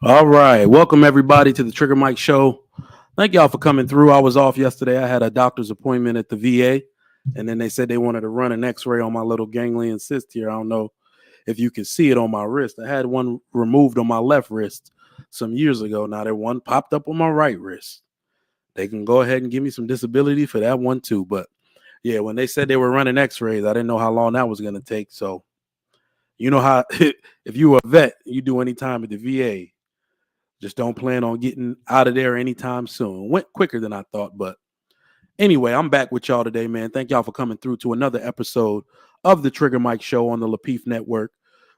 All right. Welcome everybody to the Trigger Mike Show. Thank y'all for coming through. I was off yesterday. I had a doctor's appointment at the VA, and then they said they wanted to run an X-ray on my little ganglion cyst here. I don't know if you can see it on my wrist. I had one removed on my left wrist some years ago. Now that one popped up on my right wrist. They can go ahead and give me some disability for that one too. But yeah, when they said they were running X-rays, I didn't know how long that was going to take. So you know how if you were a vet, you do any time at the VA. Just don't plan on getting out of there anytime soon. Went quicker than I thought. But anyway, I'm back with y'all today, man. Thank y'all for coming through to another episode of the Trigger Mike Show on the Lapeef Network.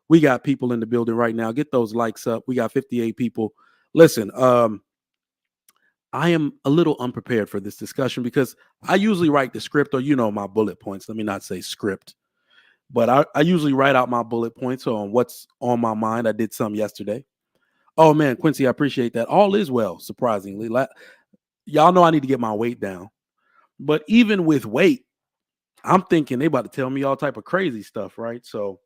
We got people in the building right now. Get those likes up. We got 58 people. Listen, I am a little unprepared for this discussion because I usually write the script or, my bullet points. Let me not say script, but I usually write out my bullet points on what's on my mind. I did some yesterday. Oh man, Quincy, I appreciate that. All is well, surprisingly. Y'all know I need to get my weight down. But even with weight, I'm thinking they about to tell me all type of crazy stuff, right? So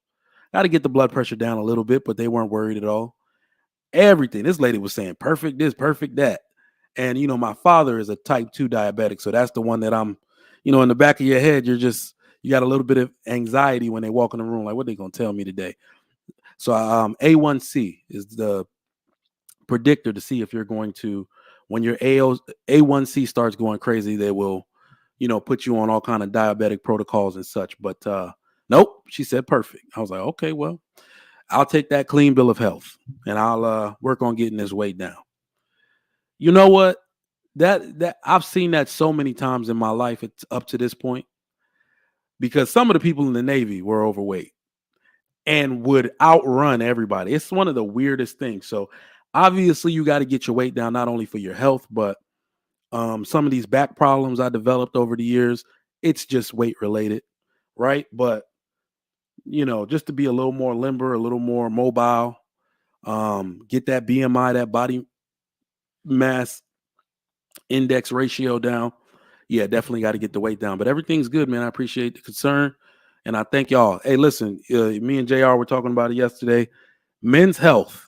got to get the blood pressure down a little bit, but they weren't worried at all. Everything. This lady was saying perfect this, perfect that. And my father is a type 2 diabetic. So that's the one that I'm, in the back of your head, you got a little bit of anxiety when they walk in the room, like what they gonna tell me today. So A1C is the predictor to see if you're going to, when your A1C starts going crazy, they will, put you on all kind of diabetic protocols and such. But nope, she said perfect. I was like, okay, well, I'll take that clean bill of health and I'll work on getting this weight down. You know what? That I've seen that so many times in my life. It's up to this point because some of the people in the Navy were overweight and would outrun everybody. It's one of the weirdest things. So obviously you got to get your weight down, not only for your health, but some of these back problems I developed over the years, it's just weight related, right? But just to be a little more limber, a little more mobile, get that BMI, that body mass index ratio down. Yeah, definitely got to get the weight down. But everything's good, man. I appreciate the concern. And I thank y'all. Hey, listen, me and JR were talking about it yesterday. Men's health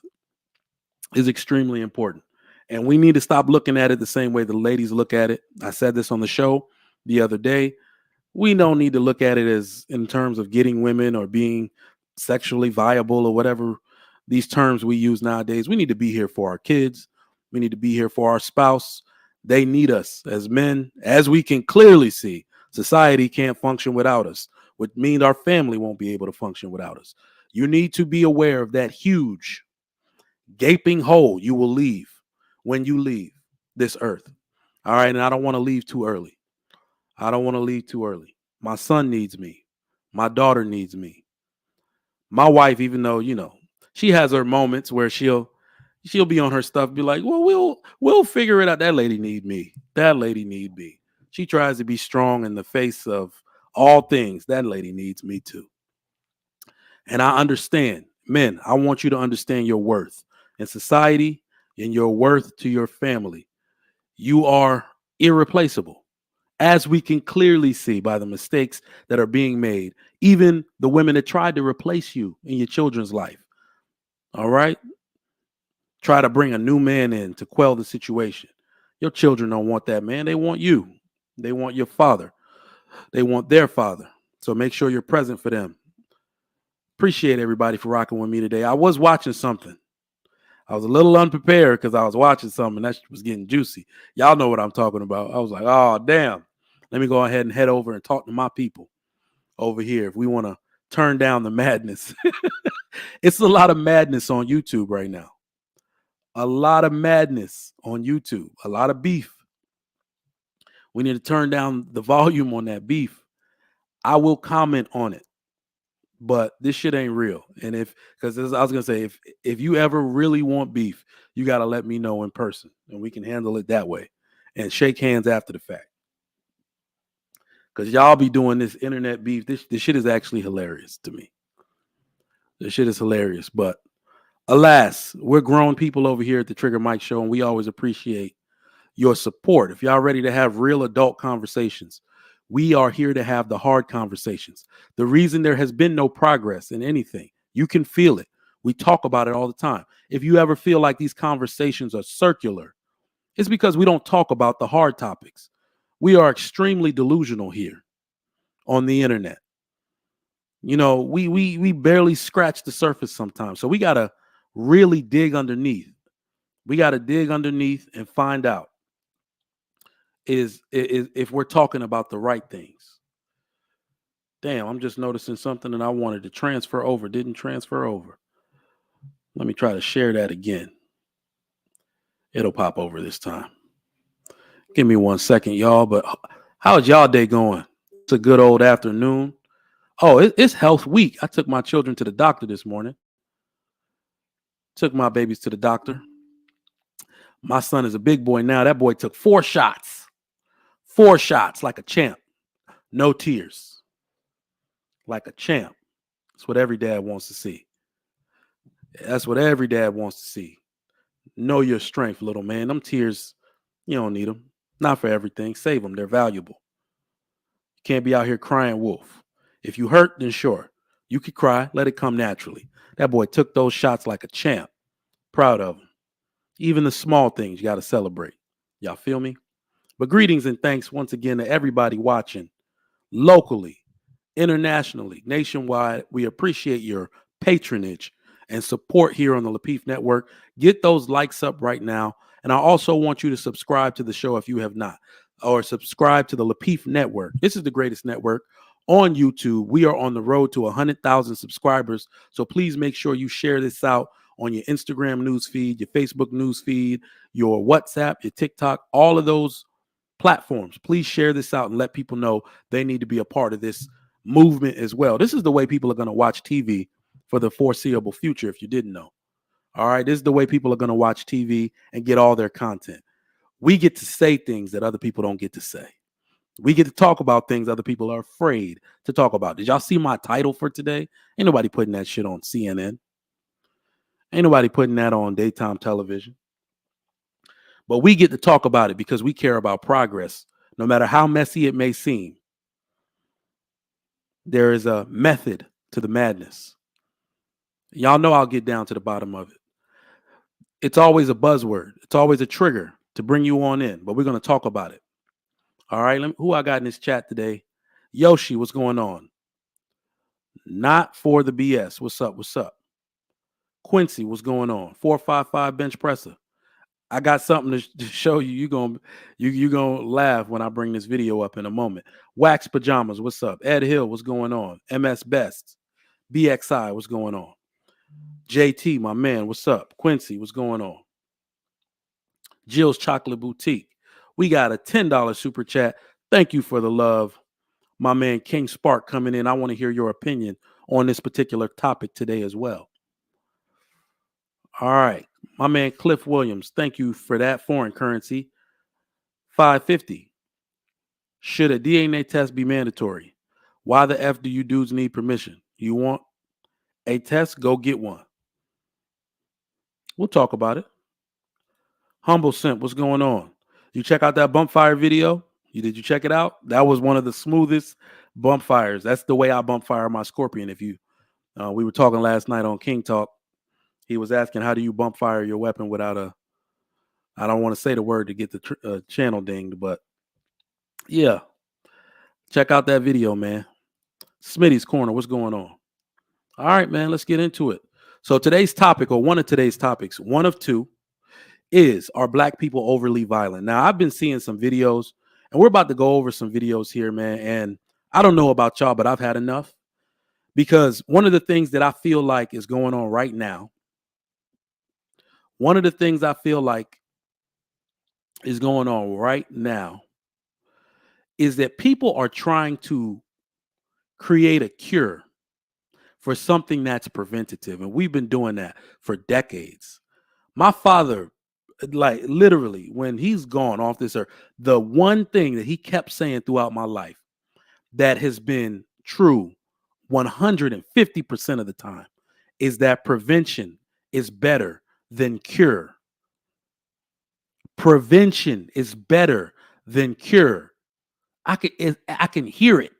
is extremely important. And we need to stop looking at it the same way the ladies look at it. I said this on the show the other day. We don't need to look at it as in terms of getting women or being sexually viable or whatever these terms we use nowadays. We need to be here for our kids. We need to be here for our spouse. They need us as men, as we can clearly see. Society can't function without us, which means our family won't be able to function without us. You need to be aware of that huge gaping hole you will leave when you leave this earth. All right. And I don't want to leave too early. I don't want to leave too early. My son needs me. My daughter needs me. My wife, even though, she has her moments where she'll be on her stuff, be like, well, we'll figure it out. That lady need me. That lady need me. She tries to be strong in the face of all things. That lady needs me too. And I understand. Men, I want you to understand your worth in society and your worth to your family. You are irreplaceable, as we can clearly see by the mistakes that are being made, even the women that tried to replace you in your children's life. All right? Try to bring a new man in to quell the situation. Your children don't want that man. They want you. They want your father. They want their father. So make sure you're present for them. Appreciate everybody for rocking with me today. I was watching something. I was a little unprepared because I was watching something that was getting juicy. Y'all know what I'm talking about. I was like, oh, damn. Let me go ahead and head over and talk to my people over here if we want to turn down the madness. It's a lot of madness on YouTube right now. A lot of madness on YouTube. A lot of beef. We need to turn down the volume on that beef. I will comment on it, but this shit ain't real. And because I was gonna say, if you ever really want beef, you got to let me know in person, and we can handle it that way, and shake hands after the fact. Because y'all be doing this internet beef. This shit is actually hilarious to me. This shit is hilarious. But alas, we're grown people over here at the Trigger Mike Show, and we always appreciate your support. If y'all ready to have real adult conversations, we are here to have the hard conversations. The reason there has been no progress in anything, you can feel it. We talk about it all the time. If you ever feel like these conversations are circular, it's because we don't talk about the hard topics. We are extremely delusional here on the internet. We barely scratch the surface sometimes. So we got to really dig underneath. We got to dig underneath and find out is if we're talking about the right things. Damn, I'm just noticing something and I wanted to transfer over. Didn't transfer over. Let me try to share that again. It'll pop over this time. Give me 1 second, y'all. But how's y'all day going? It's a good old afternoon. Oh, it's health week. I took my children to the doctor this morning. Took my babies to the doctor. My son is a big boy now. That boy took 4 shots. 4 shots like a champ. No tears. Like a champ. That's what every dad wants to see. That's what every dad wants to see. Know your strength, little man. Them tears, you don't need them. Not for everything. Save them. They're valuable. You can't be out here crying wolf. If you hurt, then sure. You could cry. Let it come naturally. That boy took those shots like a champ. Proud of him. Even the small things you got to celebrate. Y'all feel me? But greetings and thanks once again to everybody watching locally, internationally, nationwide. We appreciate your patronage and support here on the Lapeef Network. Get those likes up right now. And I also want you to subscribe to the show if you have not, or subscribe to the Lapeef Network. This is the greatest network on YouTube. We are on the road to 100,000 subscribers. So please make sure you share this out on your Instagram news feed, your Facebook news feed, your WhatsApp, your TikTok, all of those platforms. Please share this out and let people know they need to be a part of this movement as well. This is the way people are going to watch TV for the foreseeable future, if you didn't know. All right, this is the way people are going to watch TV and get all their content. We get to say things that other people don't get to say. We get to talk about things other people are afraid to talk about. Did y'all see my title for today? Ain't nobody putting that shit on CNN. Ain't nobody putting that on daytime television. But we get to talk about it because we care about progress, no matter how messy it may seem. There is a method to the madness. Y'all know I'll get down to the bottom of it. It's always a buzzword. It's always a trigger to bring you on in, but we're going to talk about it. All right, who I got in this chat today? Yoshi, what's going on? Not for the BS. What's up? What's up? Quincy, what's going on? 455 bench presser. I got something to show you. You gonna laugh when I bring this video up in a moment. Wax Pajamas, what's up? Ed Hill, what's going on? MS Best, BXI, what's going on? JT, my man, what's up? Quincy, what's going on? Jill's Chocolate Boutique. We got a $10 super chat. Thank you for the love. My man King Spark coming in. I want to hear your opinion on this particular topic today as well. All right. My man Cliff Williams, thank you for that. Foreign currency. 550. Should a DNA test be mandatory? Why the F do you dudes need permission? You want a test? Go get one. We'll talk about it. Humble Simp, what's going on? You check out that bump fire video? Did you check it out? That was one of the smoothest bump fires. That's the way I bump fire my Scorpion. If you, we were talking last night on King Talk. He was asking, how do you bump fire your weapon without I don't want to say the word to get the channel dinged, but yeah. Check out that video, man. Smitty's Corner, what's going on? All right, man, let's get into it. So today's topic, or one of today's topics, one of two, is, are black people overly violent? Now, I've been seeing some videos, and we're about to go over some videos here, man. And I don't know about y'all, but I've had enough. Because one of the things that I feel like is going on right now, is that people are trying to create a cure for something that's preventative. And we've been doing that for decades. My father, like literally, when he's gone off this earth, the one thing that he kept saying throughout my life that has been true 150% of the time is that prevention is better than cure. Prevention is better than cure. I can hear it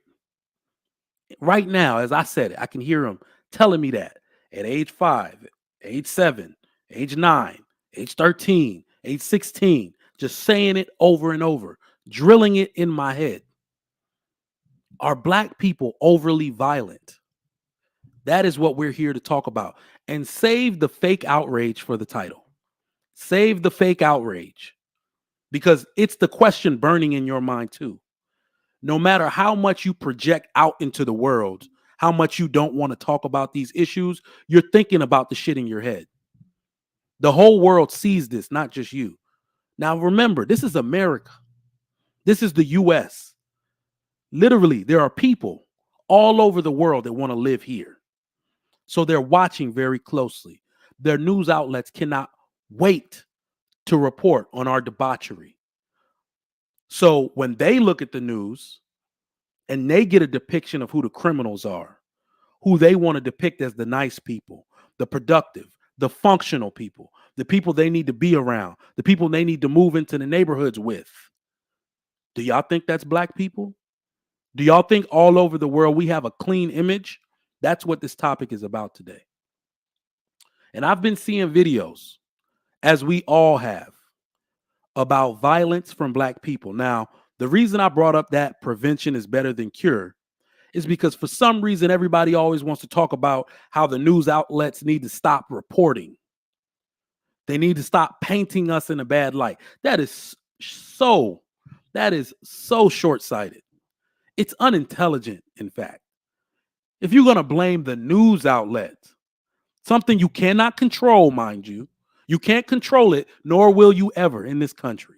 right now as I said it. I can hear him telling me that. at age 5, age 7, age 9, age 13, age 16, just saying it over and over, drilling it in my head. Are black people overly violent? That is what we're here to talk about. And save the fake outrage for the title. Save the fake outrage, because it's the question burning in your mind too. No matter how much you project out into the world, how much you don't want to talk about these issues, you're thinking about the shit in your head. The whole world sees this, not just you. Now remember, this is America. This is the US. Literally, there are people all over the world that want to live here. So they're watching very closely. Their news outlets cannot wait to report on our debauchery. So when they look at the news and they get a depiction of who the criminals are, who they want to depict as the nice people, the productive, the functional people, the people they need to be around, the people they need to move into the neighborhoods with. Do y'all think that's black people? Do y'all think all over the world we have a clean image? That's what this topic is about today. And I've been seeing videos, as we all have, about violence from black people. Now, the reason I brought up that prevention is better than cure is because for some reason, everybody always wants to talk about how the news outlets need to stop reporting. They need to stop painting us in a bad light. That is so short-sighted. It's unintelligent, in fact. If you're going to blame the news outlets, something you cannot control, mind you, you can't control it, nor will you ever in this country.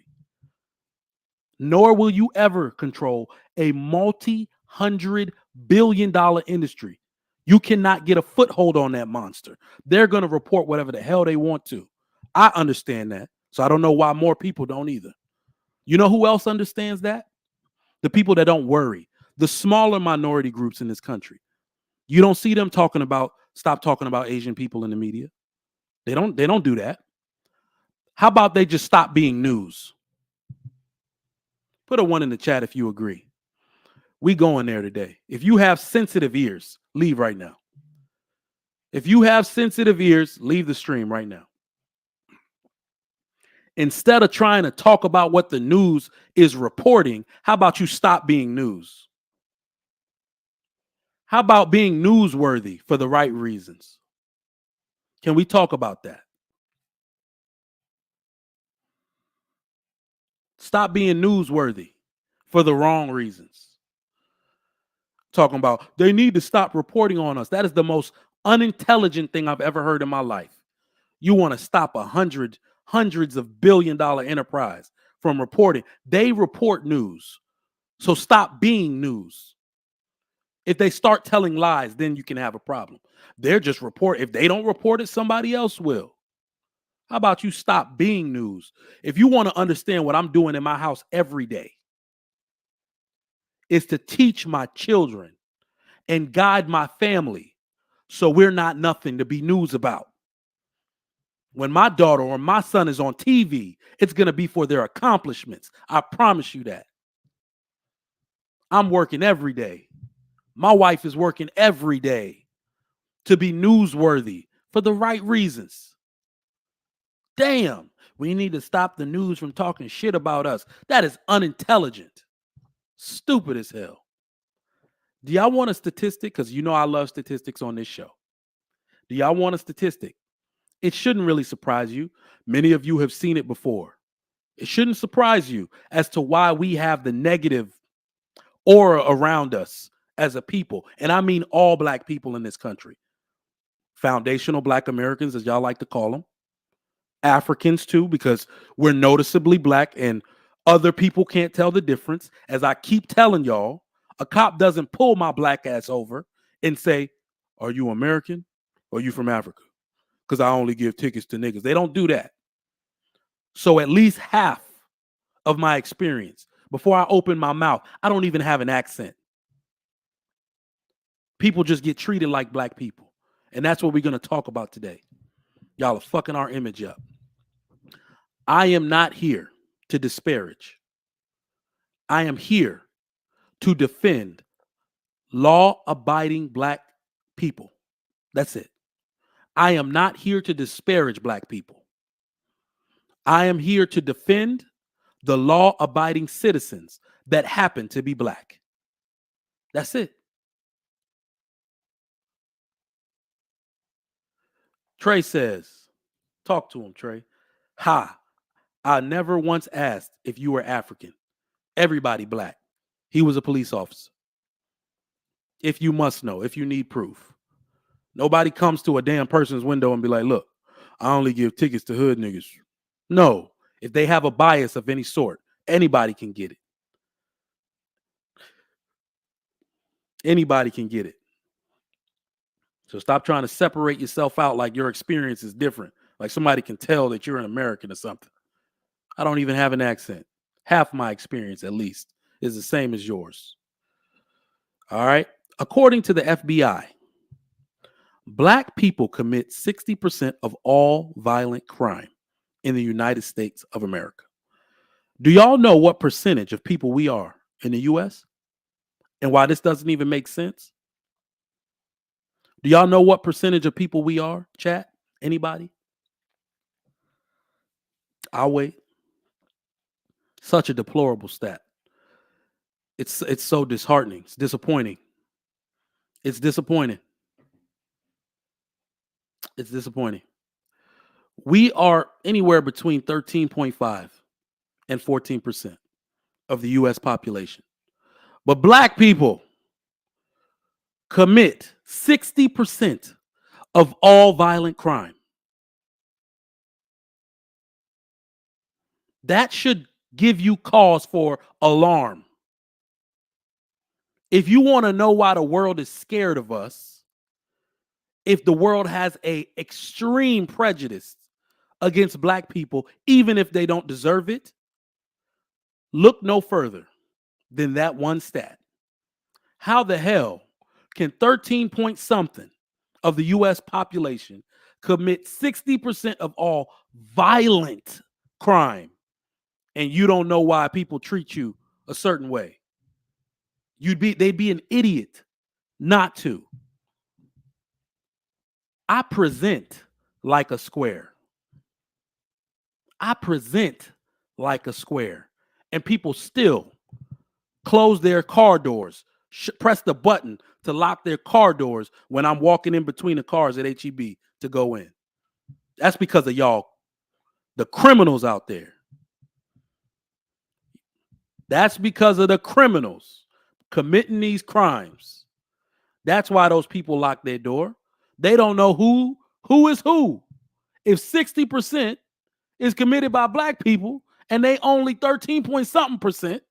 Nor will you ever control a multi-hundred-billion-dollar industry. You cannot get a foothold on that monster. They're going to report whatever the hell they want to. I understand that. So I don't know why more people don't either. You know who else understands that? The people that don't worry. The smaller minority groups in this country. You don't see them stop talking about Asian people in the media. They don't do that. How about they just stop being news? Put a 1 in the chat if you agree. We going there today. If you have sensitive ears, leave right now. If you have sensitive ears, leave the stream right now. Instead of trying to talk about what the news is reporting, how about you stop being news? How about being newsworthy for the right reasons? Can we talk about that? Stop being newsworthy for the wrong reasons. Talking about they need to stop reporting on us. That is the most unintelligent thing I've ever heard in my life. You want to stop hundreds of billion-dollar enterprise from reporting. They report news. So stop being news. If they start telling lies, then you can have a problem. They're just if they don't report it, somebody else will. How about you stop being news? If you want to understand what I'm doing in my house every day, is to teach my children and guide my family so we're not nothing to be news about. When my daughter or my son is on TV, it's going to be for their accomplishments. I promise you that. I'm working every day. My wife is working every day to be newsworthy for the right reasons. Damn, we need to stop the news from talking shit about us. That is unintelligent. Stupid as hell. Do y'all want a statistic? Because you know I love statistics on this show. Do y'all want a statistic? It shouldn't really surprise you. Many of you have seen it before. It shouldn't surprise you as to why we have the negative aura around us as a people. And I mean all black people in this country. Foundational black Americans, as y'all like to call them. Africans too, because we're noticeably black and other people can't tell the difference. As I keep telling y'all, a cop doesn't pull my black ass over and say, "Are you American or are you from Africa?" Because I only give tickets to niggas. They don't do that. So at least half of my experience, before I open my mouth, I don't even have an accent. People just get treated like black people. And that's what we're going to talk about today. Y'all are fucking our image up. I am not here to disparage. I am here to defend law-abiding black people. That's it. I am not here to disparage black people. I am here to defend the law-abiding citizens that happen to be black. That's it. Trey says, talk to him, Trey. Ha, I never once asked if you were African. Everybody black. He was a police officer. If you must know, if you need proof. Nobody comes to a damn person's window and be like, look, I only give tickets to hood niggas. No, if they have a bias of any sort, anybody can get it. Anybody can get it. So stop trying to separate yourself out like your experience is different. Like somebody can tell that you're an American or something. I don't even have an accent. Half my experience, at least, is the same as yours. All right. According to the FBI, black people commit 60% of all violent crime in the United States of America. Do y'all know what percentage of people we are in the U.S. and why this doesn't even make sense? Do y'all know what percentage of people we are, chat? Anybody? I'll wait. Such a deplorable stat. It's so disheartening. It's disappointing. It's disappointing. It's disappointing. We are anywhere between 13.5 and 14% of the U.S. population. But black people commit 60% of all violent crime. That should give you cause for alarm. If you want to know why the world is scared of us, if the world has an extreme prejudice against black people, even if they don't deserve it, look no further than that one stat. How the hell can 13 point something of the U.S. population commit 60% of all violent crime, and you don't know why people treat you a certain way? They'd be an idiot not to. I present like a square. I present like a square. And people still close their car doors, press the button to lock their car doors when I'm walking in between the cars at HEB to go in. That's because of y'all, the criminals out there. That's because of the criminals committing these crimes. That's why those people lock their door. They don't know who is who. If 60% is committed by black people and they only 13 point something percent,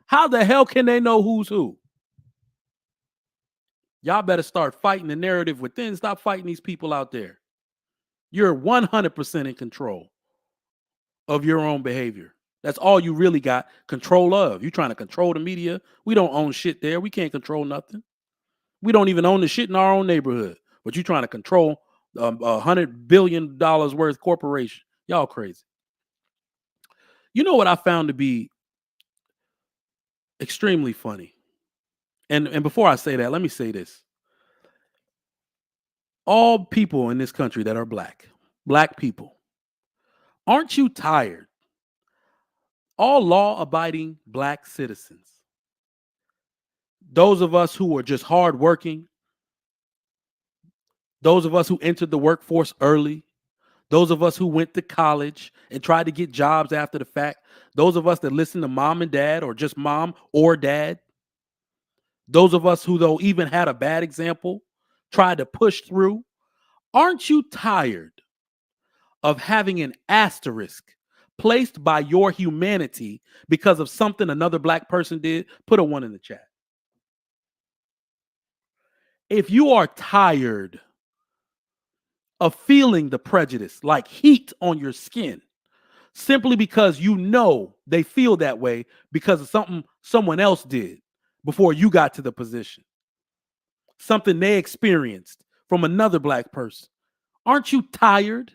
how the hell can they know who's who? Y'all better start fighting the narrative within. Stop fighting these people out there. You're 100% in control of your own behavior. That's all you really got control of. You're trying to control the media. We don't own shit there. We can't control nothing. We don't even own the shit in our own neighborhood. But you're trying to control $100 billion worth corporation. Y'all crazy. You know what I found to be extremely funny? And before I say that, let me say this. All people in this country that are black people, aren't you tired? All law-abiding black citizens, those of us who are just hardworking, those of us who entered the workforce early, those of us who went to college and tried to get jobs after the fact, those of us that listen to mom and dad or just mom or dad, those of us who, though, even had a bad example, tried to push through, aren't you tired of having an asterisk placed by your humanity because of something another black person did? Put a 1 in the chat. If you are tired of feeling the prejudice like heat on your skin, simply because you know they feel that way because of something someone else did before you got to the position, something they experienced from another black person, aren't you tired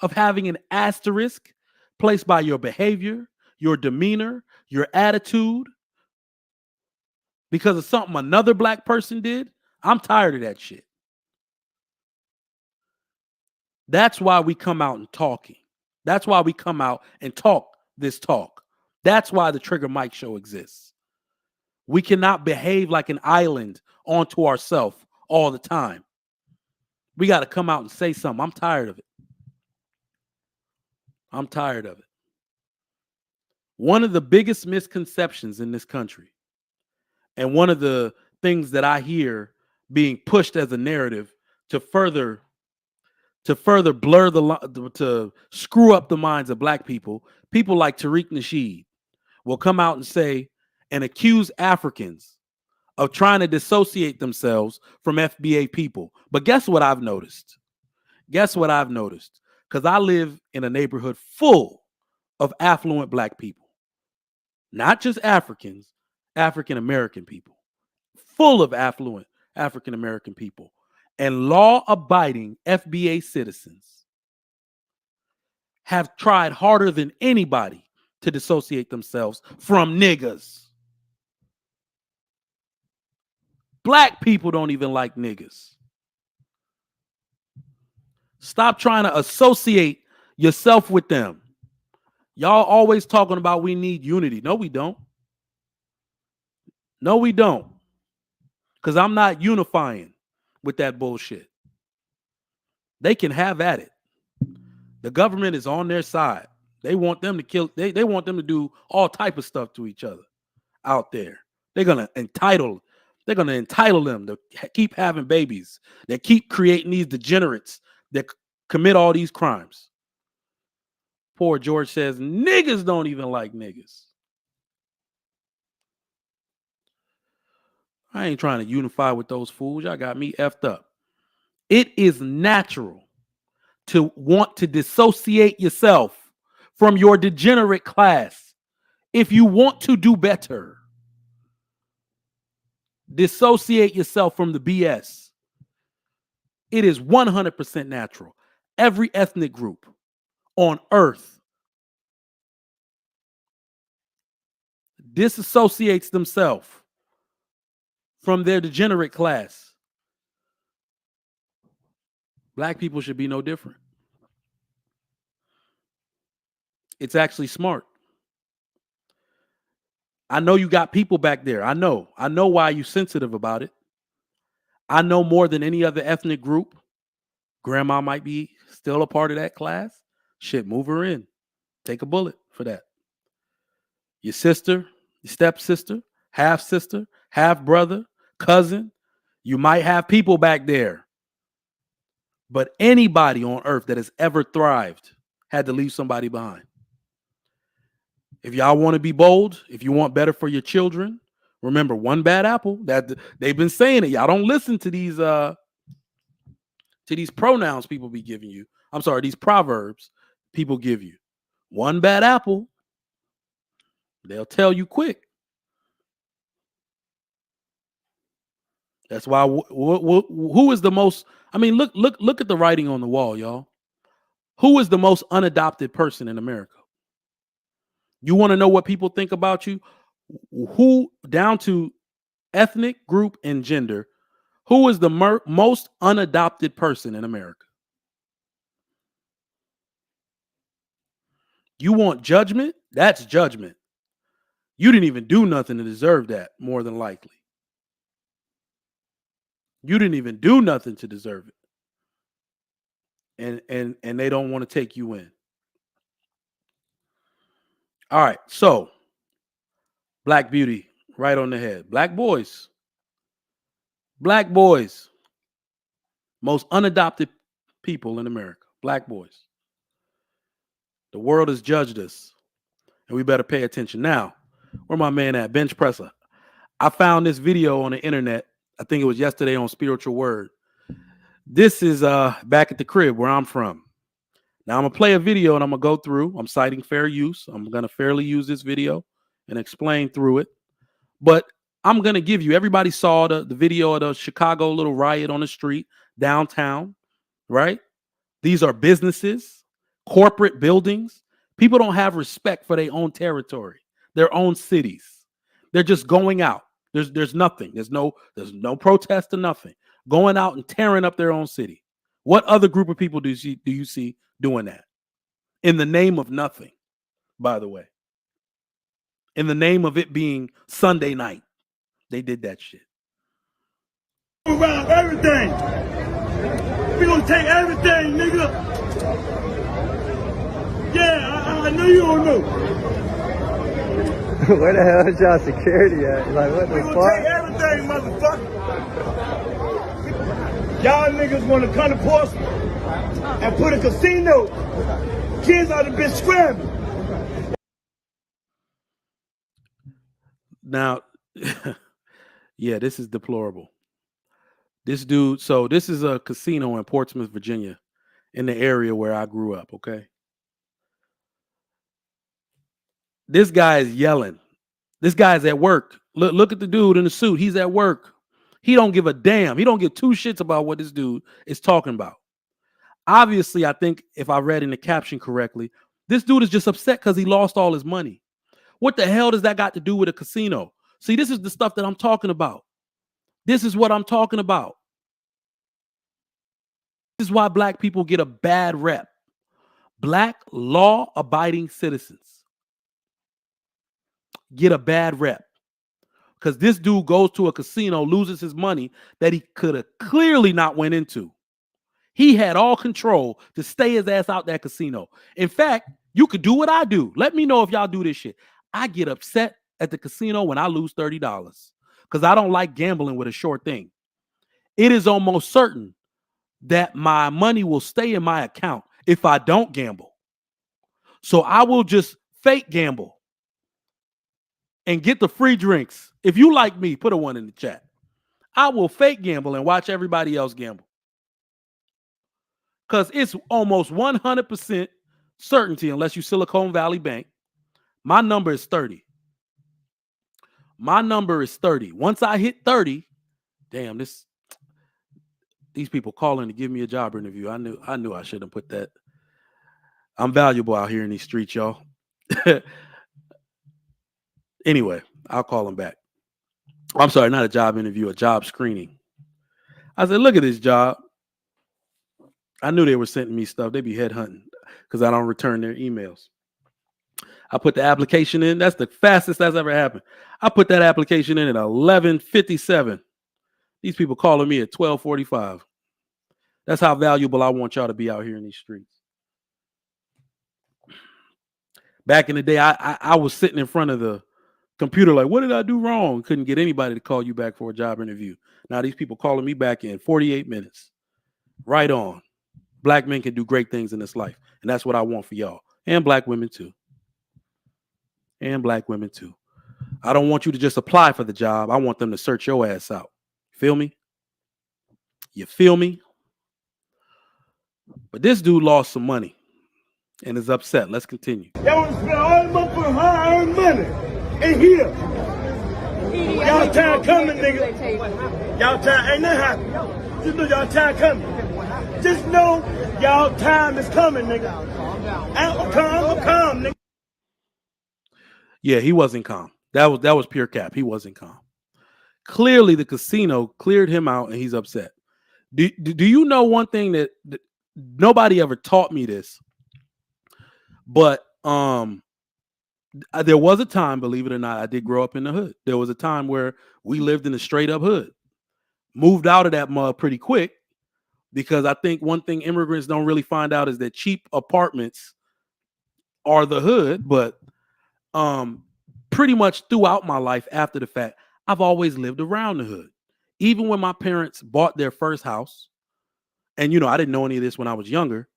of having an asterisk placed by your behavior, your demeanor, your attitude because of something another black person did? I'm tired of that shit. That's why we come out and talking. That's why we come out and talk this talk. That's why the Trigger Mike Show exists. We cannot behave like an island onto ourselves all the time. We got to come out and say something. I'm tired of it. I'm tired of it. One of the biggest misconceptions in this country, and one of the things that I hear being pushed as a narrative to further blur to screw up the minds of black people, people like Tariq Nasheed will come out and say and accuse Africans of trying to dissociate themselves from FBA people. But guess what I've noticed? Because I live in a neighborhood full of affluent black people, not just Africans, African American people, full of affluent African American people, and law-abiding FBA citizens have tried harder than anybody to dissociate themselves from niggas. Black people don't even like niggas. Stop trying to associate yourself with them. Y'all always talking about we need unity. No, we don't. No, we don't. Because I'm not unifying with that bullshit. They can have at it. The government is on their side. They want them to kill. They want them to do all type of stuff to each other out there. They're gonna entitle them to keep having babies. They keep creating these degenerates that commit all these crimes. Poor George says niggas don't even like niggas. I ain't trying to unify with those fools. Y'all got me effed up. It is natural to want to dissociate yourself from your degenerate class if you want to do better. Dissociate yourself from the BS. It is 100% natural. Every ethnic group on earth disassociates themselves from their degenerate class. Black people should be no different. It's actually smart. I know you got people back there. I know why you're sensitive about it. I know more than any other ethnic group. Grandma might be still a part of that class. Shit, move her in. Take a bullet for that. Your sister, your stepsister, half sister, half brother, cousin. You might have people back there. But anybody on earth that has ever thrived had to leave somebody behind. If y'all want to be bold, if you want better for your children, remember one bad apple. That they've been saying it. Y'all don't listen to these pronouns people be giving you. I'm sorry, these proverbs people give you. One bad apple, they'll tell you quick. That's why who is the most? I mean, look at the writing on the wall, y'all. Who is the most unadopted person in America? You want to know what people think about you? Who, down to ethnic group and gender, who is the most unadopted person in America? You want judgment? That's judgment. You didn't even do nothing to deserve that, more than likely. You didn't even do nothing to deserve it. And they don't want to take you in. All right, so Black Beauty, right on the head. Black boys, most unadopted people in America, black boys. The world has judged us, and we better pay attention. Now, where my man at? Bench Presser. I found this video on the internet. I think it was yesterday on Spiritual Word. This is back at the crib where I'm from. Now I'm gonna play a video and I'm gonna go through. I'm citing fair use. I'm gonna fairly use this video and explain through it. But I'm gonna give you. Everybody saw the video of the Chicago little riot on the street downtown, right? These are businesses, corporate buildings. People don't have respect for their own territory, their own cities. They're just going out. There's nothing. There's no protest or nothing. Going out and tearing up their own city. What other group of people do you see doing that? In the name of nothing, by the way. In the name of it being Sunday night, they did that shit. Around everything. We gonna take everything, nigga. Yeah, I know you don't know. Where the hell is y'all security at? Like, what the We fuck? gonna take everything, motherfucker. Y'all niggas wanna come to Portsmouth and put a casino. Kids out of bitch scrambling. Now, yeah, this is deplorable. This dude, so this is a casino in Portsmouth, Virginia, in the area where I grew up, okay? This guy is yelling. This guy's at work. Look at the dude in the suit. He's at work. He don't give a damn. He don't give two shits about what this dude is talking about. Obviously, I think if I read in the caption correctly, this dude is just upset because he lost all his money. What the hell does that got to do with a casino? See, this is the stuff that I'm talking about. This is what I'm talking about. This is why black people get a bad rep. Black law-abiding citizens get a bad rep because this dude goes to a casino, loses his money that he could have clearly not went into. He had all control to stay his ass out that casino. In fact, you could do what I do. Let me know if y'all do this shit. I get upset at the casino when I lose $30 because I don't like gambling with a short thing. It is almost certain that my money will stay in my account if I don't gamble. So I will just fake gamble and get the free drinks. If you like me, put a 1 in the chat. I will fake gamble and watch everybody else gamble. Because it's almost 100% certainty, unless you Silicon Valley Bank. My number is 30. My number is 30. Once I hit 30, damn, these people calling to give me a job interview. I knew I shouldn't have put that. I'm valuable out here in these streets, y'all. Anyway, I'll call them back. I'm sorry, not a job interview, a job screening. I said, look at this job. I knew they were sending me stuff. They be headhunting because I don't return their emails. I put the application in. That's the fastest that's ever happened. I put that application in at 11:57. These people calling me at 12:45. That's how valuable I want y'all to be out here in these streets. Back in the day, I was sitting in front of the computer like, what did I do wrong? Couldn't get anybody to call you back for a job interview. Now these people calling me back in 48 minutes. Right on. Black men can do great things in this life. And that's what I want for y'all. And black women too. And black women too. I don't want you to just apply for the job. I want them to search your ass out. Feel me? You feel me? But this dude lost some money and is upset. Let's continue. Y'all want to spend all the motherfucking hard-earned money in here. Y'all time coming, nigga. Y'all time ain't nothing happening. Just know y'all time coming. Just know y'all time is coming, nigga. I'm calm, nigga. Yeah, he wasn't calm. That was pure cap. He wasn't calm. Clearly, the casino cleared him out, and he's upset. Do you know one thing that nobody ever taught me this? But there was a time, believe it or not, I did grow up in the hood. There was a time where we lived in a straight up hood. Moved out of that mud pretty quick because I think one thing immigrants don't really find out is that cheap apartments are the hood. But pretty much throughout my life after the fact, I've always lived around the hood. Even when my parents bought their first house, and I didn't know any of this when I was younger,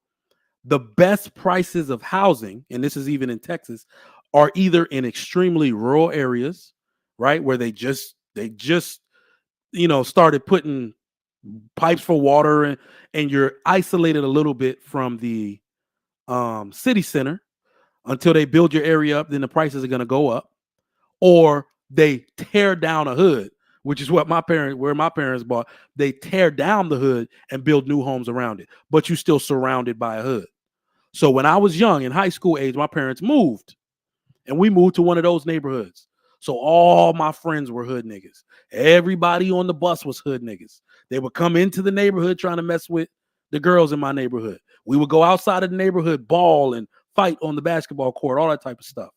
the best prices of housing, and this is even in Texas, are either in extremely rural areas, right, where they just started putting pipes for water and you're isolated a little bit from the city center until they build your area up, then the prices are going to go up. Or they tear down a hood, which is where my parents bought. They tear down the hood and build new homes around it, but you're still surrounded by a hood. So when I was young, in high school age, my parents moved, and we moved to one of those neighborhoods. So all my friends were hood niggas. Everybody on the bus was hood niggas. They would come into the neighborhood trying to mess with the girls in my neighborhood. We would go outside of the neighborhood, ball and fight on the basketball court, all that type of stuff.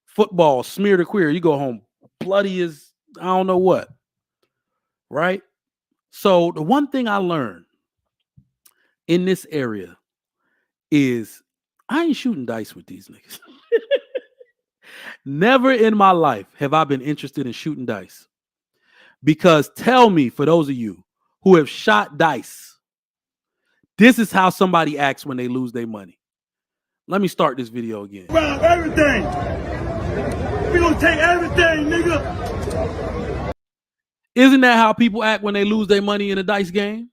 Football, smear the queer. You go home bloody as I don't know what. Right? So the one thing I learned in this area is I ain't shooting dice with these niggas. Never in my life have I been interested in shooting dice. Because tell me, for those of you who have shot dice, this is how somebody acts when they lose their money. Let me start this video again. Rob everything. We gonna take everything, nigga. Isn't that how people act when they lose their money in a dice game?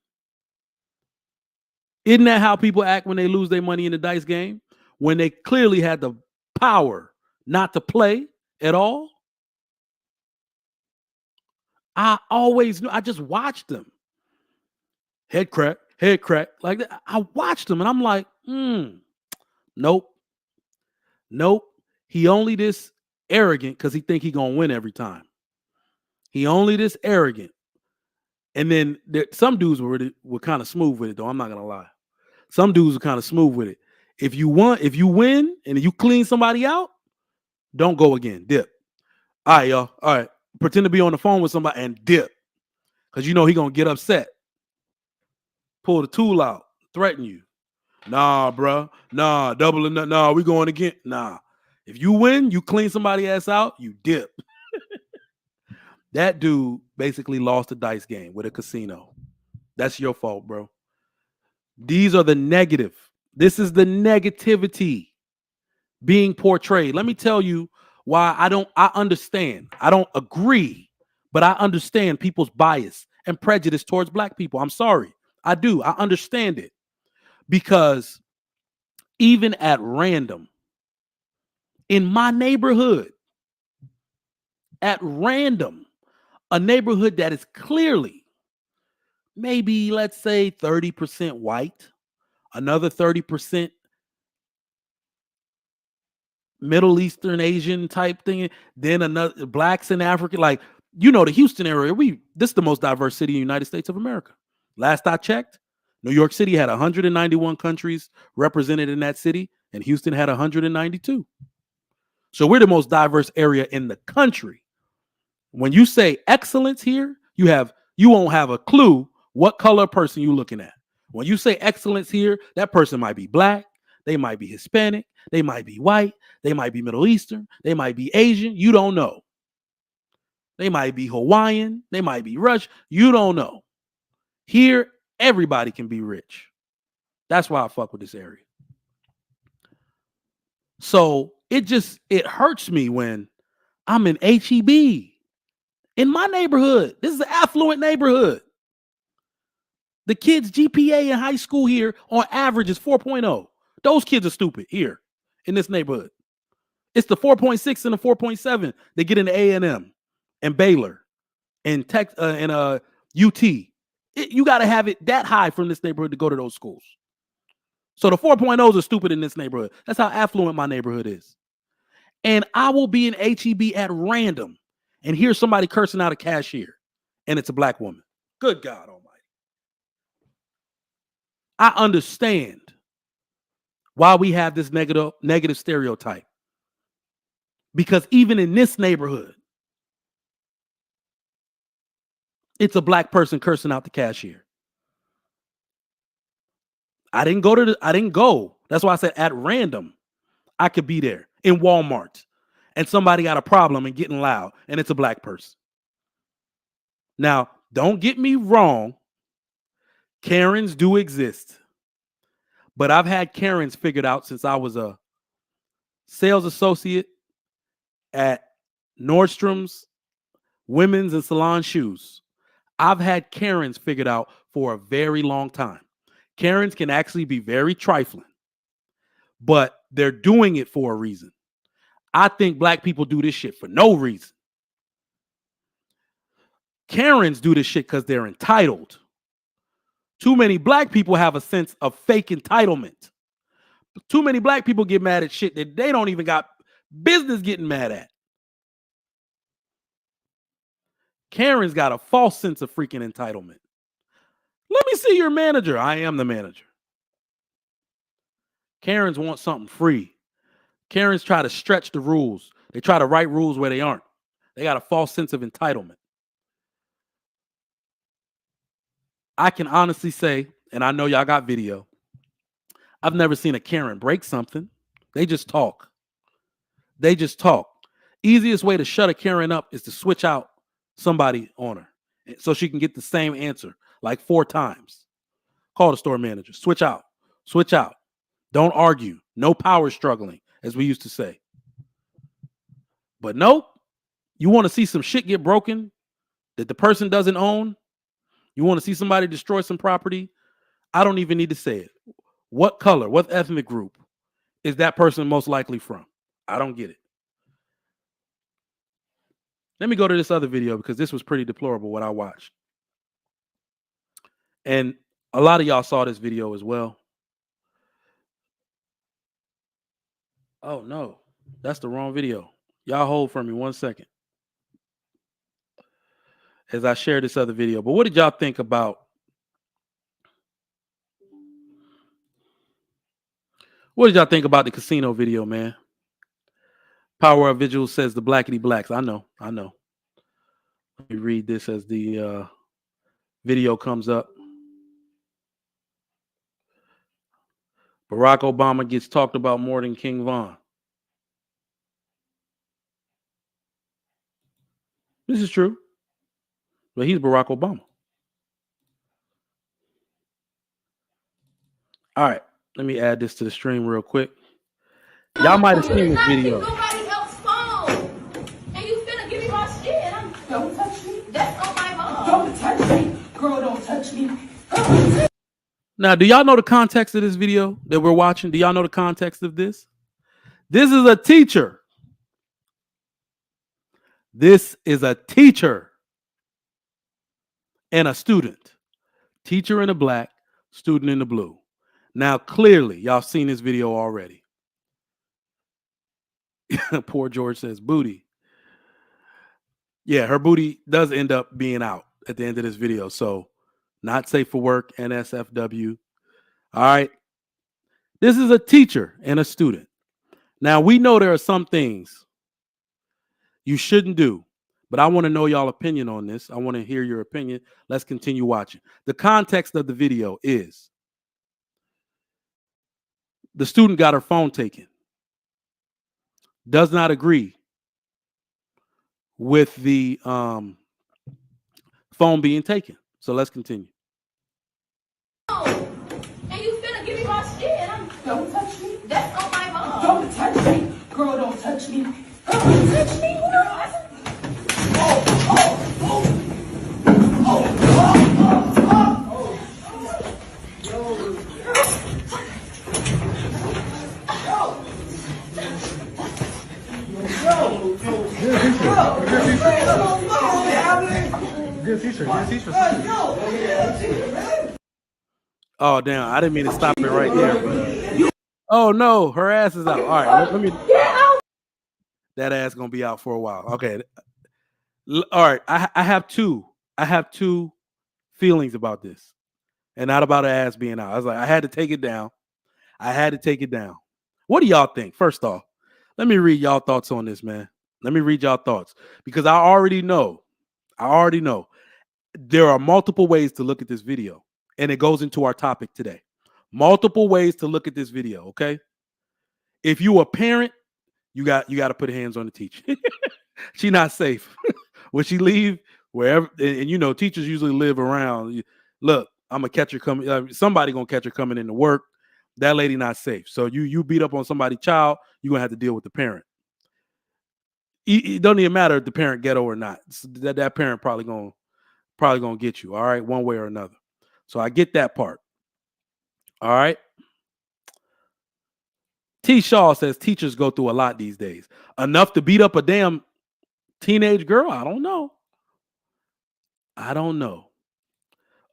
Isn't that how people act when they lose their money in a dice game? When they clearly had the power not to play at all? I always knew. I just watched them. Head crack. Like that. I watched them and I'm like, nope. He only this arrogant because he think he gonna win every time. He only this arrogant. And then some dudes were kind of smooth with it, though. I'm not gonna lie. Some dudes were kind of smooth with it. If you win and you clean somebody out, don't go again. Dip. All right, y'all. All right. Pretend to be on the phone with somebody and dip. Because you know he gonna get upset. Pull the tool out, threaten you. Nah, bro. Nah, doubling. Nah, we going again. Nah. If you win, you clean somebody ass out, you dip. That dude basically lost a dice game with a casino. That's your fault, bro. These are the negative. This is the negativity being portrayed. Let me tell you why I understand. I don't agree, but I understand people's bias and prejudice towards black people. I'm sorry. I do. I understand it. Because even at random, in my neighborhood, at random, a neighborhood that is clearly maybe, let's say, 30% white, another 30% Middle Eastern, Asian type thing, then another blacks in Africa. Like, you know, the Houston area, this is the most diverse city in the United States of America. Last I checked, New York City had 191 countries represented in that city, and Houston had 192. So we're the most diverse area in the country. When you say excellence here, you won't have a clue what color person you're looking at. When you say excellence here, that person might be black, they might be Hispanic, they might be white, they might be Middle Eastern, they might be Asian, you don't know. They might be Hawaiian, they might be Russian, you don't know. Here, everybody can be rich. That's why I fuck with this area. So it hurts me when I'm in HEB. In my neighborhood, this is an affluent neighborhood. The kids' GPA in high school here on average is 4.0. Those kids are stupid here in this neighborhood. It's the 4.6 and the 4.7 they get into A&M and Baylor and UT. You got to have it that high from this neighborhood to go to those schools. So the 4.0s are stupid in this neighborhood. That's how affluent my neighborhood is. And I will be in HEB at random and hear somebody cursing out a cashier, and it's a black woman. Good God Almighty. I understand why we have this negative stereotype. Because even in this neighborhood, it's a black person cursing out the cashier. I didn't go. That's why I said at random, I could be there in Walmart and somebody got a problem and getting loud and it's a black person. Now, don't get me wrong. Karens do exist. But I've had Karens figured out since I was a sales associate at Nordstrom's Women's and Salon Shoes. I've had Karens figured out for a very long time. Karens can actually be very trifling, but they're doing it for a reason. I think black people do this shit for no reason. Karens do this shit because they're entitled. Too many black people have a sense of fake entitlement. Too many black people get mad at shit that they don't even got business getting mad at. Karen's got a false sense of freaking entitlement. Let me see your manager. I am the manager. Karens want something free. Karens try to stretch the rules. They try to write rules where they aren't. They got a false sense of entitlement. I can honestly say, and I know y'all got video, I've never seen a Karen break something. They just talk. They just talk. Easiest way to shut a Karen up is to switch out somebody on her so she can get the same answer like 4 times. Call the store manager. Switch out. Switch out. Don't argue. No power struggling, as we used to say. But nope. You want to see some shit get broken that the person doesn't own? You want to see somebody destroy some property? I don't even need to say it. What color, what ethnic group is that person most likely from? I don't get it. Let me go to this other video because this was pretty deplorable what I watched. And a lot of y'all saw this video as well. Oh, no. That's the wrong video. Y'all hold for me 1 second as I share this other video. But what did y'all think about? What did y'all think about the casino video, man? Power of Vigil says the blackity blacks. I know. Let me read this as the video comes up. Barack Obama gets talked about more than King Von. This is true. But he's Barack Obama. All right. Let me add this to the stream real quick. Y'all might have seen this video. Nobody else's phone. And you finna give me my shit. Don't touch me. That's on my mom. Don't touch me. Girl, don't touch me. Now, do y'all know the context of this video that we're watching? Do y'all know the context of this? This is a teacher. This is a teacher and a student. Teacher in the black, student in the blue. Now, clearly, y'all seen this video already. Poor George says booty. Yeah, her booty does end up being out at the end of this video. So, not safe for work, NSFW. All right. This is a teacher and a student. Now, we know there are some things you shouldn't do, but I want to know y'all opinion on this. I want to hear your opinion. Let's continue watching. The context of the video is the student got her phone taken. Does not agree with the phone being taken. So let's continue. And you finna give me my shit. Don't touch me. That's on my mom. Don't touch me. Girl, don't touch me. Don't touch me. Oh, damn. I didn't mean to stop it right there. Oh, no. Her ass is out. All right. Let me. That ass going to be out for a while. Okay. All right. I have two feelings about this and not about her ass being out. I was like, I had to take it down. What do y'all think? First off, let me read y'all thoughts on this, man. Let me read y'all thoughts because I already know there are multiple ways to look at this video, and it goes into our topic today. Multiple ways to look at this video, okay? If you a parent, you got to put hands on the teacher. She not safe. When she leave, wherever, and you know, teachers usually live around. Look, I'm gonna catch her coming. Somebody gonna catch her coming into work. That lady not safe. So you beat up on somebody's child, you're gonna have to deal with the parent. It don't even matter if the parent ghetto or not. That parent probably gonna get you. All right, one way or another. So I get that part. All right. T. Shaw says teachers go through a lot these days. Enough to beat up a damn teenage girl? I don't know.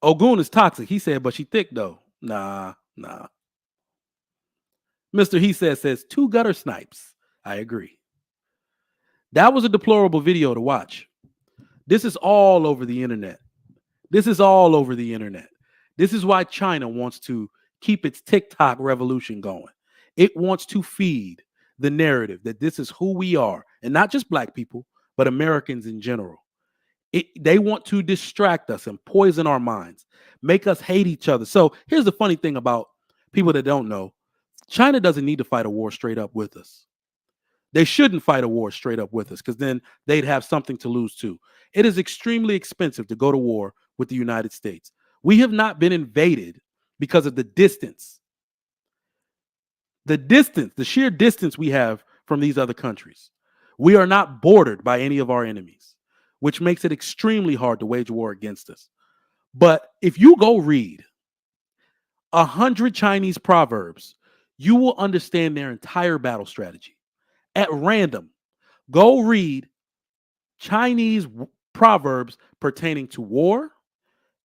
Ogun is toxic. He said, but she thick though. Nah. Mr. He says 2 gutter snipes. I agree. That was a deplorable video to watch. This is all over the internet. This is why China wants to keep its TikTok revolution going. It wants to feed the narrative that this is who we are, and not just black people, but Americans in general. They want to distract us and poison our minds, make us hate each other. So here's the funny thing about people that don't know. China doesn't need to fight a war straight up with us. They shouldn't fight a war straight up with us because then they'd have something to lose too. It is extremely expensive to go to war with the United States. We have not been invaded because of the distance. The sheer distance we have from these other countries. We are not bordered by any of our enemies, which makes it extremely hard to wage war against us. But if you go read 100 Chinese proverbs, you will understand their entire battle strategy. At random, go read Chinese proverbs pertaining to war,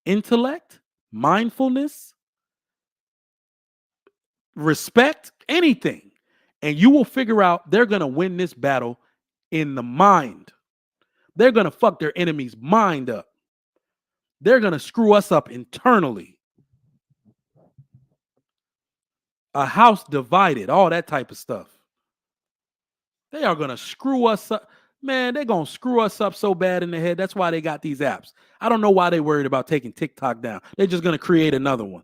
intellect, mindfulness, respect, anything. And you will figure out they're going to win this battle in the mind. They're going to fuck their enemy's mind up. They're going to screw us up internally. A house divided, all that type of stuff. They are going to screw us up. Man, they're going to screw us up so bad in the head. That's why they got these apps. I don't know why they're worried about taking TikTok down. They're just going to create another one.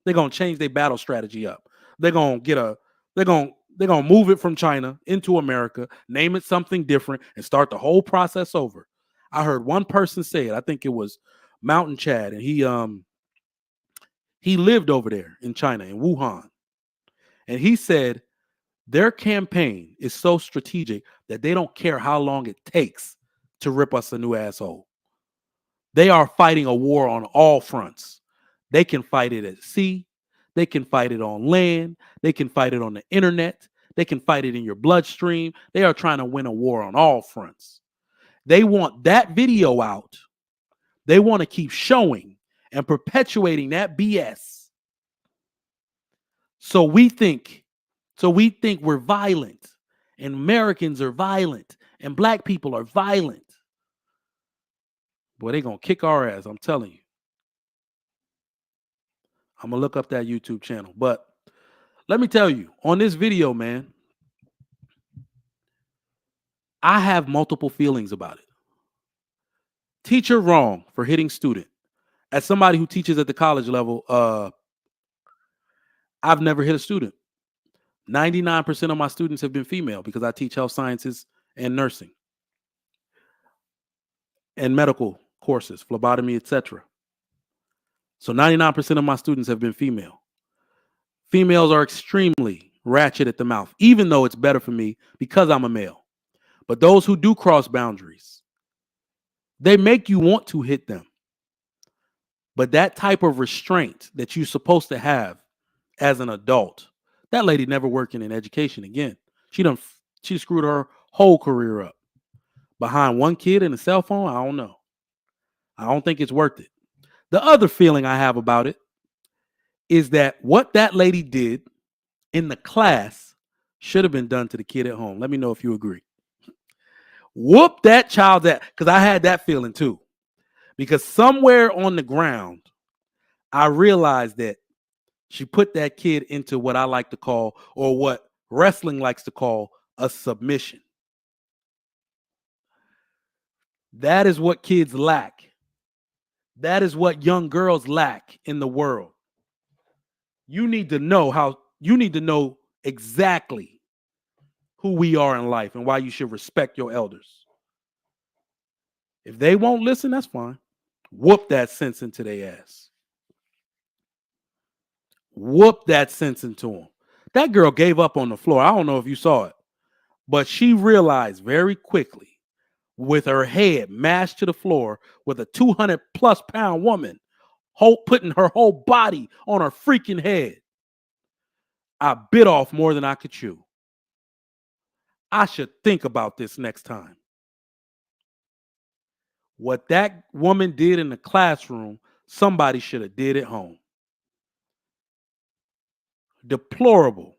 They're going to change their battle strategy up. They're going to move it from China into America, name it something different, and start the whole process over. I heard one person say it. I think it was Mountain Chad, and he lived over there in China, in Wuhan. And he said their campaign is so strategic that they don't care how long it takes to rip us a new asshole. They are fighting a war on all fronts. They can fight it at sea. They can fight it on land. They can fight it on the internet. They can fight it in your bloodstream. They are trying to win a war on all fronts. They want that video out. They want to keep showing and perpetuating that BS. So we think we're violent, and Americans are violent, and black people are violent. Boy, they're going to kick our ass, I'm telling you. I'm going to look up that YouTube channel. But let me tell you, on this video, man, I have multiple feelings about it. Teacher wrong for hitting student. As somebody who teaches at the college level, I've never hit a student. 99% of my students have been female because I teach health sciences and nursing and medical courses, phlebotomy, etc. So 99% of my students have been female. Females are extremely ratchet at the mouth, even though it's better for me because I'm a male. But those who do cross boundaries, they make you want to hit them. But that type of restraint that you're supposed to have as an adult, that lady never working in education again. She screwed her whole career up. Behind one kid and a cell phone, I don't know. I don't think it's worth it. The other feeling I have about it is that what that lady did in the class should have been done to the kid at home. Let me know if you agree. Whoop that child's ass, because I had that feeling too. Because somewhere on the ground, I realized that she put that kid into what I like to call, or what wrestling likes to call, a submission. That is what kids lack. That is what young girls lack in the world. You need to know exactly who we are in life and why you should respect your elders. If they won't listen, that's fine. Whoop that sense into their ass. Whoop that sense into them. That girl gave up on the floor. I don't know if you saw it, but she realized very quickly, with her head mashed to the floor, with a 200+ pound woman putting her whole body on her freaking head. I bit off more than I could chew. I should think about this next time. What that woman did in the classroom, somebody should have did at home. Deplorable.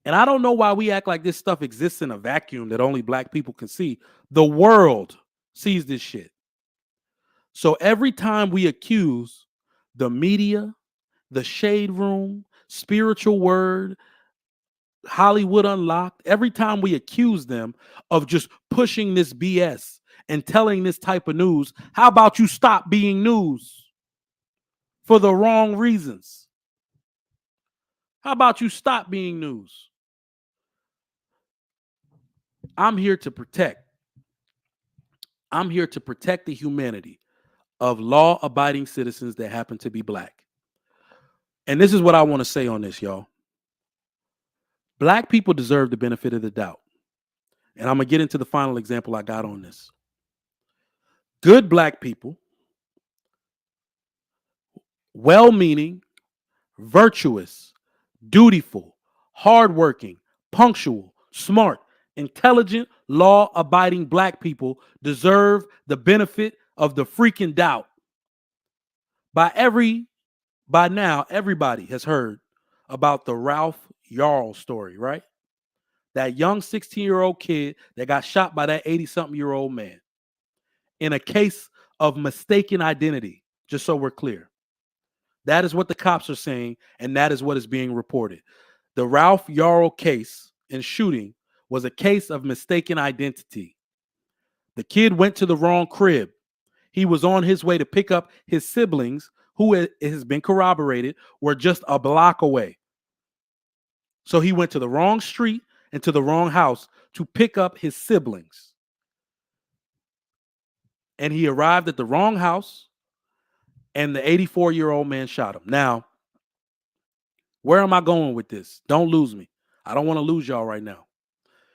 And I don't know why we act like this stuff exists in a vacuum that only black people can see. The world sees this shit. So every time we accuse the media, the shade room, spiritual word, Hollywood Unlocked, every time we accuse them of just pushing this BS and telling this type of news, how about you stop being news for the wrong reasons? How about you stop being news? I'm here to protect the humanity of law-abiding citizens that happen to be black. And this is what I want to say on this, y'all. Black people deserve the benefit of the doubt. And I'm going to get into the final example I got on this. Good black people, well-meaning, virtuous, dutiful, hardworking, punctual, smart, intelligent, law-abiding black people deserve the benefit of the freaking doubt. By now, everybody has heard about the Ralph Yarl story, right? That young 16-year-old kid that got shot by that 80-something-year-old man in a case of mistaken identity, just so we're clear. That is what the cops are saying, and that is what is being reported. The Ralph Yarl case and shooting was a case of mistaken identity. The kid went to the wrong crib. He was on his way to pick up his siblings, who it has been corroborated were just a block away. So he went to the wrong street and to the wrong house to pick up his siblings. And he arrived at the wrong house, and the 84-year-old man shot him. Now, where am I going with this? Don't lose me. I don't want to lose y'all right now,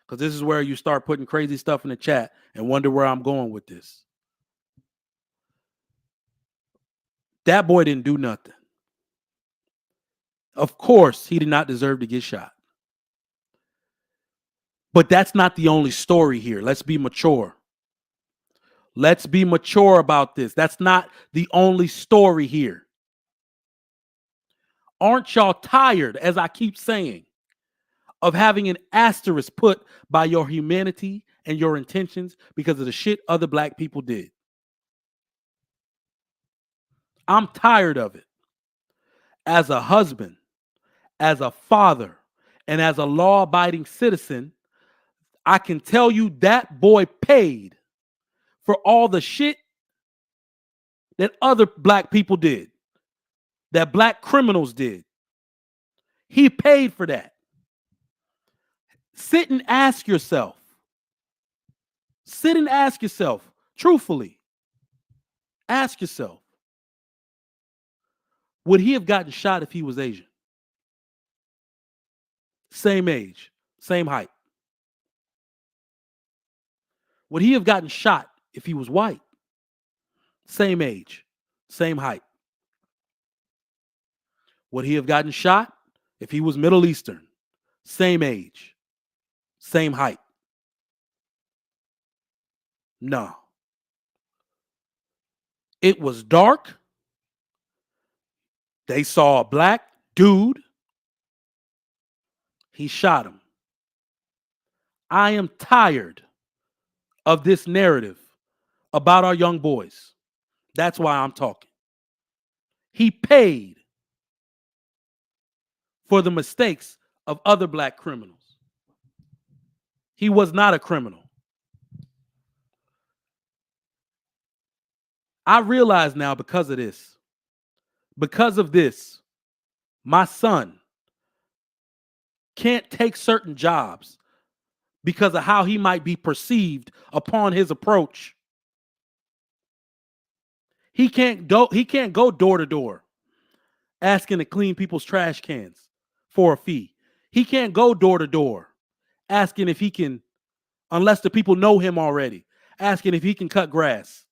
because this is where you start putting crazy stuff in the chat and wonder where I'm going with this. That boy didn't do nothing. Of course, he did not deserve to get shot. But that's not the only story here. Let's be mature. Let's be mature about this. That's not the only story here. Aren't y'all tired, as I keep saying, of having an asterisk put by your humanity and your intentions because of the shit other black people did? I'm tired of it. As a husband, as a father, and as a law-abiding citizen, I can tell you that boy paid for all the shit that other black people did, that black criminals did. He paid for that. Sit and ask yourself, truthfully, ask yourself, would he have gotten shot if he was Asian? Same age, same height. Would he have gotten shot if he was white? Same age, same height. Would he have gotten shot if he was Middle Eastern? Same age, same height. No. It was dark. They saw a black dude. He shot him. I am tired of this narrative about our young boys. That's why I'm talking. He paid for the mistakes of other black criminals. He was not a criminal. I realize now because of this, my son can't take certain jobs because of how he might be perceived upon his approach. He can't go door to door asking to clean people's trash cans for a fee. He can't go door to door asking if he can, unless the people know him already, asking if he can cut grass.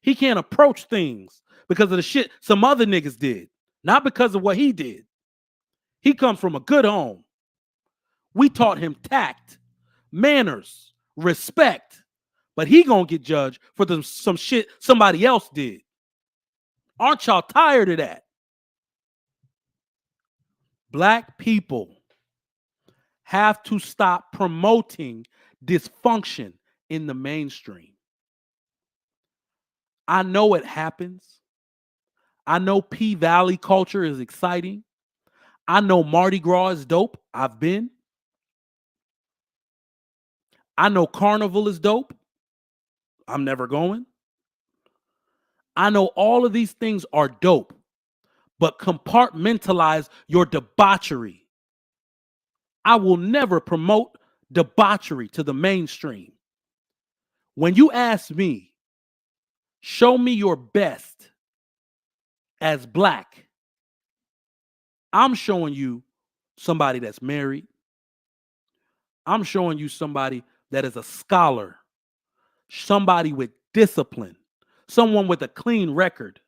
He can't approach things because of the shit some other niggas did, not because of what he did. He comes from a good home. We taught him tact, manners, respect, but he gonna get judged for some shit somebody else did. Aren't y'all tired of that? Black people have to stop promoting dysfunction in the mainstream. I know it happens. I know P Valley culture is exciting. I know Mardi Gras is dope. I've been. I know Carnival is dope. I'm never going. I know all of these things are dope, but compartmentalize your debauchery. I will never promote debauchery to the mainstream. When you ask me, show me your best as black, I'm showing you somebody that's married. I'm showing you somebody that is a scholar, somebody with discipline, someone with a clean record.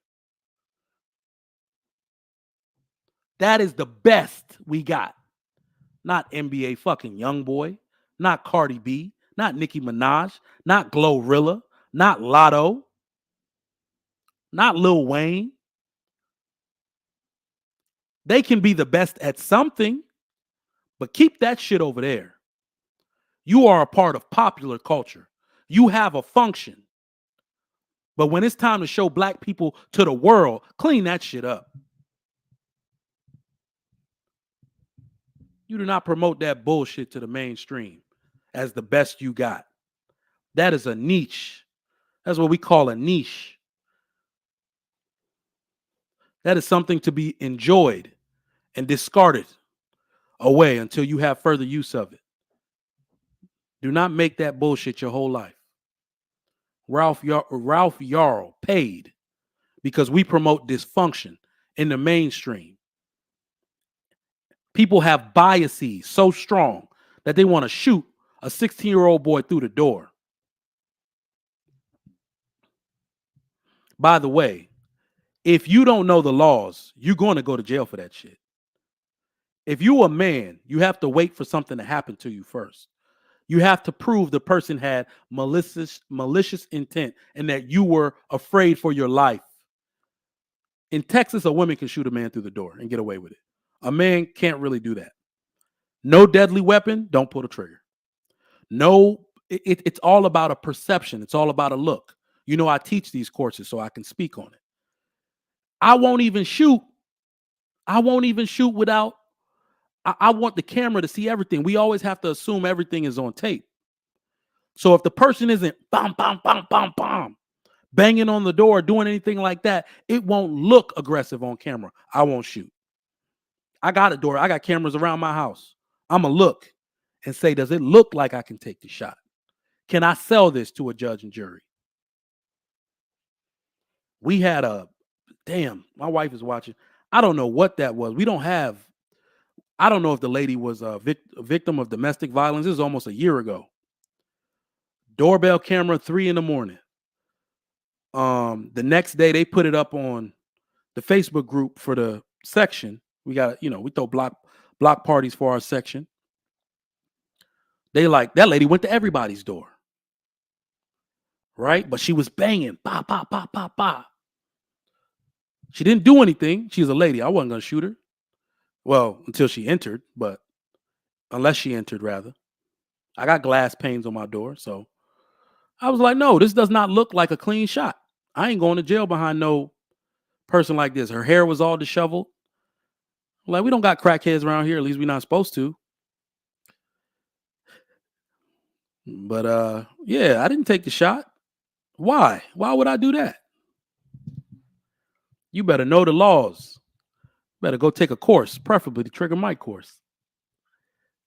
That is the best we got. Not NBA fucking Youngboy, not Cardi B, not Nicki Minaj, not Glorilla, not Lotto, not Lil Wayne. They can be the best at something, but keep that shit over there. You are a part of popular culture. You have a function. But when it's time to show black people to the world, clean that shit up. You do not promote that bullshit to the mainstream as the best you got. That is a niche. That's what we call a niche. That is something to be enjoyed and discarded away until you have further use of it. Do not make that bullshit your whole life. Ralph Yarl paid because we promote dysfunction in the mainstream. People have biases so strong that they want to shoot a 16-year-old boy through the door. By the way, if you don't know the laws, you're going to go to jail for that shit. If you're a man, you have to wait for something to happen to you first. You have to prove the person had malicious intent and that you were afraid for your life. In Texas, a woman can shoot a man through the door and get away with it. A man can't really do that. No deadly weapon, don't pull the trigger. No, it's all about a perception. It's all about a look. You know, I teach these courses so I can speak on it. I won't even shoot. I won't even shoot without. I want the camera to see everything. We always have to assume everything is on tape. So if the person isn't bam, bam, bam, bam, bam, banging on the door, doing anything like that, it won't look aggressive on camera. I won't shoot. I got a door. I got cameras around my house. I'm going to look and say, does it look like I can take the shot? Can I sell this to a judge and jury? We had my wife is watching. I don't know what that was. I don't know if the lady was a victim of domestic violence. This was almost a year ago. Doorbell camera, 3 a.m. The next day they put it up on the Facebook group for the section. We got, we throw block parties for our section. They like, that lady went to everybody's door. Right? But she was banging. Bah, bah, bah, bah, bah. She didn't do anything. She's a lady. I wasn't going to shoot her. Well, until she entered, but unless she entered, rather. I got glass panes on my door. So I was like, no, this does not look like a clean shot. I ain't going to jail behind no person like this. Her hair was all disheveled. Like, we don't got crackheads around here. At least we're not supposed to. But yeah, I didn't take the shot. Why? Why would I do that? You better know the laws. Better go take a course, preferably the Trigger Mike course.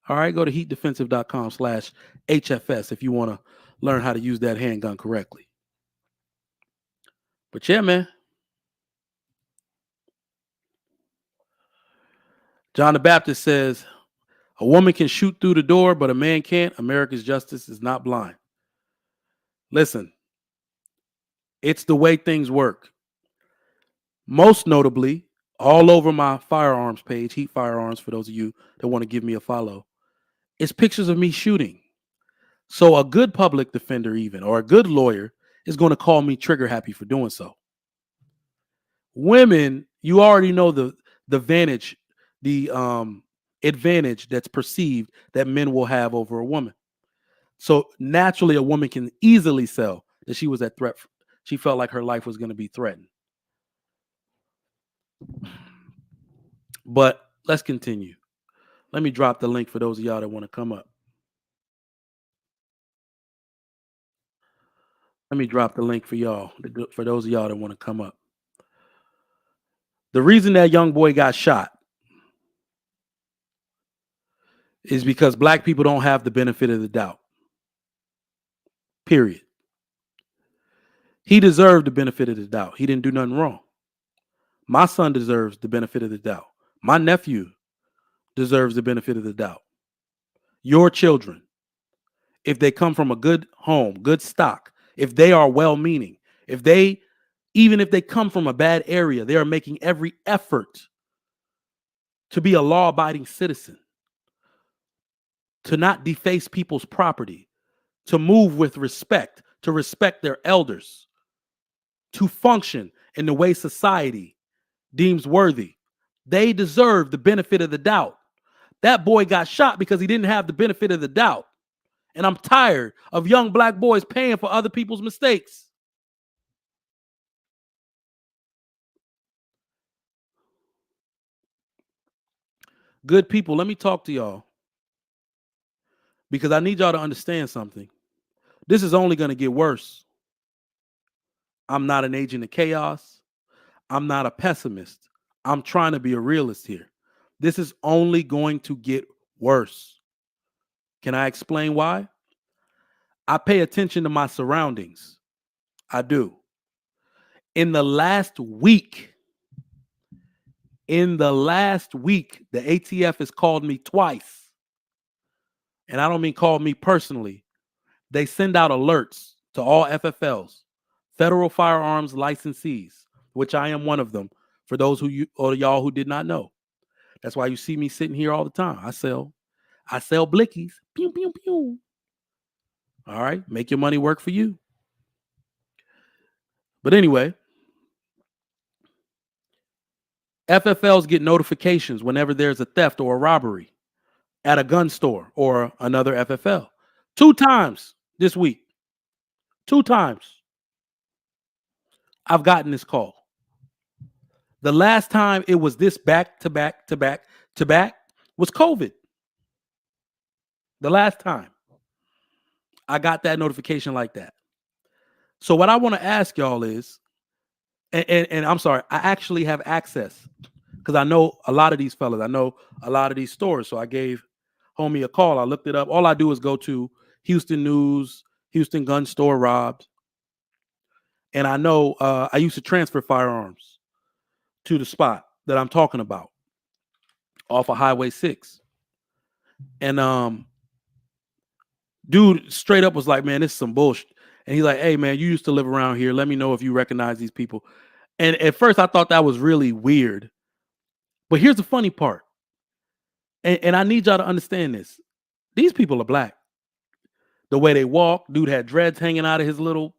All right, go to heatdefensive.com/HFS if you want to learn how to use that handgun correctly. But yeah, man. John the Baptist says, a woman can shoot through the door, but a man can't. America's justice is not blind. Listen, it's the way things work. Most notably, all over my firearms page, Heat Firearms, for those of you that want to give me a follow, it's pictures of me shooting. So a good public defender even, or a good lawyer, is going to call me trigger happy for doing so. Women, you already know the advantage that's perceived that men will have over a woman. So naturally, a woman can easily sell that she was at threat. She felt like her life was going to be threatened. But let's continue. Let me drop the link for those of y'all that want to come up. Let me drop the link for y'all, for those of y'all that want to come up. The reason that young boy got shot is because black people don't have the benefit of the doubt. Period. He deserved the benefit of the doubt. He didn't do nothing wrong. My son deserves the benefit of the doubt. My nephew deserves the benefit of the doubt. Your children, if they come from a good home, good stock, if they are well-meaning, even if they come from a bad area, they are making every effort to be a law-abiding citizen, to not deface people's property, to move with respect, to respect their elders, to function in the way society deems worthy. They deserve the benefit of the doubt. That boy got shot because he didn't have the benefit of the doubt. And I'm tired of young black boys paying for other people's mistakes. Good people, let me talk to y'all, because I need y'all to understand something. This is only going to get worse. I'm not an agent of chaos. I'm not a pessimist. I'm trying to be a realist here. This is only going to get worse. Can I explain why? I pay attention to my surroundings. I do. In the last week, the ATF has called me twice. And I don't mean called me personally. They send out alerts to all FFLs, federal firearms licensees, which I am one of them, for those y'all who did not know. That's why you see me sitting here all the time. I sell blickies. Pew, pew, pew. All right, make your money work for you. But anyway, FFLs get notifications whenever there's a theft or a robbery at a gun store or another FFL. 2 times this week. 2 times I've gotten this call. The last time it was this back to back was COVID. The last time I got that notification like that. So what I want to ask y'all is, and I'm sorry, I actually have access because I know a lot of these fellas. I know a lot of these stores. So I gave homie a call. I looked it up. All I do is go to Houston News, Houston gun store robbed. And I know I used to transfer firearms to the spot that I'm talking about off of Highway 6. And dude straight up was like, man, this is some bullshit. And he's like, hey, man, you used to live around here. Let me know if you recognize these people. And at first I thought that was really weird. But here's the funny part. And I need y'all to understand this. These people are black. The way they walk, dude had dreads hanging out of his little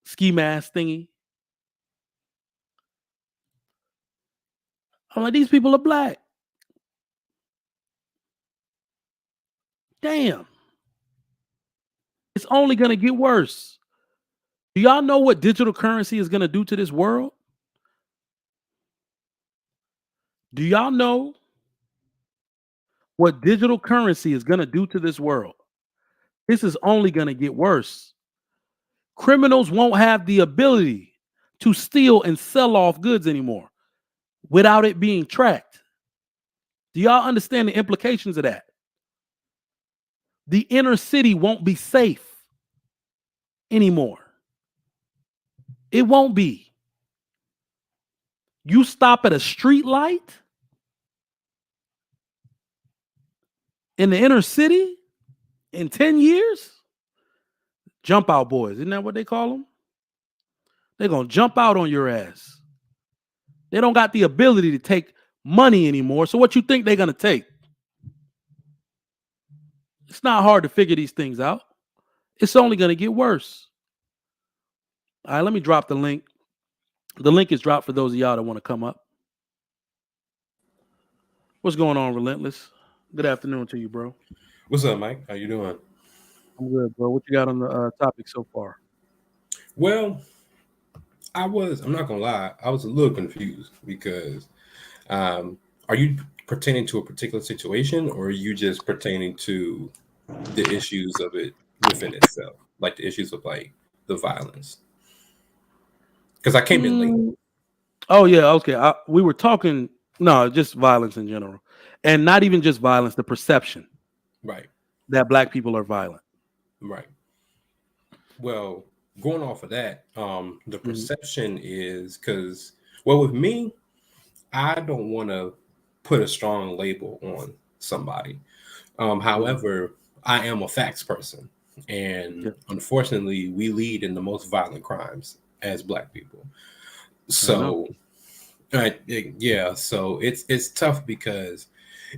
ski mask thingy. I'm like, these people are black. Damn. It's only going to get worse. Do y'all know what digital currency is going to do to this world? Do y'all know what digital currency is going to do to this world? This is only going to get worse. Criminals won't have the ability to steal and sell off goods anymore without it being tracked. Do y'all understand the implications of that? The inner city won't be safe anymore. It won't be. You stop at a street light in the inner city in 10 years, jump out boys. Isn't that what they call them? They're going to jump out on your ass. They don't got the ability to take money anymore. So what you think they're going to take? It's not hard to figure these things out. It's only going to get worse. All right, let me drop the link. The link is dropped for those of y'all that want to come up. What's going on, Relentless? Good afternoon to you, bro. What's up, Mike? How you doing? I'm good, bro. What you got on the topic so far? Well, I'm not gonna lie, I was a little confused because are you pertaining to a particular situation, or are you just pertaining to the issues of it within itself, like the issues of like the violence? Because I came in late. Mm, oh yeah, okay. We were talking no, just violence in general, and not even just violence. The perception Right, that black people are violent. right. Well, going off of that, the Mhm. perception is because, well, with me, I don't want to put a strong label on somebody. Mhm. However, I am a facts person, Yeah, and unfortunately, we lead in the most violent crimes as Black people. I know. So, yeah, so it's tough because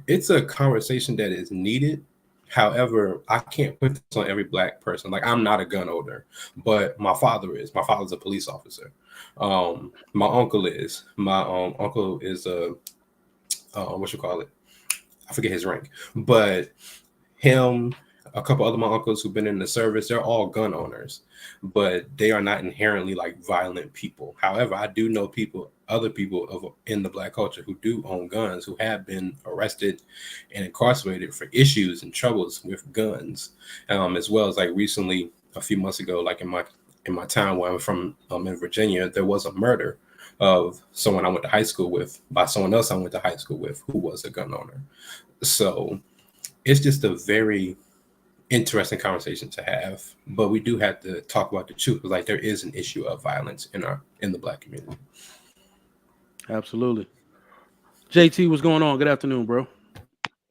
it's a conversation that is needed. However, I can't put this on every Black person. Like, I'm not a gun owner, but my father is. My father's a police officer. My uncle is. My uncle is a what you call it? I forget his rank, but him, a couple other my uncles who've been in the service, they're all gun owners, but they are not inherently like violent people. However, I do know people, other people of in the Black culture who do own guns, who have been arrested and incarcerated for issues and troubles with guns, as well as like recently, a few months ago, like in my town where I'm from, in Virginia, there was a murder of someone I went to high school with by someone else I went to high school with who was a gun owner. So it's just a very interesting conversation to have, but we do have to talk about the truth. Like there is an issue of violence in the Black community. Absolutely. JT, what's going on? Good afternoon, bro.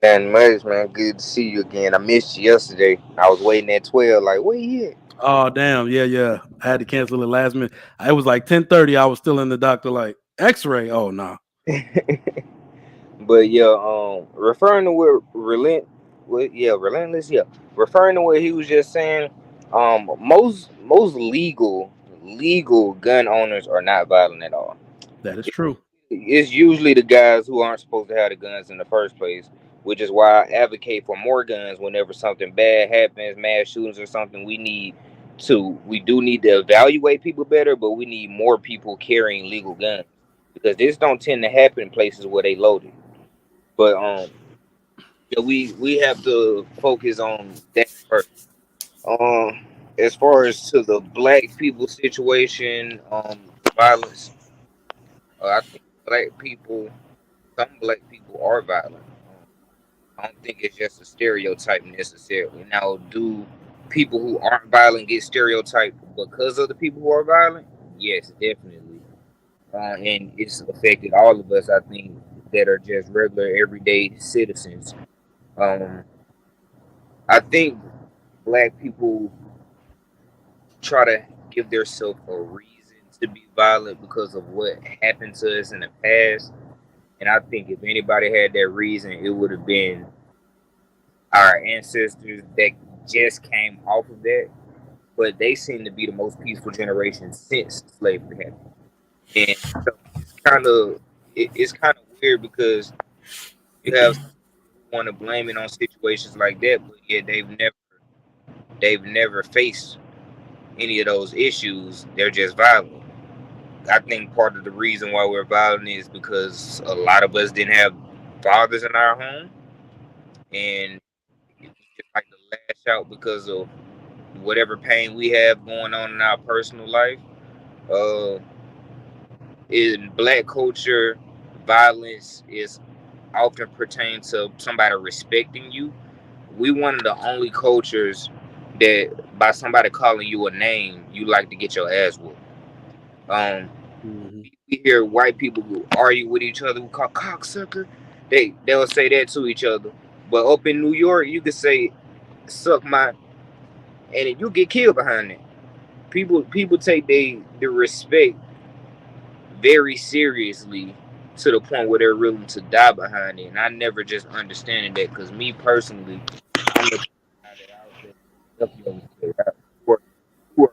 Nothing much, man. Good to see you again. I missed you yesterday. I was waiting at 12, like, where you Oh damn, yeah, yeah. I had to cancel it last minute. It was like 10:30. I was still in the doctor, like X-ray. Oh no. at? But yeah, referring to relentless, yeah. Referring to what he was just saying, most legal gun owners are not violent at all. That is true. It's usually the guys who aren't supposed to have the guns in the first place, which is why I advocate for more guns whenever something bad happens, mass shootings or something. We do need to evaluate people better, but we need more people carrying legal guns because this don't tend to happen in places where they loaded. But yeah, we have to focus on that first. As far as to the black people situation, violence, I think black people some black people are violent. I don't think it's just a stereotype necessarily. Now, do people who aren't violent get stereotyped because of the people who are violent? Yes, definitely. And it's affected all of us, I think, that are just regular, everyday citizens. Um, I think black people try to give themselves a reason to be violent because of what happened to us in the past. And I think if anybody had that reason, it would have been our ancestors that just came off of that, but they seem to be the most peaceful generation since slavery happened. And so it's kind of weird because you have some people who want to blame it on situations like that, but yet they've never faced any of those issues. They're just violent. I think part of the reason why we're violent is because a lot of us didn't have fathers in our home, and we just like to lash out because of whatever pain we have going on in our personal life. Uh, in black culture, violence is often pertained to somebody respecting you. We one of the only cultures that by somebody calling you a name, you like to get your ass whooped. Um, Mhm. we hear white people who argue with each other, who call cocksucker. They'll say that to each other. But up in New York, you could say suck my, and you get killed behind it. People take the respect very seriously to the point where they're willing to die behind it. And I never just understanding that because me personally, I'm the guy that I would say help you understand. Who are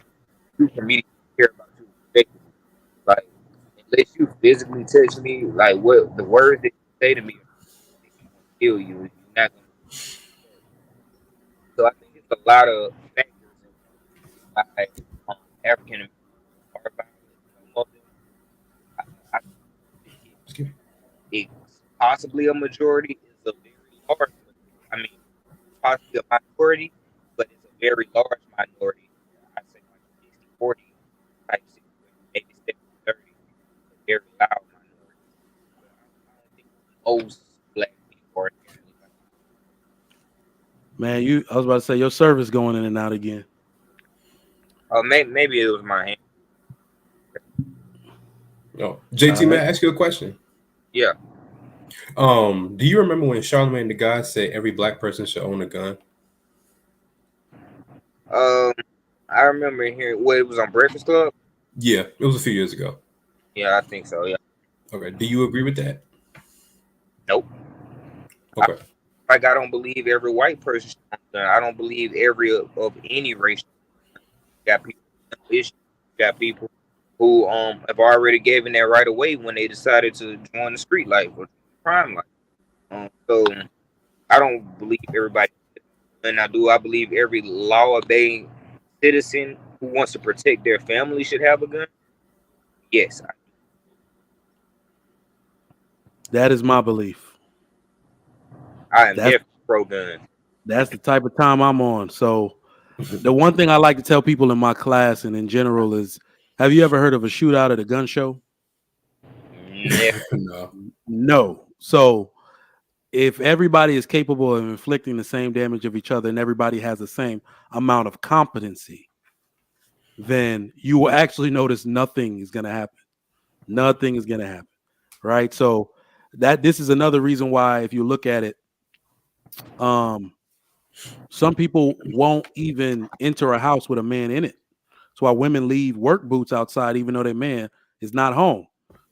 you for me to care about you respectively? Like unless you physically touch me, like what the words that you say to me are gonna kill you. You're not gonna. So I think it's a lot of factors in why African Americans are violent. Some of them, I think it, Excuse me. it's possibly a majority is a very large. I mean, possibly a minority, but it's a very large minority. I say like 60-40 type situation, maybe 70-30, a very loud minority. But I don't think most black people are inherently like Man, I was about to say your service going in and out again. maybe it was my hand. Oh, JT, may right. I ask you a question? Yeah. Do you remember when Charlamagne the God said every black person should own a gun? I remember hearing it was on Breakfast Club. Yeah, it was a few years ago. Yeah, I think so. Yeah. Okay, do you agree with that? Nope. Okay. I don't believe every white person should own a gun. I don't believe every of any race. You got people with mental issues. You got people who have already given that right away when they decided to join the street life or crime life. So I don't believe everybody. And I believe every law-obeying citizen who wants to protect their family should have a gun? Yes. That is my belief. I am definitely pro-gun. That's the type of time I'm on. So the one thing I like to tell people in my class and in general is, have you ever heard of a shootout at a gun show? Never. No. So if everybody is capable of inflicting the same damage of each other and everybody has the same amount of competency, then you will actually notice nothing is going to happen. Nothing is going to happen. Right. So this is another reason why, if you look at it, some people won't even enter a house with a man in it. That's why women leave work boots outside, even though their man is not home.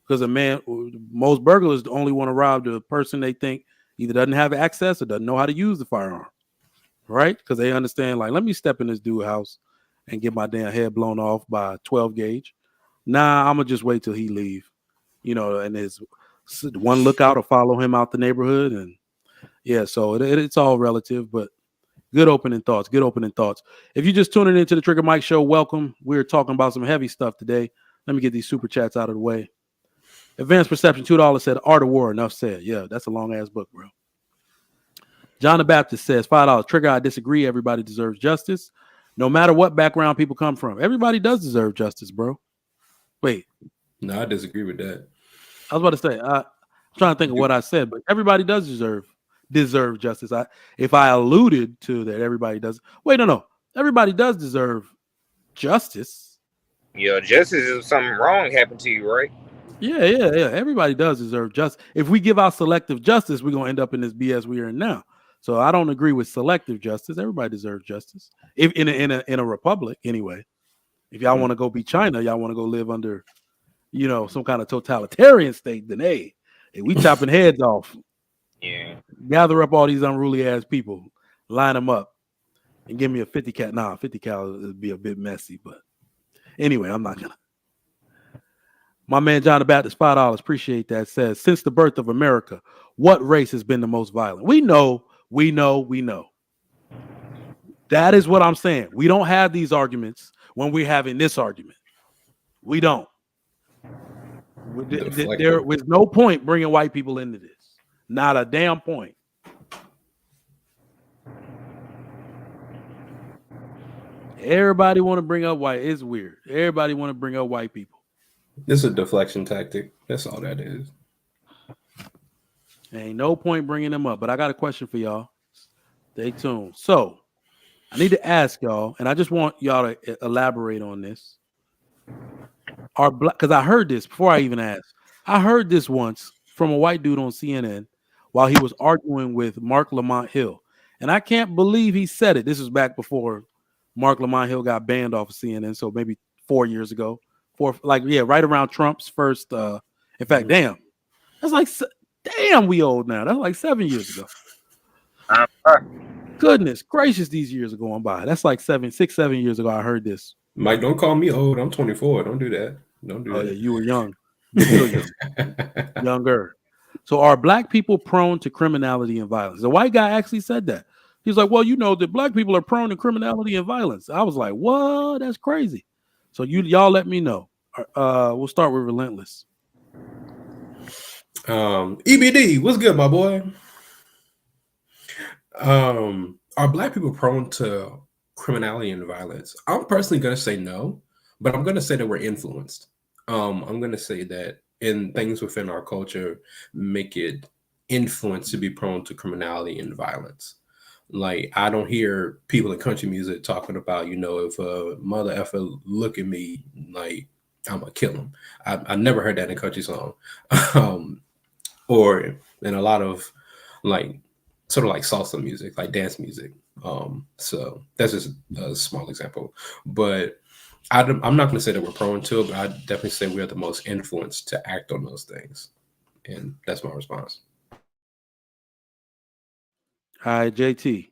Because most burglars only want to rob the person they think either doesn't have access or doesn't know how to use the firearm, right? Because they understand, like, let me step in this dude's house and get my damn head blown off by a 12 gauge. Nah, I'm gonna just wait till he leave, and there's one lookout or follow him out the neighborhood, and yeah, so it's all relative, but good opening thoughts. If you're just tuning into the Trigger Mike Show, welcome. We're talking about some heavy stuff today. Let me get these super chats out of the way. Advanced Perception, $2 said, Art of War, enough said. Yeah, that's a long-ass book, bro. John the Baptist says, $5. Trigger, I disagree. Everybody deserves justice. No matter what background people come from. Everybody does deserve justice, bro. Wait. No, I disagree with that. I was about to say, I'm trying to think of what I said, but everybody does deserve justice. If I alluded to that, everybody does. Wait, no. Everybody does deserve justice. Yeah, justice is if something wrong happened to you, right? Yeah. Everybody does deserve justice. If we give out selective justice, we're gonna end up in this BS we are in now. So I don't agree with selective justice. Everybody deserves justice. If in a republic, anyway. If y'all want to go be China, y'all want to go live under, some kind of totalitarian state, then hey, we chopping heads off. Yeah. Gather up all these unruly ass people, line them up, and give me a 50 cal. Nah, 50 cal would be a bit messy, but anyway, I'm not gonna. My man John the Baptist, $5. Appreciate that. Says, since the birth of America, what race has been the most violent? We know. That is what I'm saying. We don't have these arguments when we're having this argument. We don't. There was no point bringing white people into this. Not a damn point. Everybody want to bring up white. It's weird. Everybody want to bring up white people. This is a deflection tactic. That's all that is. Ain't no point bringing them up. But I got a question for y'all. Stay tuned. So I need to ask y'all, and I just want y'all to elaborate on this. Because I heard this before I even asked. I heard this once from a white dude on CNN while he was arguing with Mark Lamont Hill. And I can't believe he said it. This was back before Mark Lamont Hill got banned off of CNN. So maybe 4 years ago. Right around Trump's first. In fact, damn. That's like, damn, we old now. That's like 7 years ago. Goodness gracious, these years are going by. That's like 7 years ago. I heard this. Mike, don't call me old. I'm 24. Don't do that. Don't do that. Yeah, you were young. You're still young. Younger. So are black people prone to criminality and violence? The white guy actually said that. He's like, well, that black people are prone to criminality and violence. I was like, what? That's crazy. So y'all let me know. We'll start with Relentless. EBD, what's good, my boy? Are black people prone to criminality and violence? I'm personally going to say no, but I'm going to say that we're influenced. I'm going to say that in things within our culture make it influenced to be prone to criminality and violence. Like I don't hear people in country music talking about, if a mother effer look at me, like I'm gonna kill him. I never heard that in a country song, um, or in a lot of like sort of like salsa music, like dance music. So that's just a small example, but I'm not going to say that we're prone to it, but I definitely say we are the most influenced to act on those things, and that's my response. Hi, JT.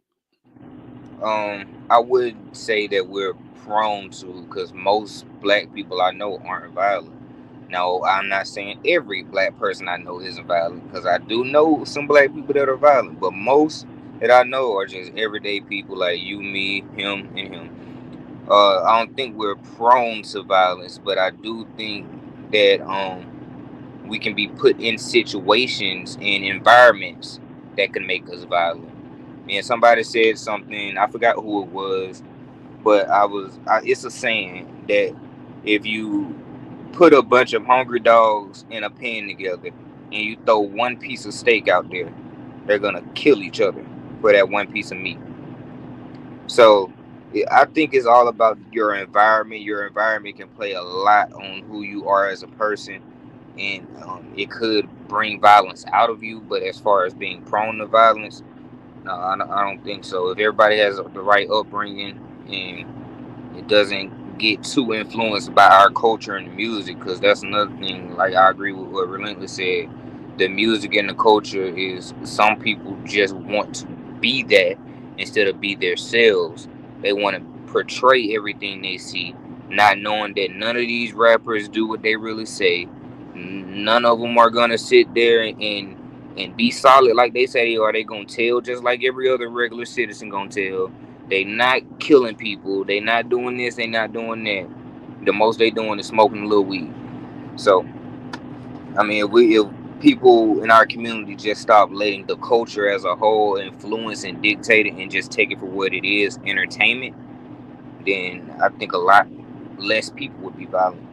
I would say that we're prone to, because most black people I know aren't violent. Now, I'm not saying every black person I know isn't violent, because I do know some black people that are violent, but most that I know are just everyday people like you, me, him, and him. I don't think we're prone to violence, but I do think that we can be put in situations and environments that can make us violent. And somebody said something, I forgot who it was, but it's a saying that if you put a bunch of hungry dogs in a pen together and you throw one piece of steak out there, they're gonna kill each other for that one piece of meat. So I think it's all about your environment. Your environment can play a lot on who you are as a person, and it could bring violence out of you. But as far as being prone to violence, no, I don't think so. If everybody has the right upbringing and it doesn't get too influenced by our culture and music, because that's another thing. Like I agree with what Relentless said. The music and the culture is, some people just want to be that instead of be themselves. They want to portray everything they see, not knowing that none of these rappers do what they really say. None of them are gonna sit there and be solid like they say they are. They gonna tell just like every other regular citizen gonna tell. They not killing people. They not doing this. They not doing that. The most they doing is smoking a little weed. So I mean, if people in our community just stop letting the culture as a whole influence and dictate it and just take it for what it is, entertainment, then I think a lot less people would be violent.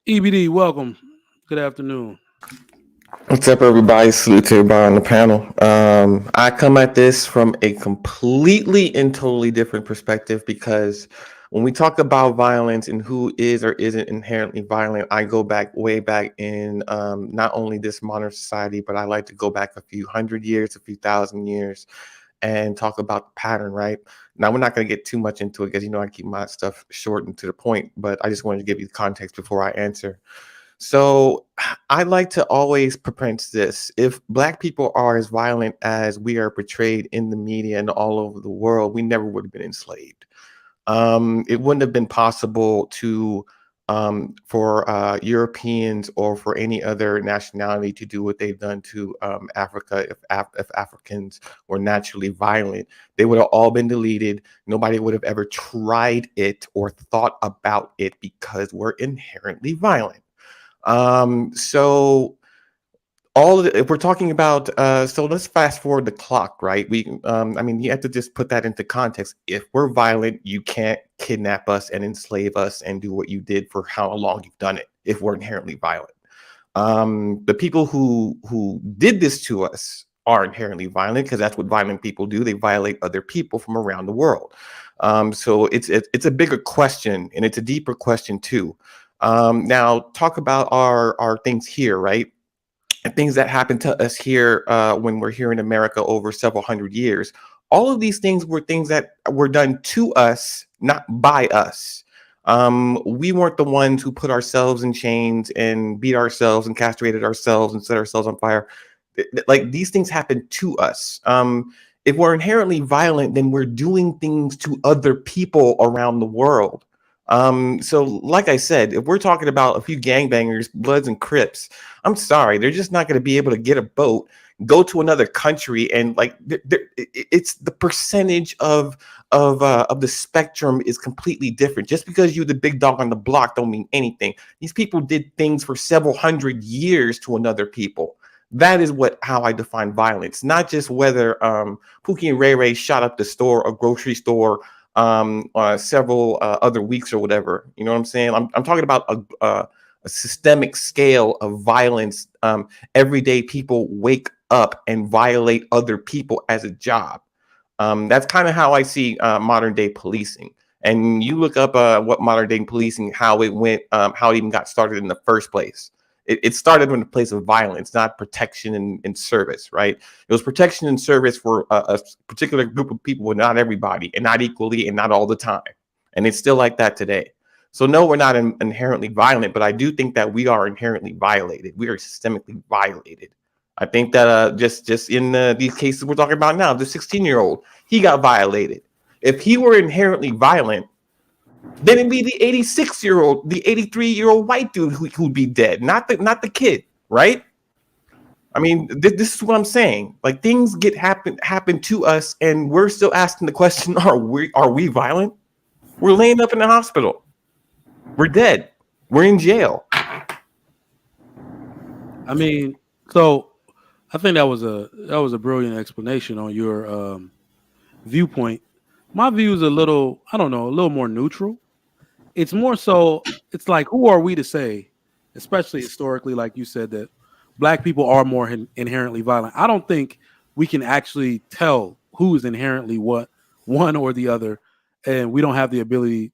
EBD, welcome. Good afternoon. What's up, everybody? Salute to everybody on the panel. I come at this from a completely and totally different perspective because when we talk about violence and who is or isn't inherently violent, I go back way back in not only this modern society, but I like to go back a few hundred years, a few thousand years, and talk about the pattern, right? Now, we're not going to get too much into it because, I keep my stuff short and to the point, but I just wanted to give you the context before I answer. So I like to always preference this. If Black people are as violent as we are portrayed in the media and all over the world, we never would have been enslaved. It wouldn't have been possible for Europeans or for any other nationality to do what they've done to Africa. If Africans were naturally violent, they would have all been deleted. Nobody would have ever tried it or thought about it because we're inherently violent. So if we're talking about, so let's fast forward the clock, right? You have to just put that into context. If we're violent, you can't kidnap us and enslave us and do what you did for how long you've done it. If we're inherently violent, the people who did this to us are inherently violent because that's what violent people do. They violate other people from around the world. So it's a bigger question and it's a deeper question too. Now talk about our things here, right? And things that happen to us here when we're here in America over several hundred years. All of these things were things that were done to us, not by us. We weren't the ones who put ourselves in chains and beat ourselves and castrated ourselves and set ourselves on fire. Like these things happen to us. If we're inherently violent, then we're doing things to other people around the world. So like I said, if we're talking about a few gangbangers, Bloods and Crips, I'm sorry, they're just not going to be able to get a boat, go to another country, and like it's the percentage of the spectrum is completely different. Just because you're the big dog on the block don't mean anything. These people did things for several hundred years to another people. That is how I define violence, not just whether Pookie and Ray Ray shot up the store or grocery store several other weeks or whatever. You know what I'm saying? I'm talking about a systemic scale of violence. Everyday people wake up and violate other people as a job. That's kind of how I see modern day policing. And you look up what modern day policing, how it went, how it even got started in the first place. It started in a place of violence, not protection and service, right? It was protection and service for a particular group of people, but not everybody, and not equally, and not all the time. And it's still like that today. So no, we're not inherently violent, but I do think that we are inherently violated. We are systemically violated. I think that just in these cases we're talking about now, the 16-year-old, he got violated. If he were inherently violent, then it'd be the 86-year-old, the 83-year-old white dude who'd be dead, not the kid, right? I mean, this is what I'm saying. Like, things happen to us, and we're still asking the question: Are we violent? We're laying up in the hospital. We're dead. We're in jail. I mean, so I think that was a brilliant explanation on your viewpoint. My view is a little more neutral. It's more so, it's like, who are we to say, especially historically, like you said, that black people are more inherently violent? I don't think we can actually tell who is inherently what, one or the other, and we don't have the ability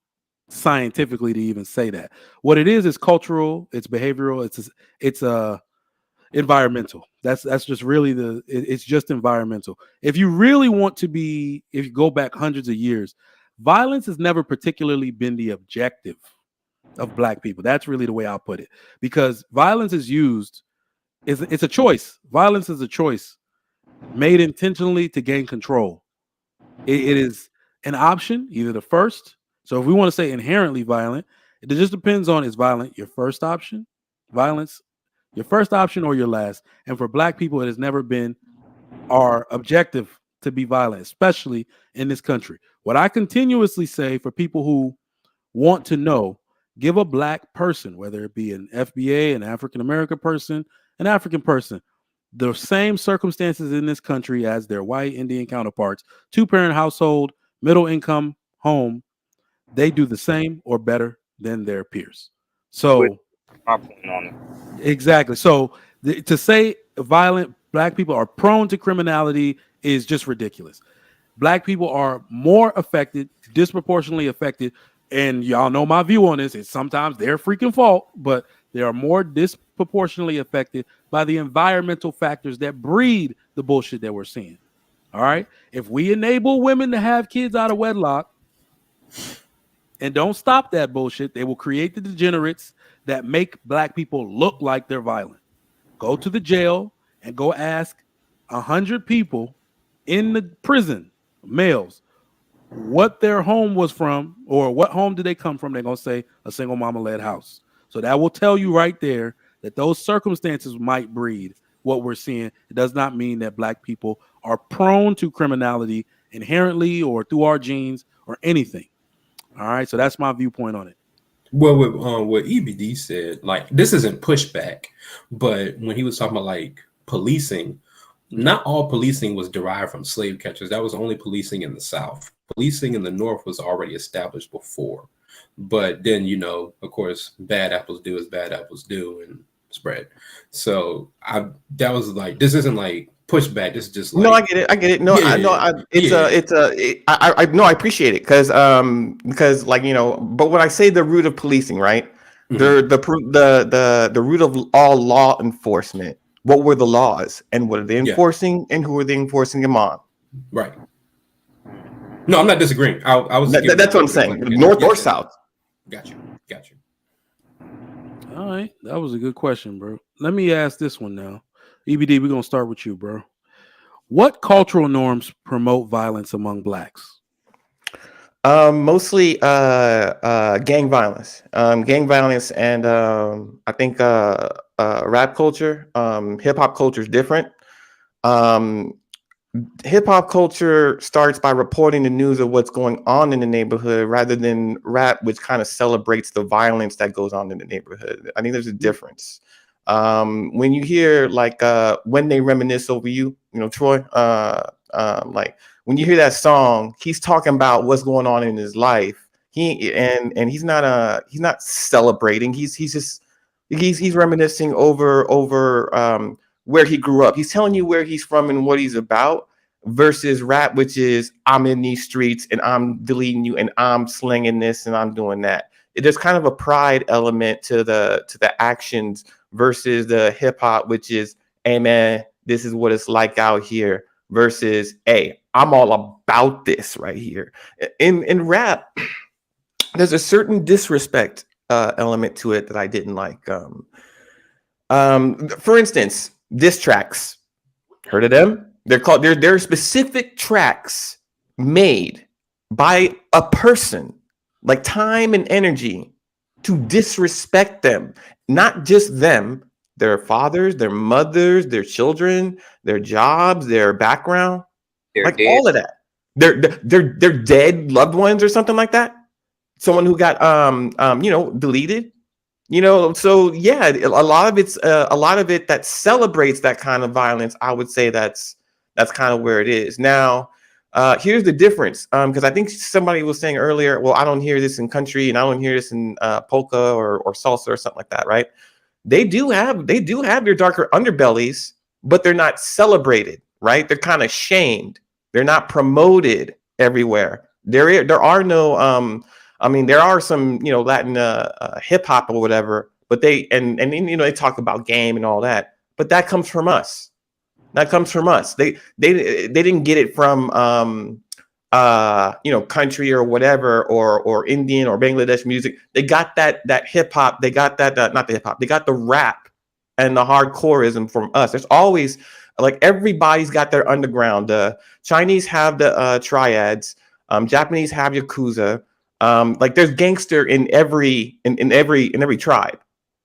scientifically to even say that. What it is cultural, it's behavioral, it's environmental. That's just really it's just environmental. If you really want to be, if you go back hundreds of years, violence has never particularly been the objective of black people. That's really the way I'll put it, because violence is used, it's a choice. Violence is a choice made intentionally to gain control. It is an option, either the first. So if we want to say inherently violent, it just depends on, is violent your first option, violence your first option, or your last. And for black people, it has never been our objective to be violent, especially in this country. What I continuously say for people who want to know, give a black person, whether it be an FBA, an African American person, an African person, the same circumstances in this country as their white Indian counterparts, 2-parent household, middle income home, they do the same or better than their peers. So My point on it. exactly. So to say violent black people are prone to criminality is just ridiculous. Black people are more affected, disproportionately affected, and y'all know my view on this. It's sometimes their freaking fault, but they are more disproportionately affected by the environmental factors that breed the bullshit that we're seeing. All right. If we enable women to have kids out of wedlock and don't stop that bullshit, they will create the degenerates that make black people look like they're violent. Go to the jail and go ask 100 people in the prison, males, what their home was from, or what home did they come from. They're going to say a single mama led house. So that will tell you right there that those circumstances might breed what we're seeing. It does not mean that black people are prone to criminality inherently or through our genes or anything. All right. So that's my viewpoint on it. Well, with what EBD said, like, this isn't pushback, but when he was talking about like policing, not all policing was derived from slave catchers. That was only policing in the South. Policing in the North was already established before. But then, you know, of course, bad apples do as bad apples do and spread. So that was like, this isn't like pushback. This is just like, No, I get it. No, Yeah, I know. I appreciate it because like, you know, but when I say the root of policing, right? Mhm. The root of all law enforcement. What were the laws and what are they enforcing and who are they enforcing them on? Right. No, I'm not disagreeing. I was. That's what I'm saying. North or South. Got you. All right. That was a good question, bro. Let me ask this one now. EBD, we're going to start with you, bro. What cultural norms promote violence among blacks? Mostly gang violence, and I think rap culture. Hip hop culture is different. Um, Hip hop culture starts by reporting the news of what's going on in the neighborhood, rather than rap, which kind of celebrates the violence that goes on in the neighborhood. I think there's a difference. When you hear like when they reminisce over you, you know, Troy, like when you hear that song, he's talking about what's going on in his life. And he's not celebrating. He's just he's reminiscing over where he grew up. He's telling you where he's from and what he's about, versus rap, which is I'm in these streets and I'm deleting you and I'm slinging this and I'm doing that. There's kind of a pride element to the actions, versus the hip hop, which is, hey man, this is what it's like out here, versus, hey, I'm all about this right here. In rap, there's a certain disrespect element to it that I didn't like. For instance, diss tracks. Heard of them? They're called. There are specific tracks made by a person, like time and energy, to disrespect them. Not just them, their fathers, their mothers, their children, their jobs, their background, They're like dead. all of that. They're dead loved ones or something like that. Someone who got deleted. So yeah, a lot of it that celebrates that kind of violence. I would say that's kind of where it is now. Here's the difference, because I think somebody was saying earlier, well, I don't hear this in country and I don't hear this in polka or salsa or something like that, right? They do have their darker underbellies, but they're not celebrated, right? They're kind of shamed. They're not promoted everywhere. There are no there are some, Latin hip hop or whatever, but they they talk about game and all that, but that comes from us. That comes from us. They didn't get it from country or whatever, or Indian or Bangladesh music. They got that hip hop. They got that not the hip hop. They got the rap and the hardcoreism from us. There's always, like, everybody's got their underground. The Chinese have the triads. Japanese have yakuza. Like, there's gangster in every tribe,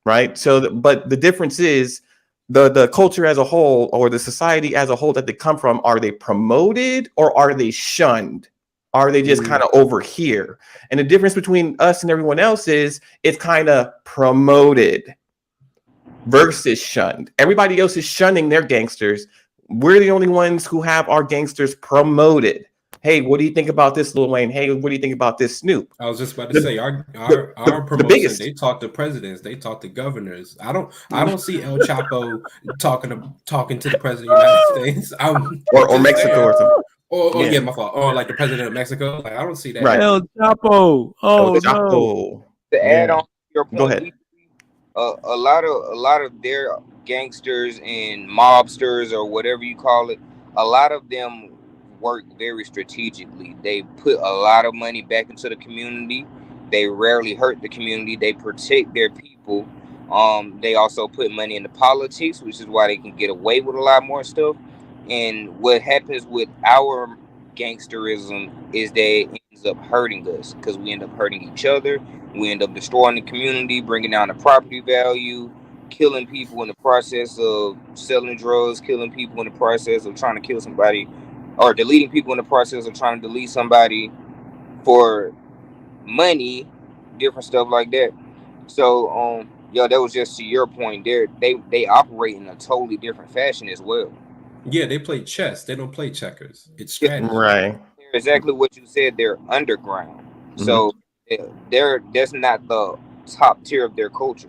right? So, but the difference is the culture as a whole, or the society as a whole that they come from. Are they promoted or are they shunned? Are they just kind of over here? And the difference between us and everyone else is it's kind of promoted versus shunned. Everybody else is shunning their gangsters. We're the only ones who have our gangsters promoted. Hey, what do you think about this, Lil Wayne? Hey, what do you think about this, Snoop? I was just about to say our promotion. biggest. They talk to presidents. They talk to governors. I don't see El Chapo talking to the president of the United States. Or Mexico or something. Yeah, my fault. Or like the president of Mexico. Like, I don't see that. Right. El Chapo. Oh, El Chapo. no. To add on your point, Go ahead. a lot of their gangsters and mobsters, or whatever you call it, a lot of them work very strategically. They put a lot of money back into the community. They rarely hurt the community. They protect their people. They also put money into politics, which is why they can get away with a lot more stuff. And what happens with our gangsterism is that it ends up hurting us, because we end up hurting each other. We end up destroying the community, bringing down the property value, killing people in the process of selling drugs, killing people in the process of trying to kill somebody, or deleting people in the process of trying to delete somebody for money, different stuff like that. So, that was just to your point. They operate in a totally different fashion as well. Yeah, they play chess. They don't play checkers. It's strategy. Right. Exactly what you said. They're underground. So that's not the top tier of their culture.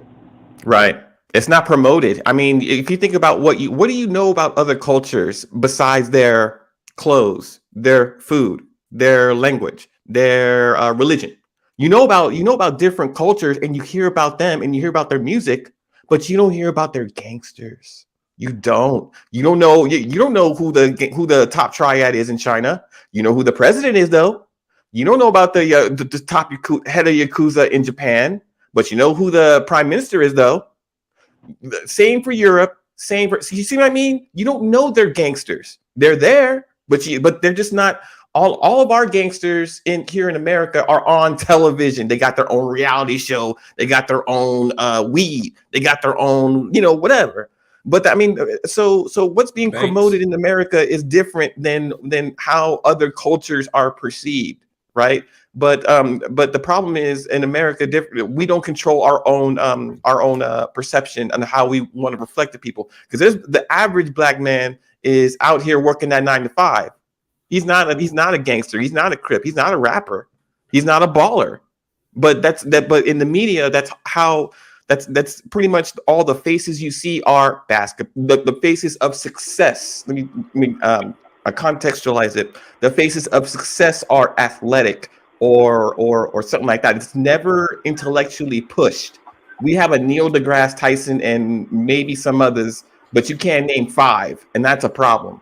Right. It's not promoted. I mean, if you think about what do you know about other cultures besides their clothes, their food, their language, their religion? You know about different cultures, and you hear about them and you hear about their music, but you don't hear about their gangsters. You don't know who the top triad is in China. You know who the president is, though. You don't know about the top head of Yakuza in Japan, but you know who the prime minister is, though. Same for Europe. You see what I mean? You don't know they're gangsters. They're there, but they're just not All of our gangsters here in America are on television. They got their own reality show. They got their own weed. They got their own, whatever. But I mean, so what's being Banks. promoted in America is different than how other cultures are perceived, right? But the problem is in America, we don't control our own perception and how we want to reflect to people. Because there's the average black man is out here working that 9 to 5. He's not a gangster. He's not a Crip. He's not a rapper. He's not a baller. But But in the media, that's pretty much all the faces you see are the faces of success. Let me contextualize it. The faces of success are athletic or something like that. It's never intellectually pushed. We have a Neil deGrasse Tyson and maybe some others, but you can't name 5, and that's a problem.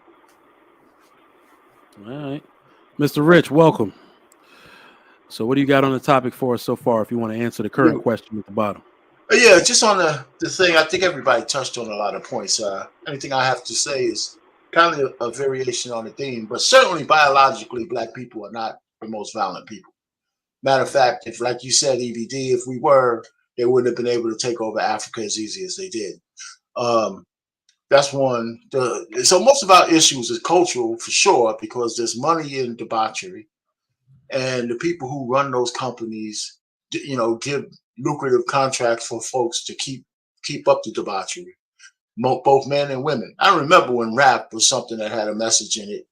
All right. Mr. Rich, welcome. So what do you got on the topic for us so far, if you want to answer the current question at the bottom? Yeah, just on the thing, I think everybody touched on a lot of points. Anything I have to say is kind of a variation on the theme, but certainly biologically, black people are not the most violent people. Matter of fact, if, like you said, EBD, if we were, they wouldn't have been able to take over Africa as easy as they did. That's one. So most of our issues is cultural for sure, because there's money in debauchery, and the people who run those companies, give lucrative contracts for folks to keep up the debauchery, both men and women. I remember when rap was something that had a message in it,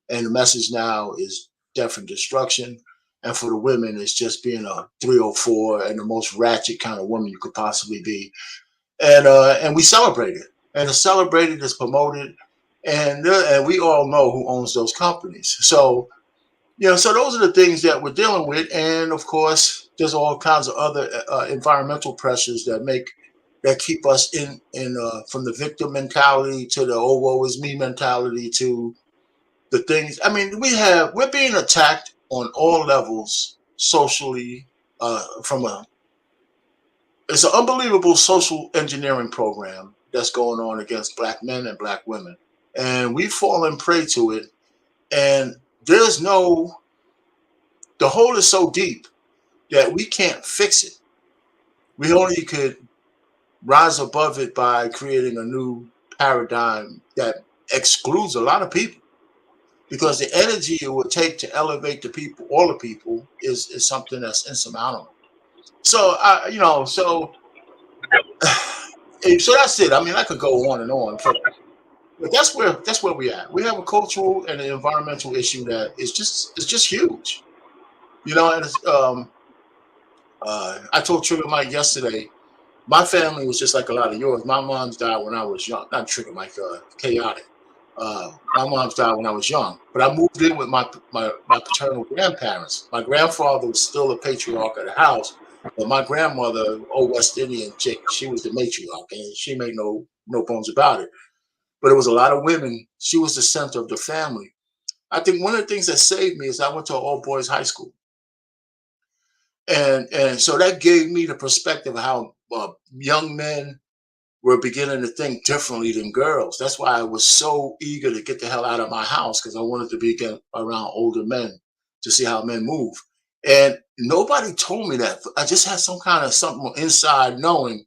and the message now is death and destruction. And for the women, it's just being a 304 and the most ratchet kind of woman you could possibly be. And we celebrate it. And it's celebrated, it's promoted, and we all know who owns those companies. So, so those are the things that we're dealing with. And of course, there's all kinds of other environmental pressures that keep us in from the victim mentality to the "oh, woe is me" mentality to the things. I mean, we're being attacked on all levels socially. It's an unbelievable social engineering program that's going on against black men and black women, and we've fallen prey to it. And the hole is so deep that we can't fix it. We only could rise above it by creating a new paradigm that excludes a lot of people, because the energy it would take to elevate the people, all the people, is something that's insurmountable. So so that's it. I mean, I could go on and on, but that's where we at. We have a cultural and an environmental issue that is just huge. And it's, I told Trigger Mike yesterday, my family was just like a lot of yours. My mom's died when I was young. Not Trigger Mike, Chaotic. My mom's died when I was young, but I moved in with my paternal grandparents. My grandfather was still a patriarch of the house, but my grandmother, old West Indian chick, she was the matriarch, and she made no bones about it. But it was a lot of women. She was the center of the family. I think one of the things that saved me is I went to an all boys high school, and so that gave me the perspective of how young men were beginning to think differently than girls. That's why I was so eager to get the hell out of my house, because I wanted to be around older men to see how men move. And nobody told me that. I just had something inside knowing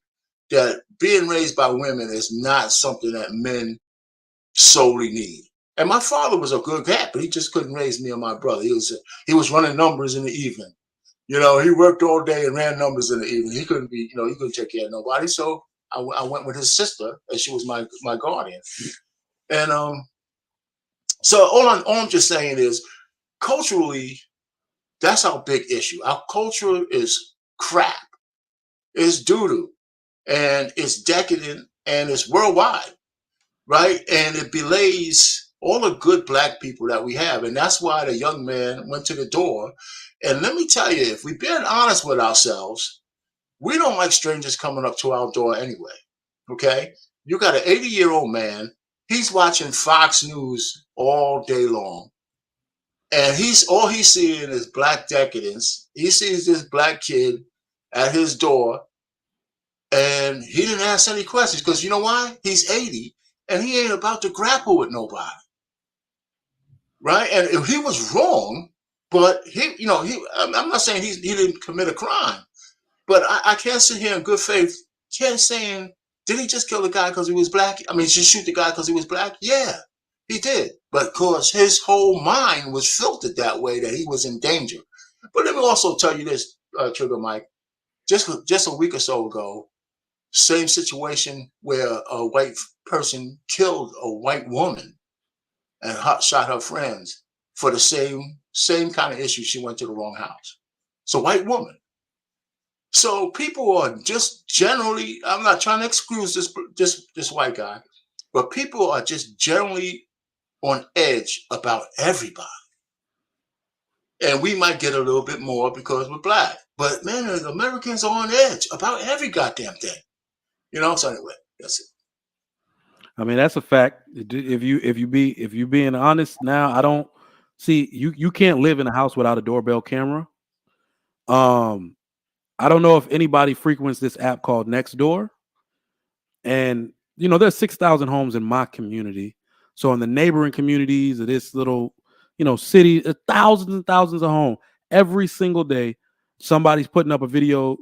that being raised by women is not something that men solely need. And my father was a good cat, but he just couldn't raise me and my brother. He was running numbers in the evening. He worked all day and ran numbers in the evening. He couldn't he couldn't take care of nobody. So I went with his sister, and she was my guardian. And so all I'm just saying is, culturally, that's our big issue. Our culture is crap. It's doo-doo, and it's decadent, and it's worldwide, right? And it belays all the good black people that we have. And that's why the young man went to the door. And let me tell you, if we're being honest with ourselves, we don't like strangers coming up to our door anyway, okay? You got an 80-year-old man. He's watching Fox News all day long. And all he's seeing is black decadence. He sees this black kid at his door, and he didn't ask any questions, because you know why? He's 80, and he ain't about to grapple with nobody. right? And he was wrong, but I'm not saying he didn't commit a crime, but I can't sit here in good faith, saying, did he just kill the guy because he was black? I mean, just shoot the guy because he was black? Yeah, he did. But of course, his whole mind was filtered that way that he was in danger. But let me also tell you this, Trigger Mike. Just a week or so ago, same situation where a white person killed a white woman and shot her friends for the same kind of issue. She went to the wrong house. It's a white woman. So people are just generally, I'm not trying to excuse this white guy, but people are just generally on edge about everybody. And we might get a little bit more because we're black. But man, the Americans are on edge about every goddamn thing. So anyway, that's it. I mean, that's a fact. If you being honest now, I don't see you can't live in a house without a doorbell camera. I don't know if anybody frequents this app called Nextdoor. And there's 6,000 homes in my community. So in the neighboring communities of this little, city, thousands and thousands of homes. Every single day, somebody's putting up a video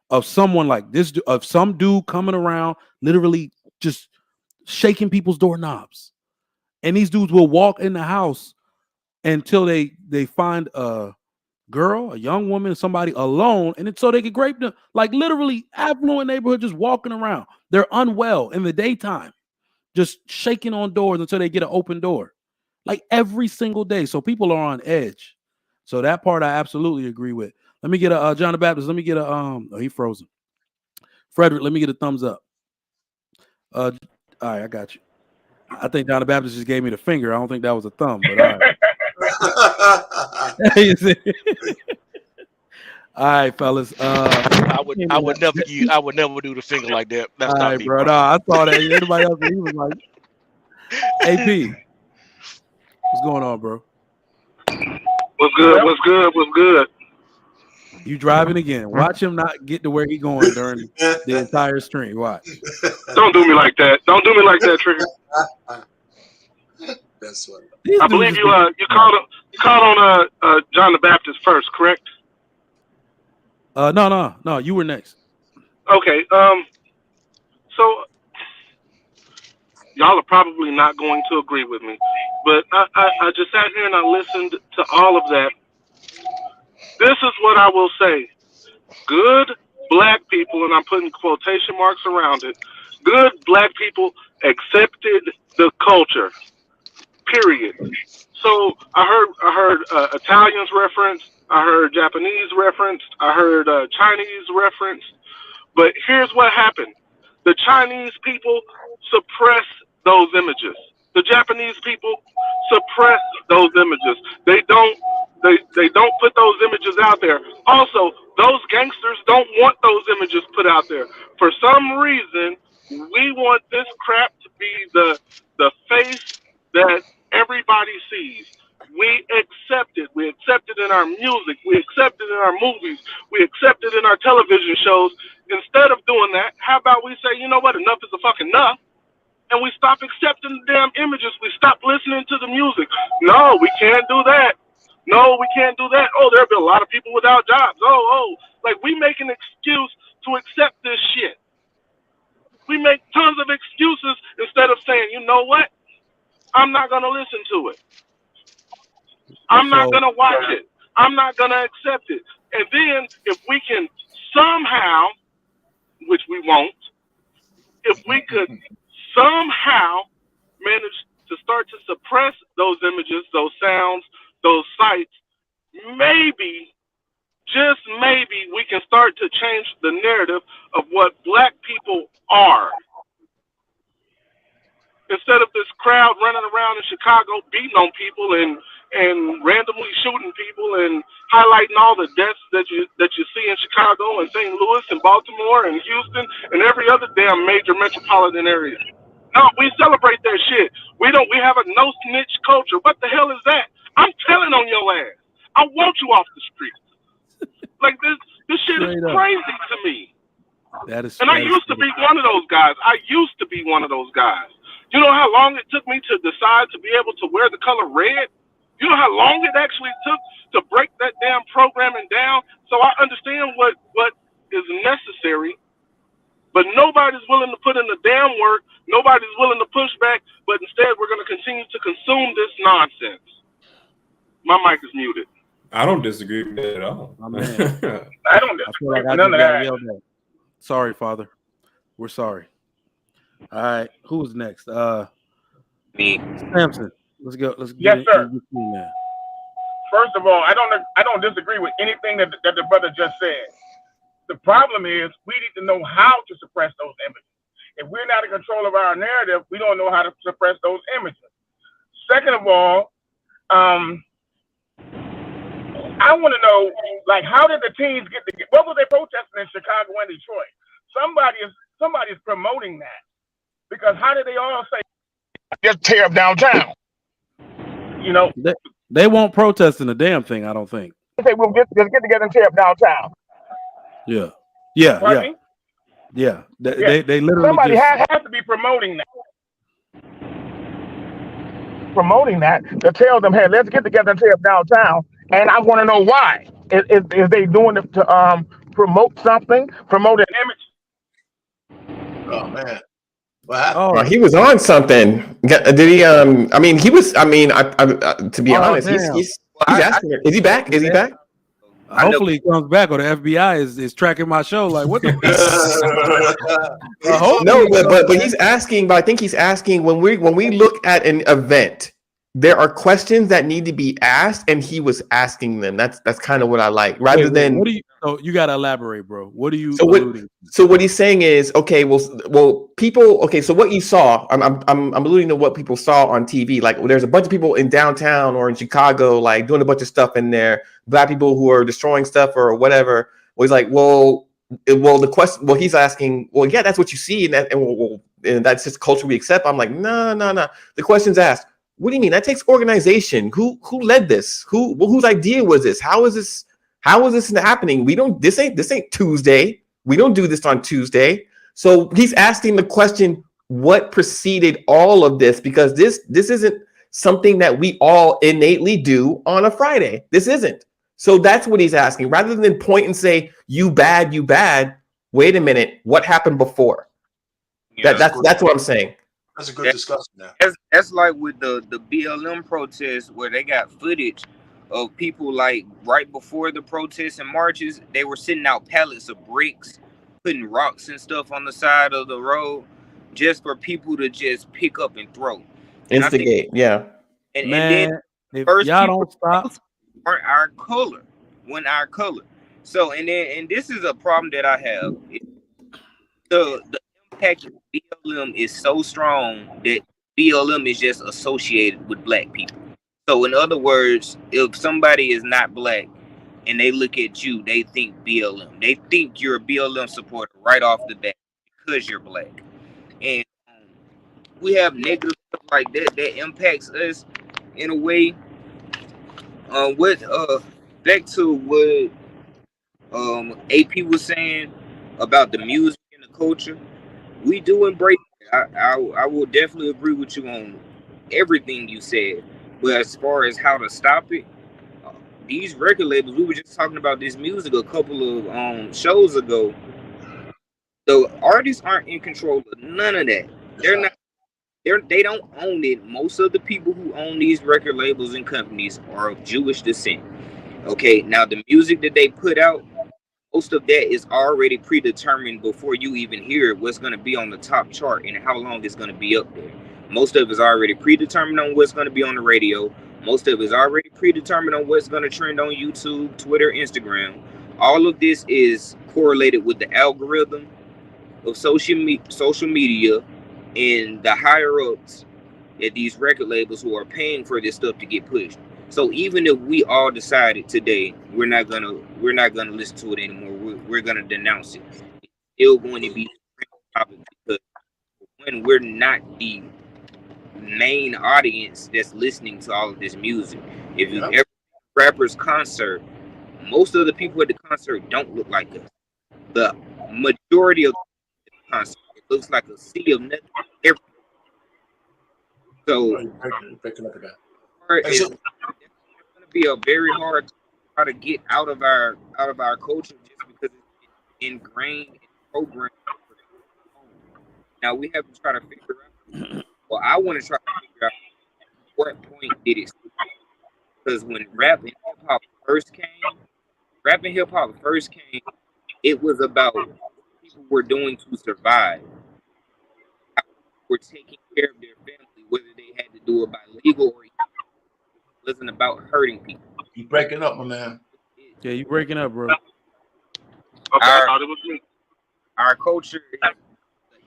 of someone like this, of some dude coming around, literally just shaking people's doorknobs. And these dudes will walk in the house until they find a girl, a young woman, somebody alone, and so they can grape them. Like literally affluent neighborhood, just walking around. They're unwell in the daytime, just shaking on doors until they get an open door. Like every single day. So people are on edge. So that part I absolutely agree with. Let me get a John the Baptist. Let me get a oh, he frozen. Frederick, let me get a thumbs up. All right, I got you. I think John the Baptist just gave me the finger. I don't think that was a thumb, but all right. All right, fellas. I would never do the finger like that. That's all not right, me, bro. No, I saw that. Everybody else, he was like, AP, what's going on, bro? What's good? What's good? What's good? You driving again. Watch him not get to where he going during the entire stream. Watch. Don't do me like that. Don't do me like that, Trigger. That's what. I believe you called on John the Baptist first, correct? No. You were next. Okay. So y'all are probably not going to agree with me, but I just sat here and I listened to all of that. This is what I will say. Good black people, and I'm putting quotation marks around it, good black people accepted the culture, period. So I heard Italians referenced, I heard Japanese referenced, I heard Chinese referenced, but here's what happened. The Chinese people suppress those images. The Japanese people suppress those images. They don't put those images out there. Also, those gangsters don't want those images put out there. For some reason, we want this crap to be the face that everybody sees. We accept it. We accept it in our music. We accept it in our movies. We accept it in our television shows. Instead of doing that, how about we say, you know what, enough is a fucking enough, and we stop accepting the damn images. We stop listening to the music. No, we can't do that. No, we can't do that. Oh, there'll be a lot of people without jobs. Like we make an excuse to accept this shit. We make tons of excuses instead of saying, you know what? I'm not going to listen to it. I'm not going to watch it. I'm not going to accept it. And then if we can somehow, which we won't, if we could somehow manage to start to suppress those images, those sounds, those sights, maybe, just maybe, we can start to change the narrative of what black people are. Instead of this crowd running around in Chicago beating on people and randomly shooting people and highlighting all the deaths that you see in Chicago and St. Louis and Baltimore and Houston and every other damn major metropolitan area. No, we celebrate that shit. We have a no snitch culture. What the hell is that? I'm telling on your ass. I want you off the street. Like this shit is crazy to me. That is. And I used to be one of those guys. You know how long it took me to decide to be able to wear the color red? You know how long it actually took to break that damn programming down? So I understand what is necessary, but nobody's willing to put in the damn work. Nobody's willing to push back, but instead we're going to continue to consume this nonsense. My mic is muted. I don't disagree with that at all. My man. I don't I feel like disagree with I none just of got that. yelled at. Sorry, Father. We're sorry. All right. Who's next? Me. Samson. Let's go. Let's Yes, get sir. in between there. First of all, I don't disagree with anything that the brother just said. The problem is we need to know how to suppress those images. If we're not in control of our narrative, we don't know how to suppress those images. Second of all, I want to know, like, how did the teens get together? What was they protesting in Chicago and Detroit? Somebody's promoting that, because how did they all say just tear up downtown? You know, They won't protest in a damn thing. I don't think. they say we'll just get together and tear up downtown. Yeah. Pardon me? Yeah. They literally somebody just has to be promoting that to tell them, hey, let's get together and tear up downtown. And I want to know why. Is they doing it to promote something, promote an image? Oh man. He was on something. Did he? I mean, he was. I mean, to be honest, he's asking. Is he back? Is he back? Hopefully he comes back, or the FBI is tracking my show. Like, what the? No, but he's asking. But I think he's asking when we look at an event, there are questions that need to be asked, and he was asking them. That's kind of what I like, rather than. What do you? So you gotta elaborate, bro. What are you? So what he's saying is, okay, well, people. Okay, so what you saw, I'm alluding to what people saw on TV. Like, there's a bunch of people in downtown or in Chicago, like doing a bunch of stuff in there. Black people who are destroying stuff or whatever. Well, he's like, well, the question. Well, he's asking. Well, yeah, that's what you see, and that's just culture we accept. I'm like, no. The question's asked. What do you mean? That takes organization. Who led this? Whose idea was this? How is this happening? This ain't Tuesday. We don't do this on Tuesday. So he's asking the question, what preceded all of this? Because this isn't something that we all innately do on a Friday. This isn't. So that's what he's asking. Rather than point and say, you bad. Wait a minute. What happened before? Yeah, that's what I'm saying. That's a good discussion now. That's like with the BLM protests, where they got footage of people, like, right before the protests and marches, they were sending out pallets of bricks, putting rocks and stuff on the side of the road, just for people to just pick up and throw. Instigate, yeah. And then if first y'all people don't stop, aren't our color. So and this is a problem that I have. The impact of BLM is so strong that BLM is just associated with black people. So in other words, if somebody is not black and they look at you, they think BLM. They think you're a BLM supporter right off the bat because you're black. And we have negative stuff like that impacts us in a way. Back to what AP was saying about the music and the culture, we do embrace it. I will definitely agree with you on everything you said. But as far as how to stop it, these record labels, we were just talking about this music a couple of shows ago. The artists aren't in control of none of that. They don't own it. Most of the people who own these record labels and companies are of Jewish descent. Okay, now the music that they put out, most of that is already predetermined before you even hear it, what's going to be on the top chart and how long it's going to be up there. Most of it is already predetermined on what's going to be on the radio. Most of it is already predetermined on what's going to trend on YouTube, Twitter, Instagram. All of this is correlated with the algorithm of social media and the higher ups at these record labels who are paying for this stuff to get pushed. So even if we all decided today we're not gonna listen to it anymore, we're gonna denounce it, it's still going to be because when we're not the main audience that's listening to all of this music. If you ever rapper's concert, most of the people at the concert don't look like us. The majority of the concert, it looks like a sea of nothing. So Picking up again. It's going to be a very hard to try to get out of our culture just because it's ingrained and programmed. Now we have to try to figure out. Well, I want to try to figure out what point did it start. Because when rap and hip hop first came, it was about what people were doing to survive. How people were taking care of their family, whether they had to do it by legal or it wasn't about hurting people. You breaking up, my man. Yeah, you breaking up, bro. Okay, I thought it was me. Our culture,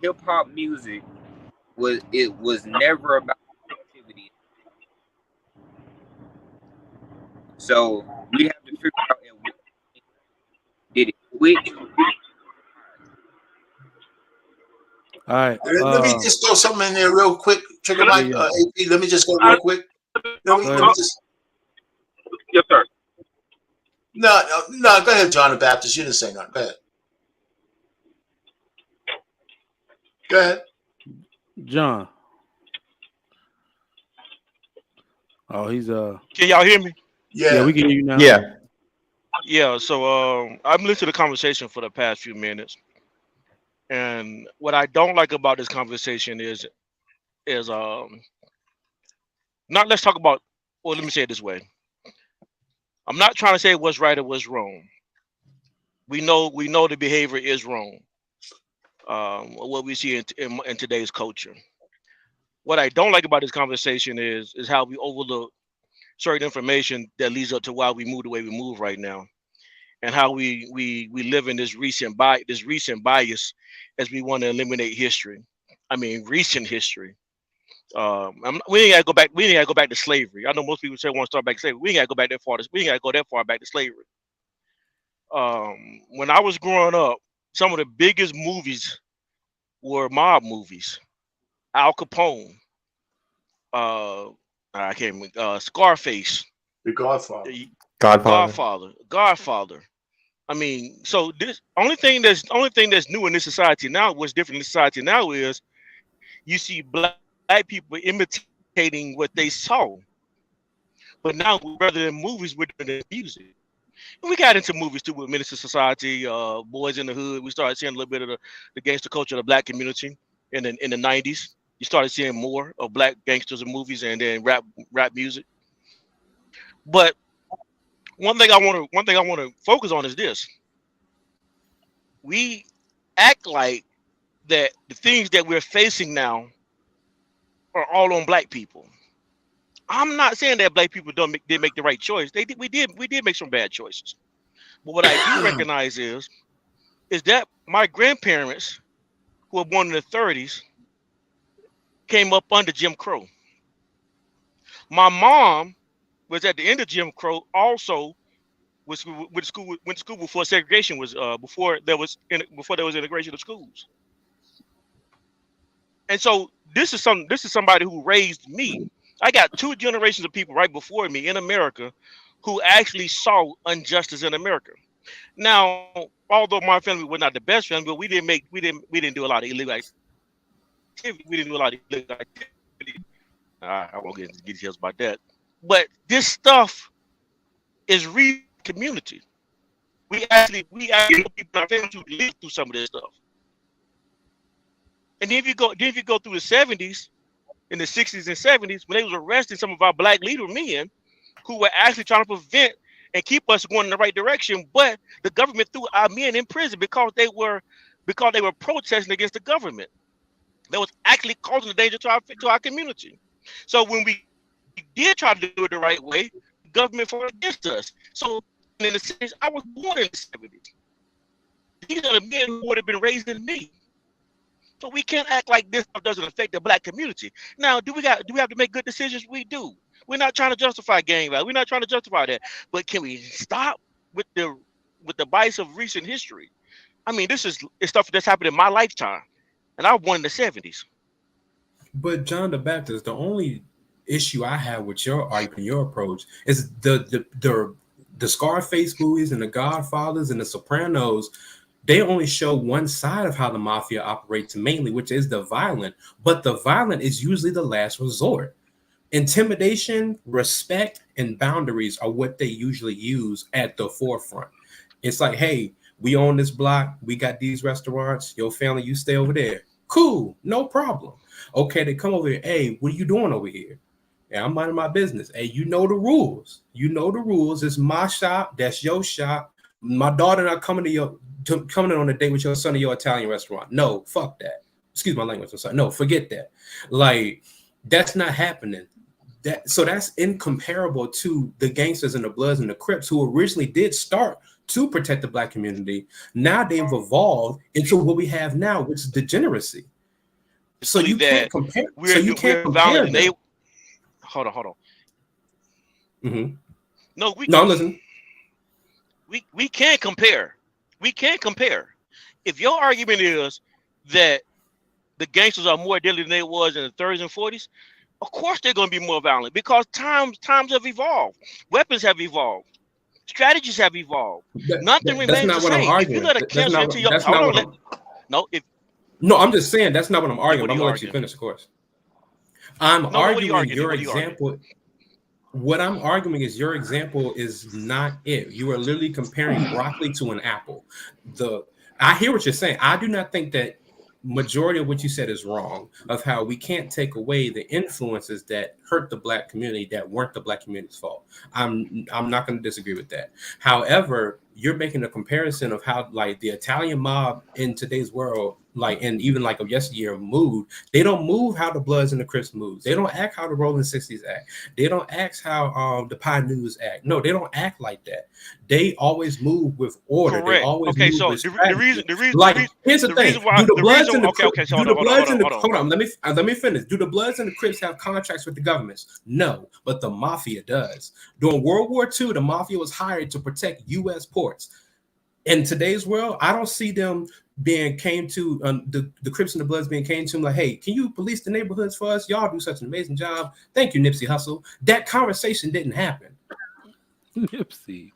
hip hop music was never about activity. So we have to figure out at what point did it quit. All right. Let me just throw something in there real quick. Trigger Mike, AP, let me just go real quick. Let me just. Yes, sir. No, go ahead, John the Baptist. You didn't say nothing. Go ahead. Go ahead. John. Oh, he's Can y'all hear me? Yeah, we can hear you now. Yeah. So I've listened to the conversation for the past few minutes, and what I don't like about this conversation is not. Let's talk about. Well, let me say it this way. I'm not trying to say what's right or what's wrong. We know the behavior is wrong. What we see in today's culture. What I don't like about this conversation is how we overlook certain information that leads up to why we move the way we move right now, and how we live in this recent bias as we want to eliminate history. I mean, recent history. We ain't gotta go back. We ain't gotta go back to slavery. I know most people say want to start back to slavery. We ain't gotta go back that far. We ain't gotta go that far back to slavery. When I was growing up, some of the biggest movies were mob movies. Al Capone. I can't. Scarface. The Godfather. Godfather. I mean, so this only thing that's new in this society now. What's different in this society now is you see black people imitating what they saw, but now rather than movies, we're doing music. And we got into movies too with Minister Society, Boys in the Hood. We started seeing a little bit of the gangster culture of the black community in the 90s. You started seeing more of black gangsters in movies and then rap music. But one thing I want to focus on is this: we act like that the things that we're facing now are all on black people. I'm not saying that black people didn't make the right choice. We did make some bad choices. But what I do recognize is that my grandparents, who were born in the 30s, came up under Jim Crow. My mom was at the end of Jim Crow. Also, went to school before segregation was before there was integration of schools. And so this is somebody who raised me. I got two generations of people right before me in America who actually saw injustice in America. Now, although my family was not the best family, but we didn't do a lot of illegal activity. I won't get into details about that. But this stuff is real community. We actually know people in our family who lived through some of this stuff. And then if you go through the 70s, in the 60s and 70s, when they was arresting some of our black leader men who were actually trying to prevent and keep us going in the right direction, but the government threw our men in prison because they were protesting against the government. That was actually causing a danger to our community. So when we did try to do it the right way, the government fought against us. So in the 60s, I was born in the 70s. These are the men who would have been raised in me. So we can't act like this stuff doesn't affect the black community. Now, do we have to make good decisions? We do. We're not trying to justify gang violence. We're not trying to justify that. But can we stop with the bias of recent history? I mean, it's stuff that's happened in my lifetime, and I was born in the 70s. But John the Baptist, the only issue I have with your argument, your approach, is the Scarface movies and the Godfathers and the Sopranos. They only show one side of how the mafia operates mainly, which is the violent. But the violent is usually the last resort. Intimidation, respect, and boundaries are what they usually use at the forefront. It's like, hey, we own this block, we got these restaurants, your family, you stay over there. Cool, no problem. Okay, they come over here. Hey, what are you doing over here? Yeah, I'm minding my business. Hey, you know the rules. You know the rules. It's my shop. That's your shop. My daughter not coming coming on a date with your son at your Italian restaurant. No, fuck that. Excuse my language. I'm sorry. No, forget that. Like, that's not happening. So that's incomparable to the gangsters and the Bloods and the Crips who originally did start to protect the Black community. Now they've evolved into what we have now, which is degeneracy. So you can't compare. So you can't compare. Hold on. Mm-hmm. No, listen. We can't compare. We can't compare. If your argument is that the gangsters are more deadly than they was in the 30s and 40s, of course they're going to be more violent because times have evolved. Weapons have evolved. Strategies have evolved. Nothing remains the same. If you let a cancer into your no, I'm just saying that's not what I'm arguing. I'm gonna let you finish, of course. I'm arguing your example. What I'm arguing is your example is not it. You are literally comparing broccoli to an apple. I hear what you're saying. I do not think that majority of what you said is wrong, of how we can't take away the influences that hurt the Black community that weren't the Black community's fault. I'm not going to disagree with that. However, you're making a comparison of how like the Italian mob in today's world, like, and even like of yesteryear moved. They don't move how the Bloods and the Crips move. They don't act how the Rolling 60s act. They don't act how the Pioneers act. No, they don't act like that. They always move with order. Correct. They always okay, move so with the reason here's the thing. Why, do the Bloods and the Crips hold on, let me finish. Do the Bloods and the Crips have contracts with the governments? No, but the mafia does. During World War II, the mafia was hired to protect U.S. ports. In today's world, I don't see them the Crips and the Bloods being came to them like, hey, can you police the neighborhoods for us? Y'all do such an amazing job. Thank you, Nipsey Hussle. That conversation didn't happen. Nipsey.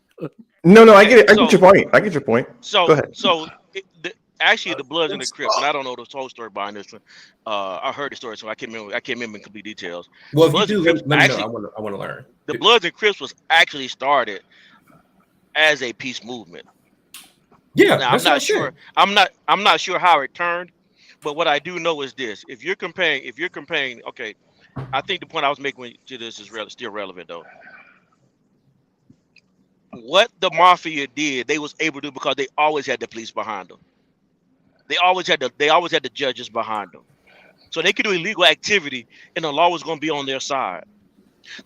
No, I get it. I get your point. So go ahead. So actually, the Bloods and the Crips, and I don't know the whole story behind this one. I heard the story, so I can't remember in complete details. Well, if you do, let me know. I want to learn. The Bloods and Crips was actually started as a peace movement. Yeah, now, I'm not sure. I'm not sure how it turned, but what I do know is this: if you're comparing, okay, I think the point I was making to this is still relevant though. What the mafia did, they was able to do because they always had the police behind them. They always had the judges behind them, so they could do illegal activity, and the law was going to be on their side.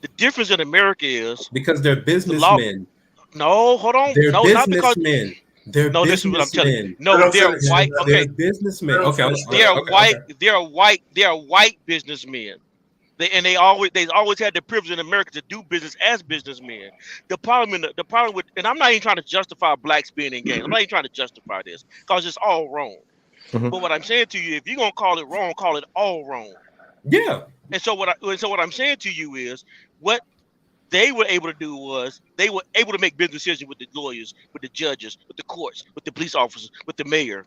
The difference in America is because they're businessmen. No, hold on. They're no, not because. Businessmen. This is what I'm telling you. No, they're white. Okay, they're businessmen. Okay, they're white. Okay. They're white businessmen. They always had the privilege in America to do business as businessmen. The problem with, and I'm not even trying to justify blacks being in gangs. I'm not even trying to justify this because it's all wrong. Mm-hmm. But what I'm saying to you, if you're gonna call it wrong, call it all wrong. Yeah. And so what I'm saying to you is what they were able to do was they were able to make business decisions with the lawyers, with the judges, with the courts, with the police officers, with the mayor.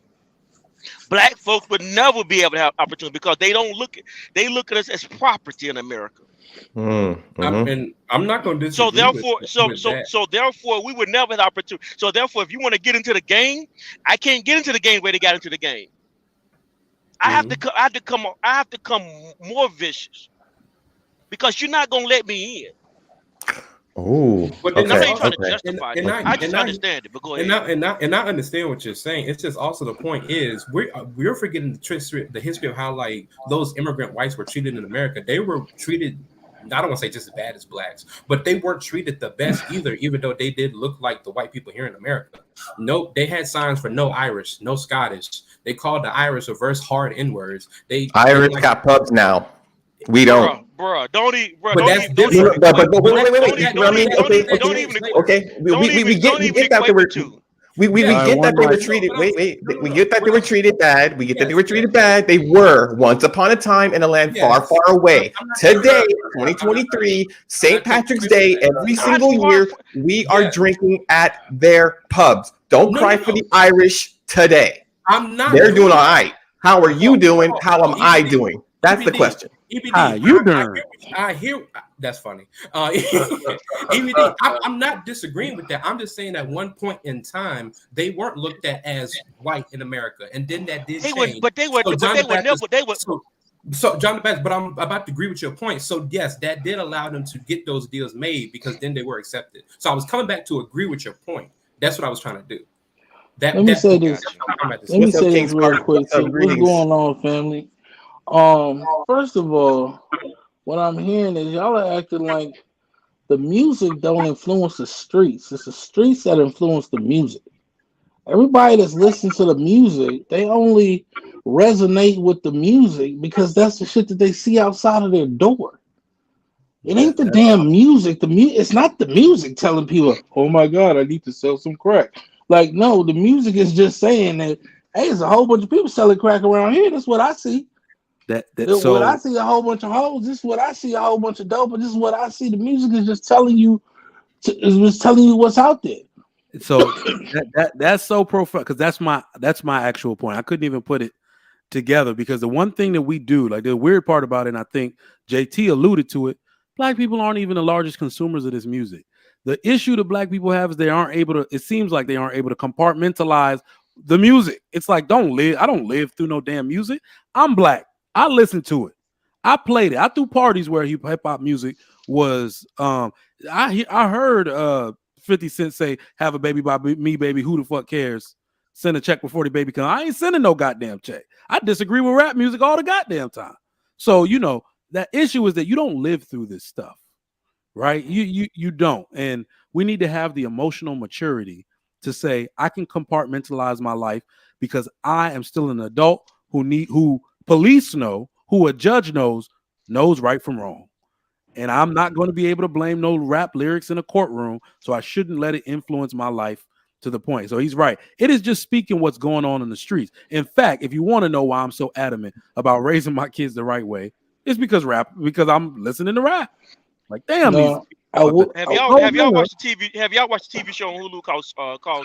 Black folks would never be able to have opportunity because they look at us as property in America. Mm-hmm. And I'm not going to disagree. So therefore, we would never have opportunity. So therefore, if you want to get into the game, I can't get into the game where they got into the game. I have to come more vicious because you're not gonna let me in. Oh, okay. I'm not even trying to justify it. I just understand it. But go ahead. And I understand what you're saying. It's just also the point is we're forgetting the history of how like those immigrant whites were treated in America. They were treated, I don't want to say just as bad as blacks, but they weren't treated the best either, even though they did look like the white people here in America. Nope, they had signs for no Irish, no Scottish. They called the Irish reverse hard N-words. Irish got pubs now. We don't. Bruh, don't eat. Bruh, but that's different. But wait. Okay, we get that they were. We get that they were treated. We get that they were treated bad. We get that they were treated bad. They were once upon a time in a land far, far away. Today, 2023, St. Patrick's Day, every single year, we are drinking at their pubs. Don't cry for the Irish today. They're doing all right. How are you doing? How am I doing? That's the question. How you doing? I hear that's funny. EBD, I'm not disagreeing with that. I'm just saying at one point in time they weren't looked at as white in America, and then that did change. They were So John the Baptist, but I'm about to agree with your point. So yes, that did allow them to get those deals made because then they were accepted. So I was coming back to agree with your point. That's what I was trying to do. Let me say this real quick. So what's going on, family? First of all, what I'm hearing is y'all are acting like the music don't influence the streets. It's the streets that influence the music. Everybody that's listening to the music, they only resonate with the music because that's the shit that they see outside of their door. It ain't the damn music. It's not the music telling people, "Oh my God, I need to sell some crack." Like, no, the music is just saying that, hey, there's a whole bunch of people selling crack around here. That's what I see. So when I see a whole bunch of hoes, this is what I see. A whole bunch of dope, and this is what I see. The music is just telling you, what's out there. So that's so profound because that's my actual point. I couldn't even put it together because the one thing that we do, like the weird part about it, and I think JT alluded to it, black people aren't even the largest consumers of this music. The issue that black people have is it seems like they aren't able to compartmentalize the music. It's like, I don't live through no damn music. I'm black. I listen to it. I played it. I threw parties where hip hop music was. I heard 50 Cent say, "Have a baby by me, baby. Who the fuck cares? Send a check before the baby comes." I ain't sending no goddamn check. I disagree with rap music all the goddamn time. So that issue is that you don't live through this stuff, right? You don't, and we need to have the emotional maturity to say, I can compartmentalize my life because I am still an adult who police know, who a judge knows right from wrong. And I'm not going to be able to blame no rap lyrics in a courtroom, so I shouldn't let it influence my life to the point. So he's right. It is just speaking what's going on in the streets. In fact, if you want to know why I'm so adamant about raising my kids the right way, it's because I'm listening to rap. Like, damn, No, have y'all watched the TV? Have y'all watched the TV show on Hulu called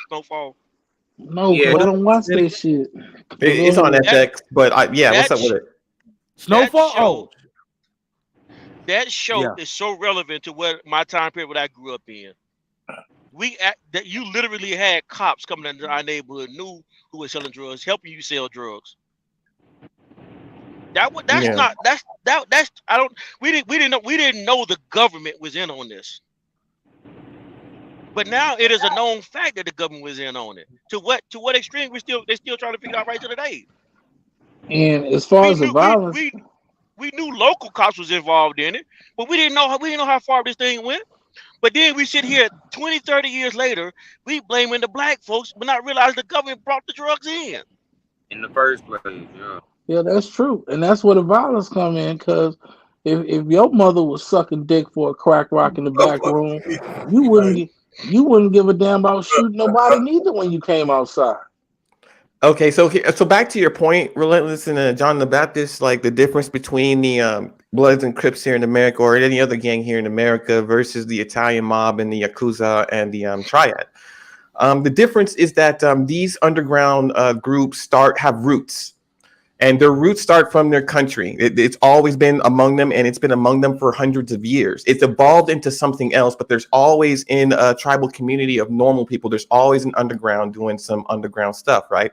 Snowfall? No, but I don't watch that shit. It's on FX, but what's up with it? Snowfall. That show is so relevant to what my time period what I grew up in. You literally had cops coming into our neighborhood, knew who was selling drugs, helping you sell drugs. We didn't know the government was in on this. But now it is a known fact that the government was in on it. To what extreme they're still trying to figure out right to today. And as far as the violence, we knew local cops was involved in it, but we didn't know how far this thing went. But then we sit here 20, 30 years later, we blaming the black folks, but not realize the government brought the drugs in the first place. Yeah, that's true, and that's where the violence come in. Because if your mother was sucking dick for a crack rock in the back room, you wouldn't give a damn about shooting nobody neither when you came outside. Okay, so back to your point, Relentless and John the Baptist, like the difference between the Bloods and Crips here in America or any other gang here in America versus the Italian mob and the Yakuza and the Triad. The difference is that these underground groups have roots, and their roots start from their country. It's always been among them, and it's been among them for hundreds of years. It's evolved into something else, but there's always in a tribal community of normal people, there's always an underground doing some underground stuff, right?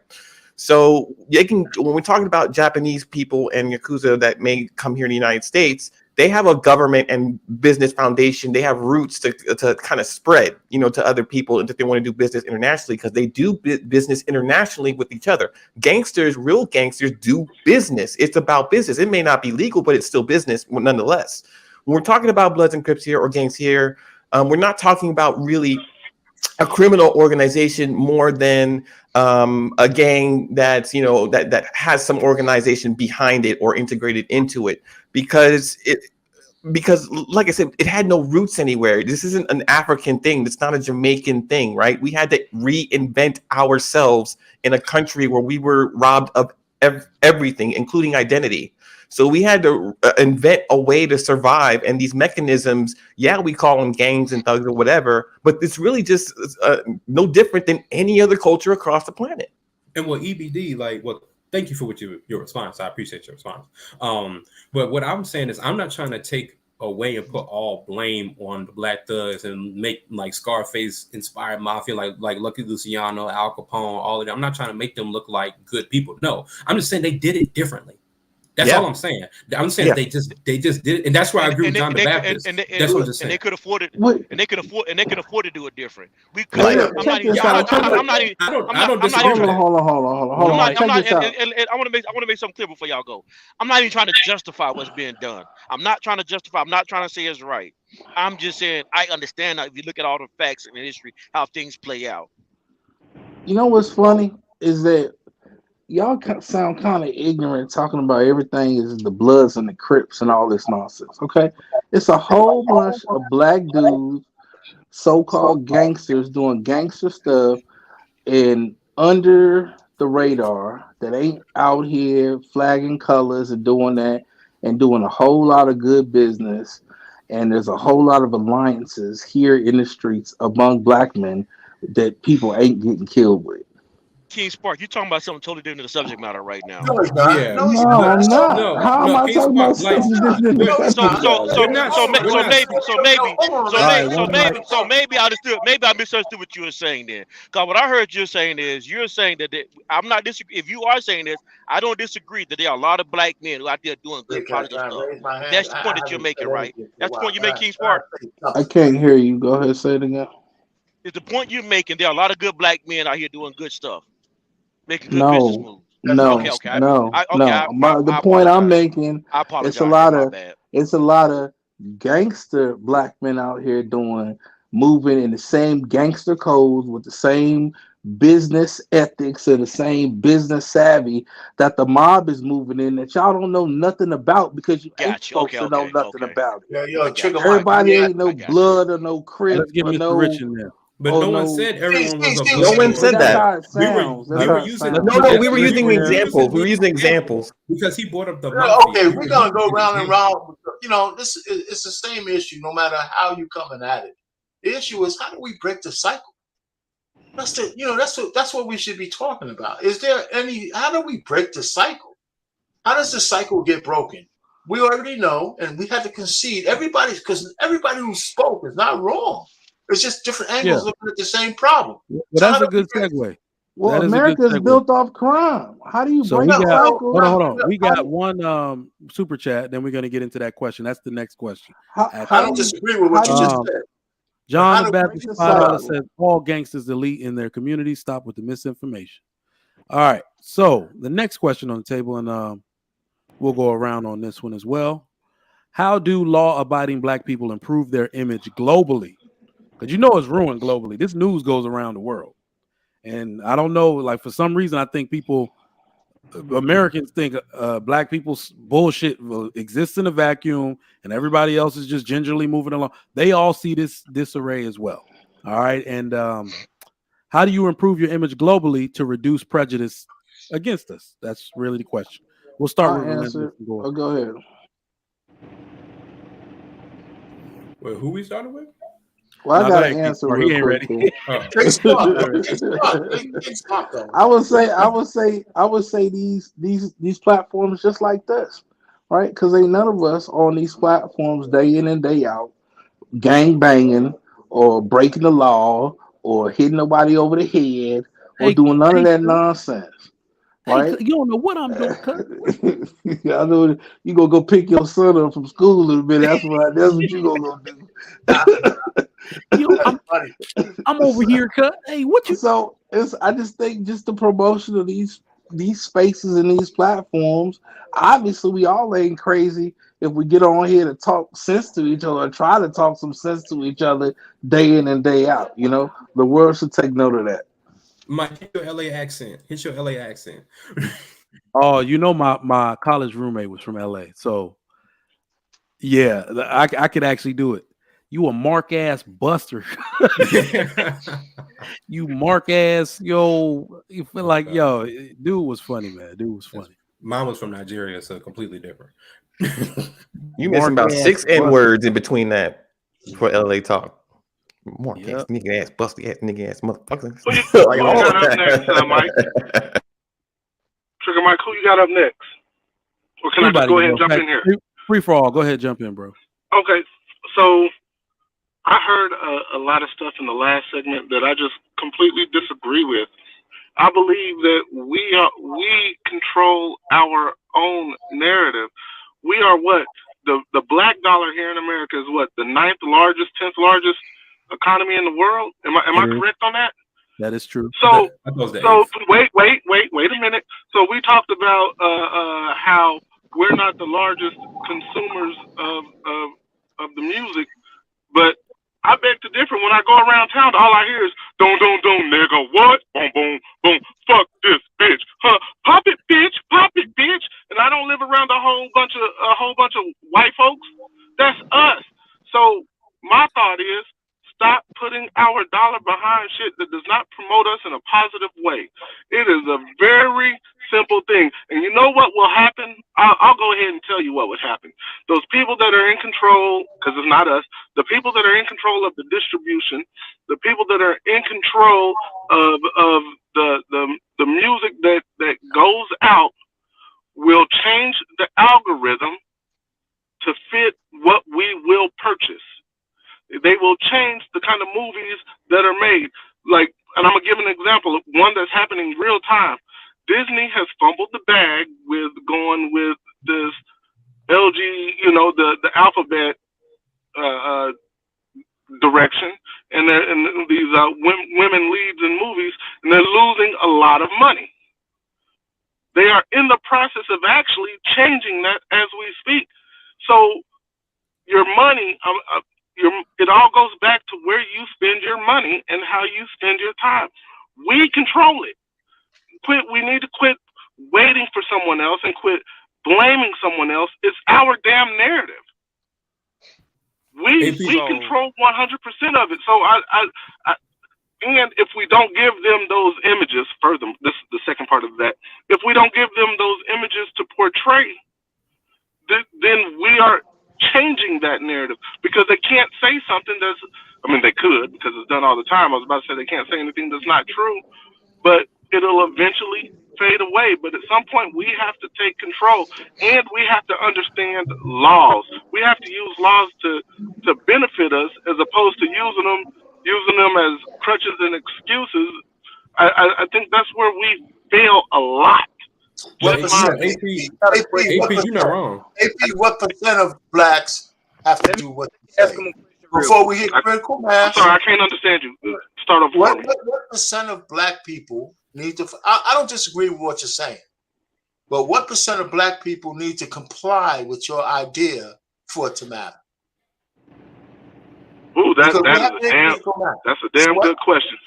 So when we're talking about Japanese people and Yakuza that may come here in the United States, they have a government and business foundation. They have roots to kind of spread, to other people and if they want to do business internationally, because they do business internationally with each other. Real gangsters do business. It's about business. It may not be legal, but it's still business nonetheless. When we're talking about Bloods and Crips here or gangs here, we're not talking about really a criminal organization more than a gang that's that has some organization behind it or integrated into it, because like I said, it had no roots anywhere. This isn't an African thing. It's not a Jamaican thing, right? We had to reinvent ourselves in a country where we were robbed of everything, including identity. So we had to invent a way to survive. And these mechanisms, we call them gangs and thugs or whatever, but it's really just no different than any other culture across the planet. And EBD, thank you for your response. I appreciate your response. But what I'm saying is I'm not trying to take away and put all blame on the black thugs and make like Scarface inspired mafia, like Lucky Luciano, Al Capone, all of them. I'm not trying to make them look like good people. No, I'm just saying they did it differently. That's all I'm saying. I'm saying they just did it, and that's why I agree with John the Baptist. That's what I'm just saying. And they could afford it. And they could afford to do it different. We could. I'm not even. Hold on. And I want to make something clear before y'all go. I'm not even trying to justify what's being done. I'm not trying to justify. I'm not trying to say it's right. I'm just saying I understand that if you look at all the facts and history, how things play out. You know what's funny is that y'all sound kind of ignorant talking about everything is the Bloods and the Crips and all this nonsense. Okay, it's a whole bunch of black dudes, so-called gangsters, doing gangster stuff and under the radar that ain't out here flagging colors and doing that and doing a whole lot of good business. And there's a whole lot of alliances here in the streets among black men that people ain't getting killed with. King Spark, you're talking about something totally different than the subject matter right now. No, it's not. Yeah. No, it's No, not. I'm not. How am I King talking about Spark, like, something different? No, it's not. So maybe I understood. Maybe I misunderstood what you were saying then. Because what I heard you saying is you're saying that I'm not disagreeing. If you are saying this, I don't disagree that there are a lot of black men who are out there doing good positive stuff. That's the point that you're making, right? That's the point you make, King Spark. I can't hear you. Go ahead, say it again. It's the point you're making. There are a lot of good black men out here doing good stuff, making good business moves. The point I'm making, I apologize. It's a lot of gangster black men out here moving in the same gangster codes with the same business ethics and the same business savvy that the mob is moving in that y'all don't know nothing about because you ain't supposed to know nothing about it. Everybody ain't no blood or no crip or no. Rich in there. But no one said everyone was a blood. No one said that. We were using examples. We were using examples because he brought up the. Okay, we're gonna go round and round. You know, it's the same issue. No matter how you coming at it, the issue is how do we break the cycle? That's what we should be talking about. Is there any? How do we break the cycle? How does the cycle get broken? We already know, and we have to concede. Everybody who spoke is not wrong. It's just different angles looking at the same problem. Well, that's a good segue. Well, America's built off crime. How do you break the cycle? Hold on. We got one super chat, then we're going to get into that question. That's the next question. I don't disagree with what you just said. John the Baptist $5 says all gangsters elite in their community. Stop with the misinformation. All right. So the next question on the table, and we'll go around on this one as well. How do law-abiding black people improve their image globally? Because it's ruined globally. This news goes around the world. And I don't know, like for some reason, I think Americans think black people's bullshit exists in a vacuum and everybody else is just gingerly moving along. They all see this disarray as well. All right. And how do you improve your image globally to reduce prejudice against us? That's really the question. We'll start with go ahead. Wait, who we started with? Well, I got to answer real quick. I would say these platforms just like this, right? Because ain't none of us on these platforms day in and day out gang banging or breaking the law or hitting nobody over the head or doing none of that nonsense. Right? Hey, you don't know what I'm doing. I know you gonna go pick your son up from school a little bit. That's what you gonna go do. I'm over here, cut. Hey, what you? So I just think just the promotion of these spaces and these platforms. Obviously, we all ain't crazy if we get on here to talk sense to each other or try to talk some sense to each other day in and day out. The world should take note of that. Mike, hit your LA accent. Oh, my college roommate was from LA, so yeah, I could actually do it. You a mark ass buster. You mark ass, yo. You feel like dude was funny, man. Dude was funny. Mine was from Nigeria, so completely different. You missing about 6 N-words in between that for LA talk. More ass, nigga ass, busty ass, nigga ass, motherfucker. Who you got up next, Mike? Trigger Mike, who you got up next? Or can I just go ahead and jump in here? Free for all. Go ahead, jump in, bro. Okay, so I heard a lot of stuff in the last segment that I just completely disagree with. I believe that we control our own narrative. We are what the black dollar here in America is what the ninth largest, 10th largest economy in the world. Am I It is. correct on that? That is true. So That was the so eighth. wait a minute. So we talked about how we're not the largest consumers of the music, but I beg to differ. When I go around town, all I hear is don't nigga what boom boom boom fuck this bitch pop it bitch, and I don't live around a whole bunch of white folks. That's us. So my thought is stop putting our dollar behind shit that does not promote us in a positive way. It is a very simple thing, and you know what will happen? I'll go ahead and tell you what would happen. Those people that are in control, because it's not us, the people that are in control of the distribution, the people that are in control of the music that goes out will change the algorithm to fit what we will purchase. They will change the kind of movies that are made. Like, and I'm gonna give an example of one that's happening real time. Disney has fumbled the bag with going with this LG, the alphabet uh, direction, and these women leads in movies, and they're losing a lot of money. They are in the process of actually changing that as we speak. So your money, it all goes back to where you spend your money and how you spend your time. We control it. We need to quit waiting for someone else and quit blaming someone else. It's our damn narrative. We control 100% of it. So and if we don't give them those images, further, this is the second part of that. If we don't give them those images to portray, then we are changing that narrative, because they can't say something that's, I mean, they could, because it's done all the time. I was about to say they can't say anything that's not true, but it'll eventually fade away. But at some point, we have to take control, and we have to understand laws. We have to use laws to benefit us, as opposed to using them as crutches and excuses. I think that's where we fail a lot. What percent? AP, you're not wrong. AP, what percent of blacks have to do what you say? Before we hit critical mass. I'm sorry, I can't understand you. Start over. What percent of black people need to? I don't disagree with what you're saying, but what percent of black people need to comply with your idea for it to matter? Ooh, that's a damn good question.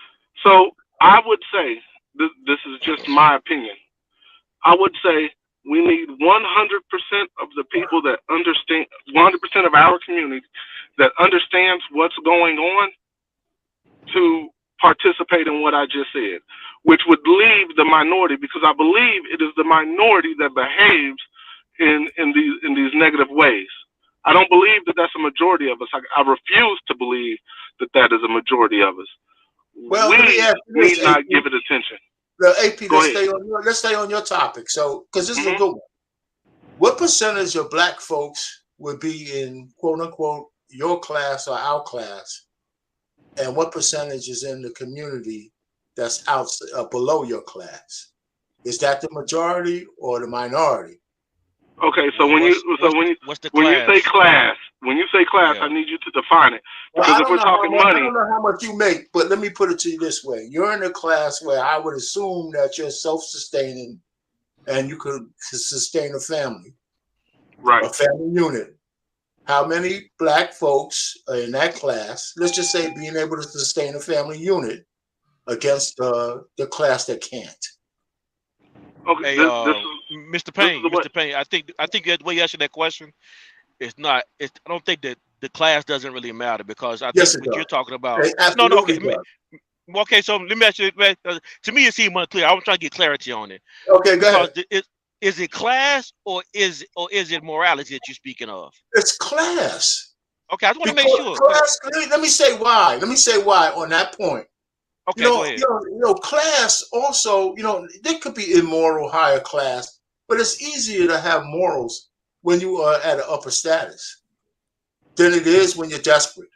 So I would say this is just my opinion. I would say we need 100% of the people that understand, 100% of our community that understands what's going on to participate in what I just said, which would leave the minority, because I believe it is the minority that behaves in these negative ways. I don't believe that that's a majority of us. I refuse to believe that that is a majority of us. Well, we need not give it attention. AP, let's stay on your topic. So, because this is a good one. What percentage of black folks would be in quote unquote your class or our class, and what percentage is in the community that's out below your class? Is that the majority or the minority? Okay, so when you say class, I need you to define it, because if we're talking money, I don't know how much you make, but let me put it to you this way: you're in a class where I would assume that you're self-sustaining, and you could sustain a family, right? A family unit. How many black folks are in that class? Let's just say being able to sustain a family unit against the class that can't. Okay, Mr. Payne, I think the way you answer that question is not. I don't think that the class doesn't really matter, because I think what you're talking about. Okay, so let me ask you. To me, it seems unclear. I was trying to get clarity on it. Okay, go ahead. Is it class or is it morality that you're speaking of? It's class. Okay, I just want to make sure. Class, let me say why. Let me say why on that point. Okay, go ahead. Class also, there could be immoral higher class, but it's easier to have morals when you are at an upper status. than it is when you're desperate.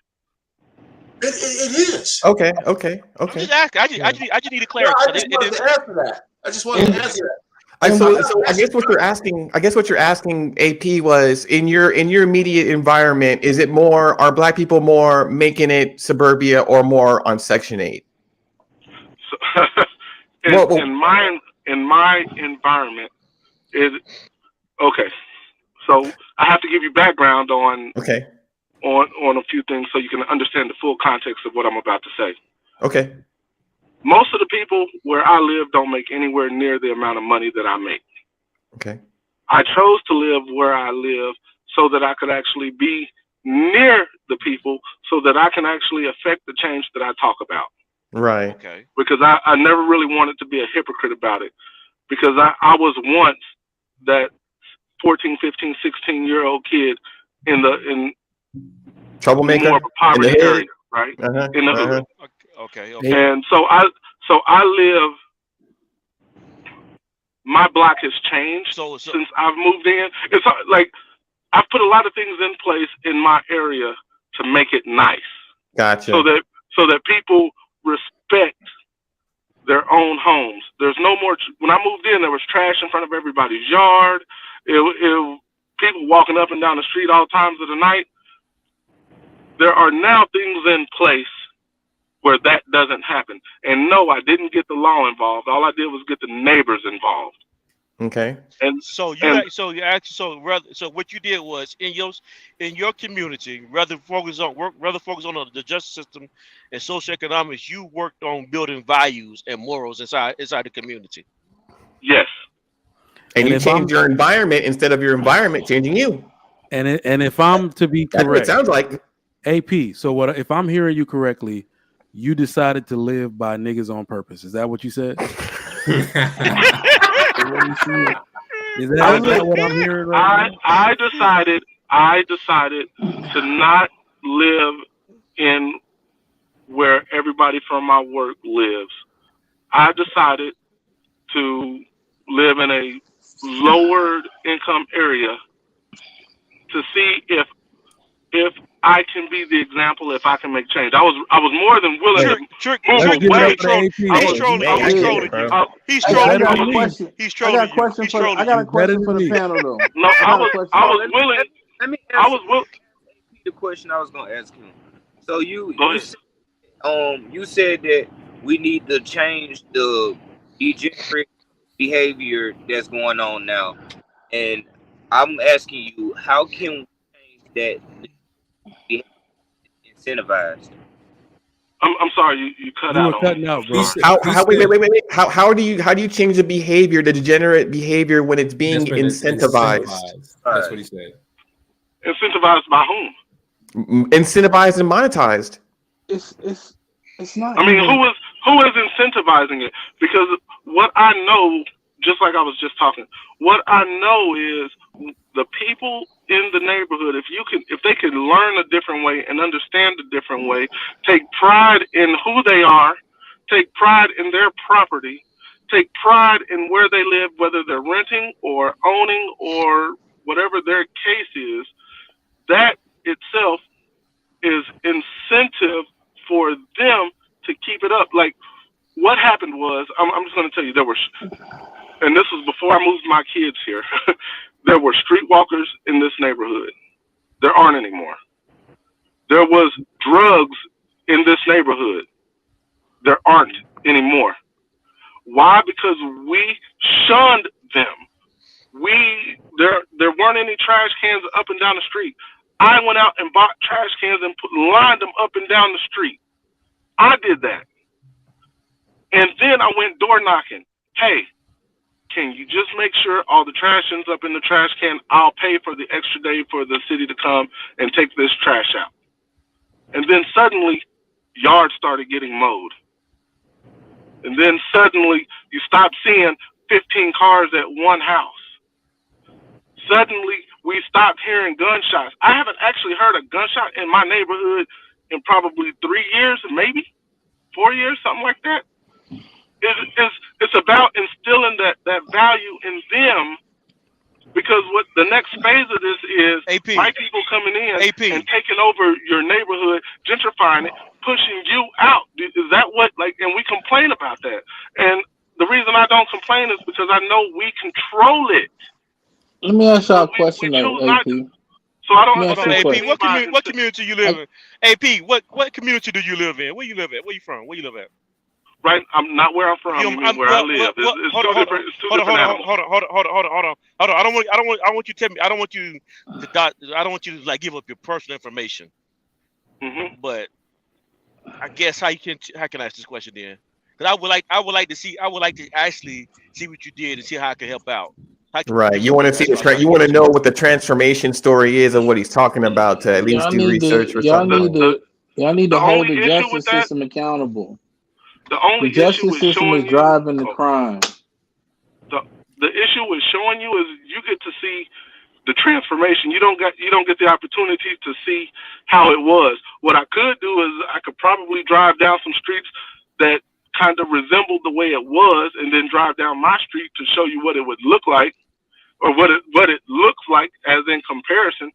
It is. Okay. I'm just asking. I just need a No, clarity. I just wanted to answer that. I just wanted to answer that. So I guess what you're asking, AP, was in your immediate environment, is it more, are black people more making it suburbia or more on Section 8? So, in my environment, okay. So I have to give you background on a few things so you can understand the full context of what I'm about to say. Okay. Most of the people where I live don't make anywhere near the amount of money that I make. Okay. I chose to live where I live so that I could actually be near the people so that I can actually affect the change that I talk about. Right. Okay. Because I never really wanted to be a hypocrite about it. Because I was once that 14, 15, 16-year-old kid in troublemaker, more of a poverty in the hood. area, right? In the hood. Okay. And so I live. My block has changed since I've moved in. It's like I've put a lot of things in place in my area to make it nice. Gotcha. So that people respect their own homes. There's no more. When I moved in, there was trash in front of everybody's yard. People walking up and down the street all times of the night. There are now things in place where that doesn't happen. And no, I didn't get the law involved. All I did was get the neighbors involved. Okay. And so what you did was in your community, rather focus on the justice system and socioeconomics, you worked on building values and morals inside the community. Yes. And you changed your environment instead of your environment changing you. And if I'm to be That's what correct, it sounds like. AP. So if I'm hearing you correctly, you decided to live by niggas on purpose. Is that what you said? Is that what I'm hearing right now? I decided to not live in where everybody from my work lives. I decided to live in a lowered income area to see if I can be the example, if I can make change. I was more than willing to move away. He's trolling you. He's trolling you. He's trolling you. I got a question for the panel, though. No, I was willing. Let me answer the question I was going to ask him. So you said that we need to change the degenerate behavior that's going on now, and I'm asking you, how can we change that behavior incentivized? I'm sorry, you cut out. You were cutting out, bro. Wait. How do you change the behavior, the degenerate behavior, when it's being incentivized? That's what he said. Incentivized by whom? Incentivized and monetized. It's not. I mean, who is incentivizing it? Because what I know, just like I was just talking, what I know is the people in the neighborhood, if they could learn a different way and understand a different way, take pride in who they are, take pride in their property, take pride in where they live, whether they're renting or owning or whatever their case is, that itself is incentive for them to keep it up. Like, what happened was, I'm just going to tell you, and this was before I moved my kids here, there were streetwalkers in this neighborhood. There aren't anymore. There was drugs in this neighborhood. There aren't anymore. Why? Because we shunned them. There weren't any trash cans up and down the street. I went out and bought trash cans and lined them up and down the street. I did that. And then I went door knocking. Hey, can you just make sure all the trash ends up in the trash can? I'll pay for the extra day for the city to come and take this trash out. And then suddenly, yards started getting mowed. And then suddenly, you stopped seeing 15 cars at one house. Suddenly, we stopped hearing gunshots. I haven't actually heard a gunshot in my neighborhood in probably 3 years, maybe 4 years, something like that. It's about instilling that value in them Because what the next phase of this is AP. white people coming in AP. and taking over your neighborhood, gentrifying it, pushing you out. Is that what, like, and we complain about that. And the reason I don't complain is because I know we control it. Let me ask y'all a question, we though, choose not AP. to. So I don't Hold on, understand. AP. What community you live in? AP, what community do you live in? Where you live at? Where you from? Where you live at? Right, I'm not where I'm from. You mean where I live? It's two different animals. Hold on. I don't want you to tell me. I don't want you to like give up your personal information. Mm-hmm. But I guess how can I ask this question then? Because I would like to actually see what you did and see how I can help out. Right. You want to see the you want to know what the transformation story is of what he's talking about to at least do research or something. Y'all need to hold the justice system accountable. The justice system is driving the crime. The issue with showing you is you get to see the transformation. You don't get the opportunity to see how it was. What I could do is I could probably drive down some streets that kind of resembled the way it was, and then drive down my street to show you what it would look like, or what it looks like as in comparison.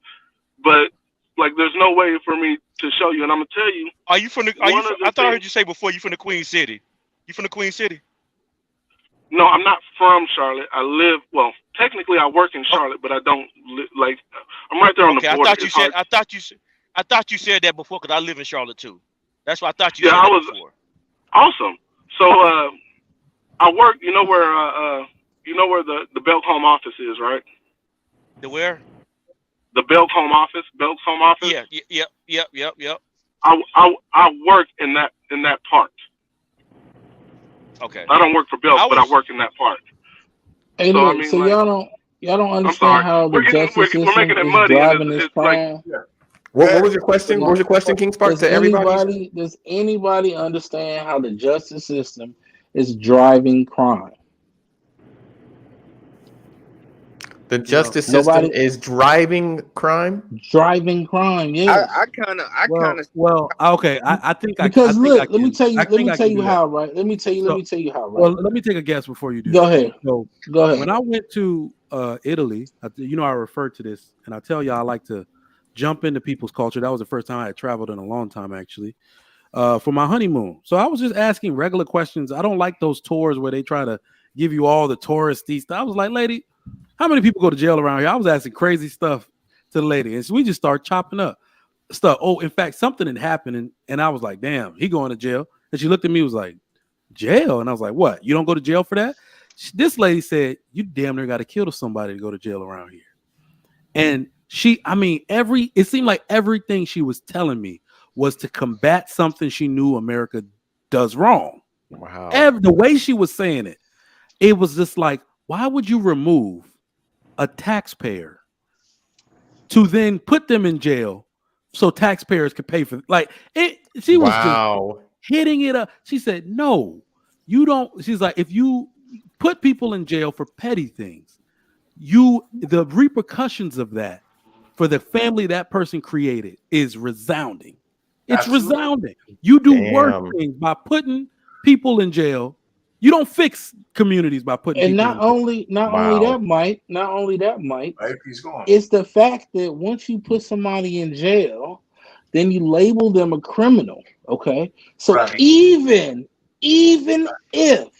But like, there's no way for me to show you, and I'm gonna tell you. Are you from the? I thought I heard you say before you from the Queen City. You from the Queen City? No, I'm not from Charlotte. Technically I work in Charlotte, but I don't like. I'm right there on the border. I thought you said that before because I live in Charlotte too. That's why I thought you said that before. Awesome. So I work. You know where the Belk Home office is, right? The where? The Belk Home office. Belk's home office. Yep. I work in that part. Okay. I don't work for Belk, but I work in that part. Hey, so, look, y'all don't understand how the justice system is driving this crime. What was your question? What was your question, King Spark, to everybody? Does anybody understand how the justice system is driving crime? The justice system is driving crime. Driving crime, yeah. I kind of. Okay. I think because I look, let me tell you how. Right. Let me tell you how. Right. Well, let me take a guess before you do. Go ahead. So, go ahead. When I went to Italy, I referred to this, and I tell you I like to jump into people's culture. That was the first time I had traveled in a long time, actually, for my honeymoon. So I was just asking regular questions. I don't like those tours where they try to give you all the touristy stuff. I was like, lady, how many people go to jail around here? I was asking crazy stuff to the lady, and so we just start chopping up stuff. Oh, in fact, something had happened, and I was like, damn, he going to jail. And she looked at me, was like, jail? And I was like, what? You don't go to jail for that? This lady said, you damn near got to kill somebody to go to jail around here. And it seemed like everything she was telling me was to combat something she knew America does wrong. Wow. The way she was saying it, it was just like, why would you remove a taxpayer to then put them in jail so taxpayers could pay for it? She was just hitting it up. She said, no, you don't. She's like, if you put people in jail for petty things, the repercussions of that for the family that person created is resounding. It's resounding. You do worse things by putting people in jail. You don't fix communities by putting. And not only that, Mike. It's the fact that once you put somebody in jail, then you label them a criminal. Okay, so even if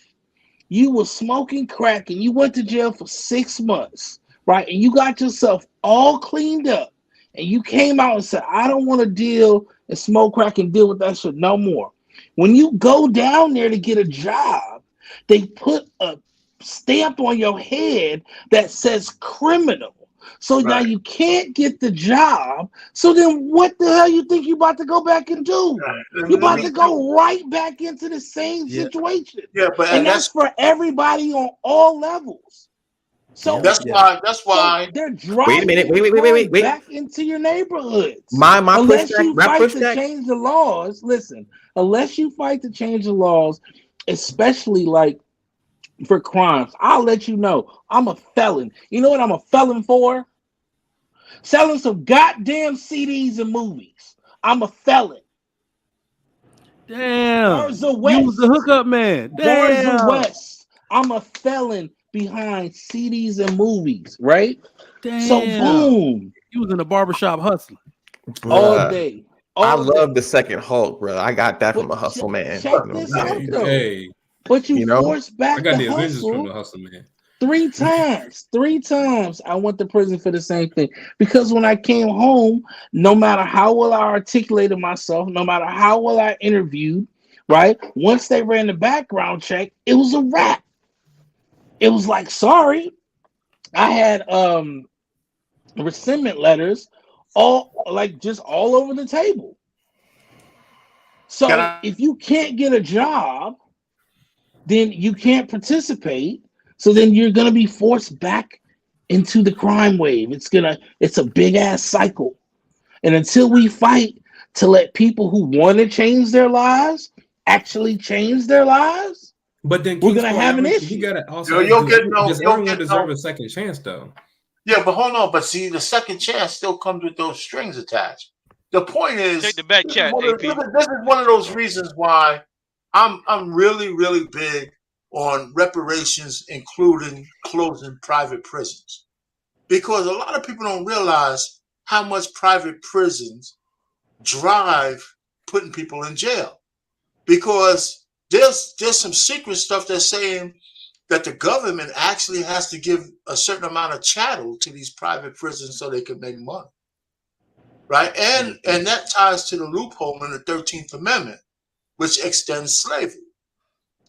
you were smoking crack and you went to jail for 6 months, right, and you got yourself all cleaned up, and you came out and said, I don't want to deal and smoke crack and deal with that shit no more. When you go down there to get a job, they put a stamp on your head that says criminal. So now you can't get the job. So then what the hell you think you about to go back and do? You're about to go right back into the same situation. Yeah, and that's for everybody on all levels. So that's why they're driving. Wait a minute. Wait. Back into your neighborhoods. Unless you fight to change the laws, listen. Unless you fight to change the laws, especially like for crimes, I'll let you know I'm a felon. You know what I'm a felon for? Selling some goddamn CDs and movies. I'm a felon. Damn. Where's the West? You was the hookup man. Damn. Where's the West? I'm a felon behind CDs and movies, right? Damn. So boom, he was in the barbershop hustling all Bruh. day. I All love day. the second Hulk, bro. I got that from But a hustle man. check You know this what I'm out saying? though. Hey, But you You know? force I back got the the Avengers from the hustle hustle, man. 3 times. 3 times I went to prison for the same thing. Because when I came home, no matter how well I articulated myself, no matter how well I interviewed, right? Once they ran the background check, it was a wrap. It was like, sorry. I had resentment letters all over the table. So if you can't get a job, then you can't participate. So then you're gonna be forced back into the crime wave. It's a big ass cycle. And until we fight to let people who want to change their lives actually change their lives, But then we're gonna have an you issue. gotta also does everyone deserve a second chance though? Yeah, but hold on. But see, the second chance still comes with those strings attached. The point is, Take the back chat, AP. this is one of those reasons why I'm really, really big on reparations, including closing private prisons. Because a lot of people don't realize how much private prisons drive putting people in jail. Because there's some secret stuff that's saying that the government actually has to give a certain amount of chattel to these private prisons so they can make money. Right? And that ties to the loophole in the 13th Amendment, which extends slavery.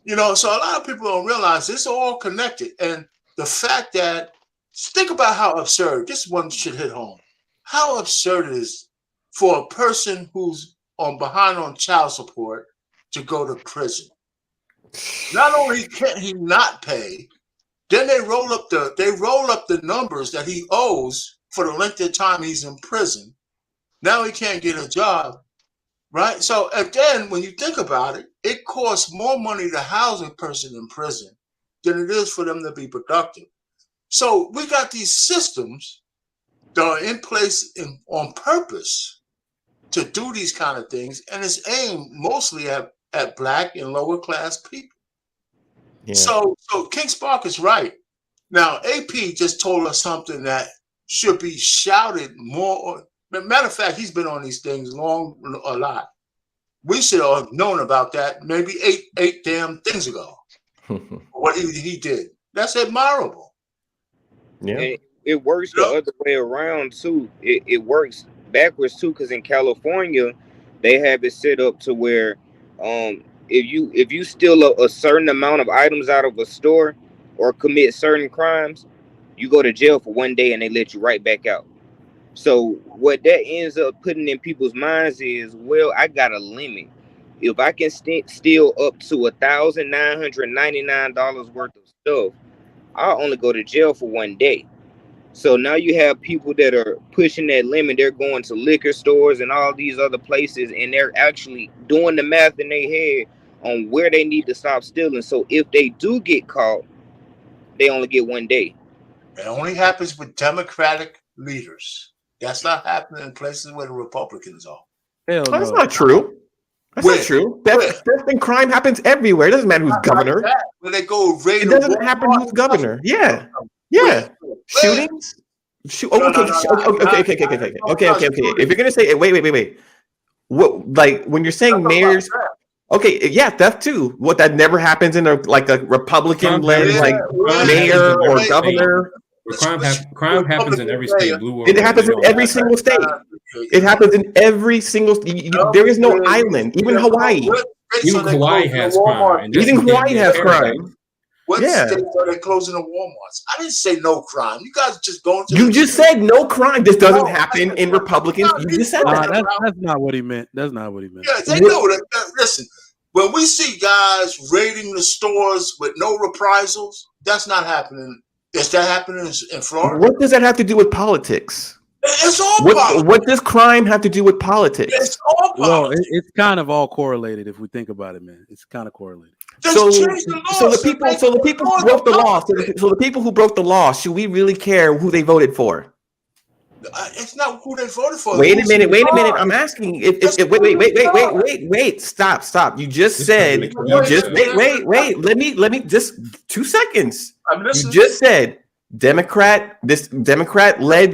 You know, so a lot of people don't realize this is all connected. And the fact that, think about how absurd, this one should hit home. How absurd it is for a person who's behind on child support to go to prison. Not only can't he not pay, then they roll up the numbers that he owes for the length of time he's in prison. Now he can't get a job, right? So again, when you think about it, it costs more money to house a person in prison than it is for them to be productive. So we got these systems that are in place on purpose to do these kind of things, and it's aimed mostly at Black and lower class people. Yeah. So King Spark is right. Now, AP just told us something that should be shouted more. Matter of fact, he's been on these things a lot. We should have known about that maybe eight damn things ago. What he did. That's admirable. Yeah. And it works the other way around too. It works backwards too, because in California, they have it set up to where if you steal a certain amount of items out of a store or commit certain crimes, you go to jail for 1 day and they let you right back out. So what that ends up putting in people's minds is, well, I got a limit. If I can steal up to $1,999 worth of stuff, I'll only go to jail for 1 day. So now you have people that are pushing that limit. They're going to liquor stores and all these other places, and they're actually doing the math in their head on where they need to stop stealing. So if they do get caught, they only get 1 day. It only happens with Democratic leaders. That's not happening in places where the Republicans are. Hell no. That's not true. That's not true. Theft and crime happens everywhere. It doesn't matter who's governor. When they go raid, it doesn't happen who's governor. Yeah. Shootings. Okay. If you're gonna say wait. What, like when you're saying mayors? Okay, yeah, theft too. What, that never happens in a Republican-led mayor or governor? Crime happens in every state. It happens in every single state. It happens in every single. There is no island, even Hawaii. Even Hawaii has crime. Even Hawaii has crime. What states are they closing the Walmarts? I didn't say no crime. You guys just going to. You just said no crime. This doesn't happen in Republicans. You just said that. That's not what he meant. That's not what he meant. Yeah, they know that. Listen, when we see guys raiding the stores with no reprisals, that's not happening. Is that happening in Florida? What does that have to do with politics? It's all politics. What does crime have to do with politics? It's all politics. Well, it's kind of all correlated if we think about it, man. It's kind of correlated. So the people who broke the law. So the people who broke the law, should we really care who they voted for? It's not who they voted for. Wait a minute. I'm asking if wait. Stop. You just said wait. Let me just 2 seconds. You just said Democrat-led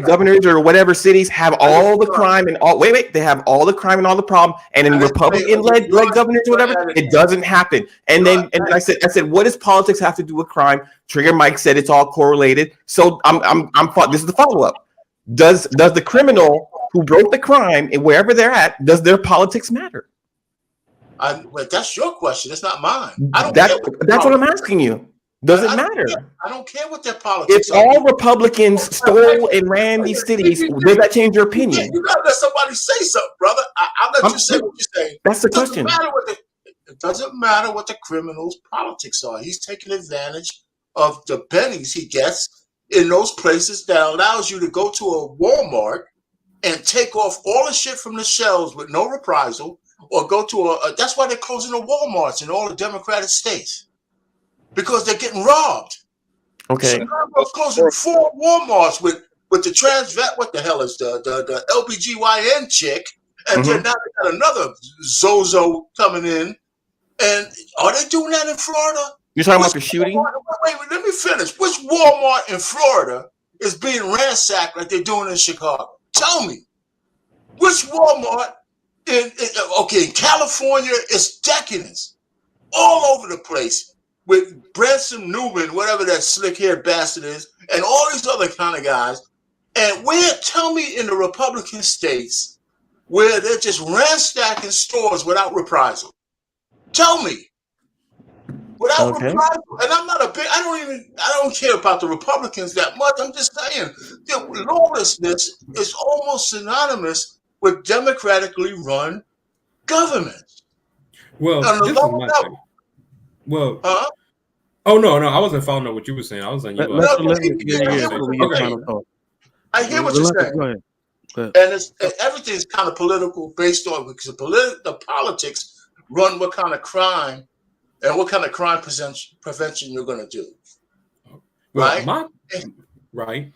governors or whatever cities have all the crime and all they have all the crime and all the problem, and in Republican-led governors or whatever, it doesn't happen. And then I said, what does politics have to do with crime? Trigger Mike said it's all correlated. So this is the follow-up. Does the criminal who broke the crime and wherever they're at, does their politics matter? Well, that's your question. It's not mine. That's what I'm asking you. Does it matter? I don't care what their politics are. If all Republicans stole and ran these cities, does that change your opinion? You gotta let somebody say something, brother. I'll let you say what you're saying. That's the question. It doesn't matter what the criminal's politics are. He's taking advantage of the pennies he gets in those places that allows you to go to a Walmart and take off all the shit from the shelves with no reprisal, or go to that's why they're closing the Walmarts in all the Democratic states. Because they're getting robbed. Okay. Chicago's closing 4 Walmarts with the what the hell is the LBGYN chick, and then now they got another Zozo coming in. And are they doing that in Florida? You're talking about the shooting? Wait, let me finish. Which Walmart in Florida is being ransacked like they're doing in Chicago? Tell me. Which Walmart in California is decadence all over the place with Branson Newman, whatever that slick-haired bastard is, and all these other kind of guys. And tell me in the Republican states where they're just ransacking stores without reprisal. Tell me. Without reprisal. And I'm not I don't care about the Republicans that much. I'm just saying that lawlessness is almost synonymous with democratically run government. Well, this is my thing. Well, oh no, I wasn't following up what you were saying. I was on you. I hear what you're saying. Go ahead. And everything's kind of political based on because the politics run what kind of crime and what kind of crime prevention you're going to do. Well, right?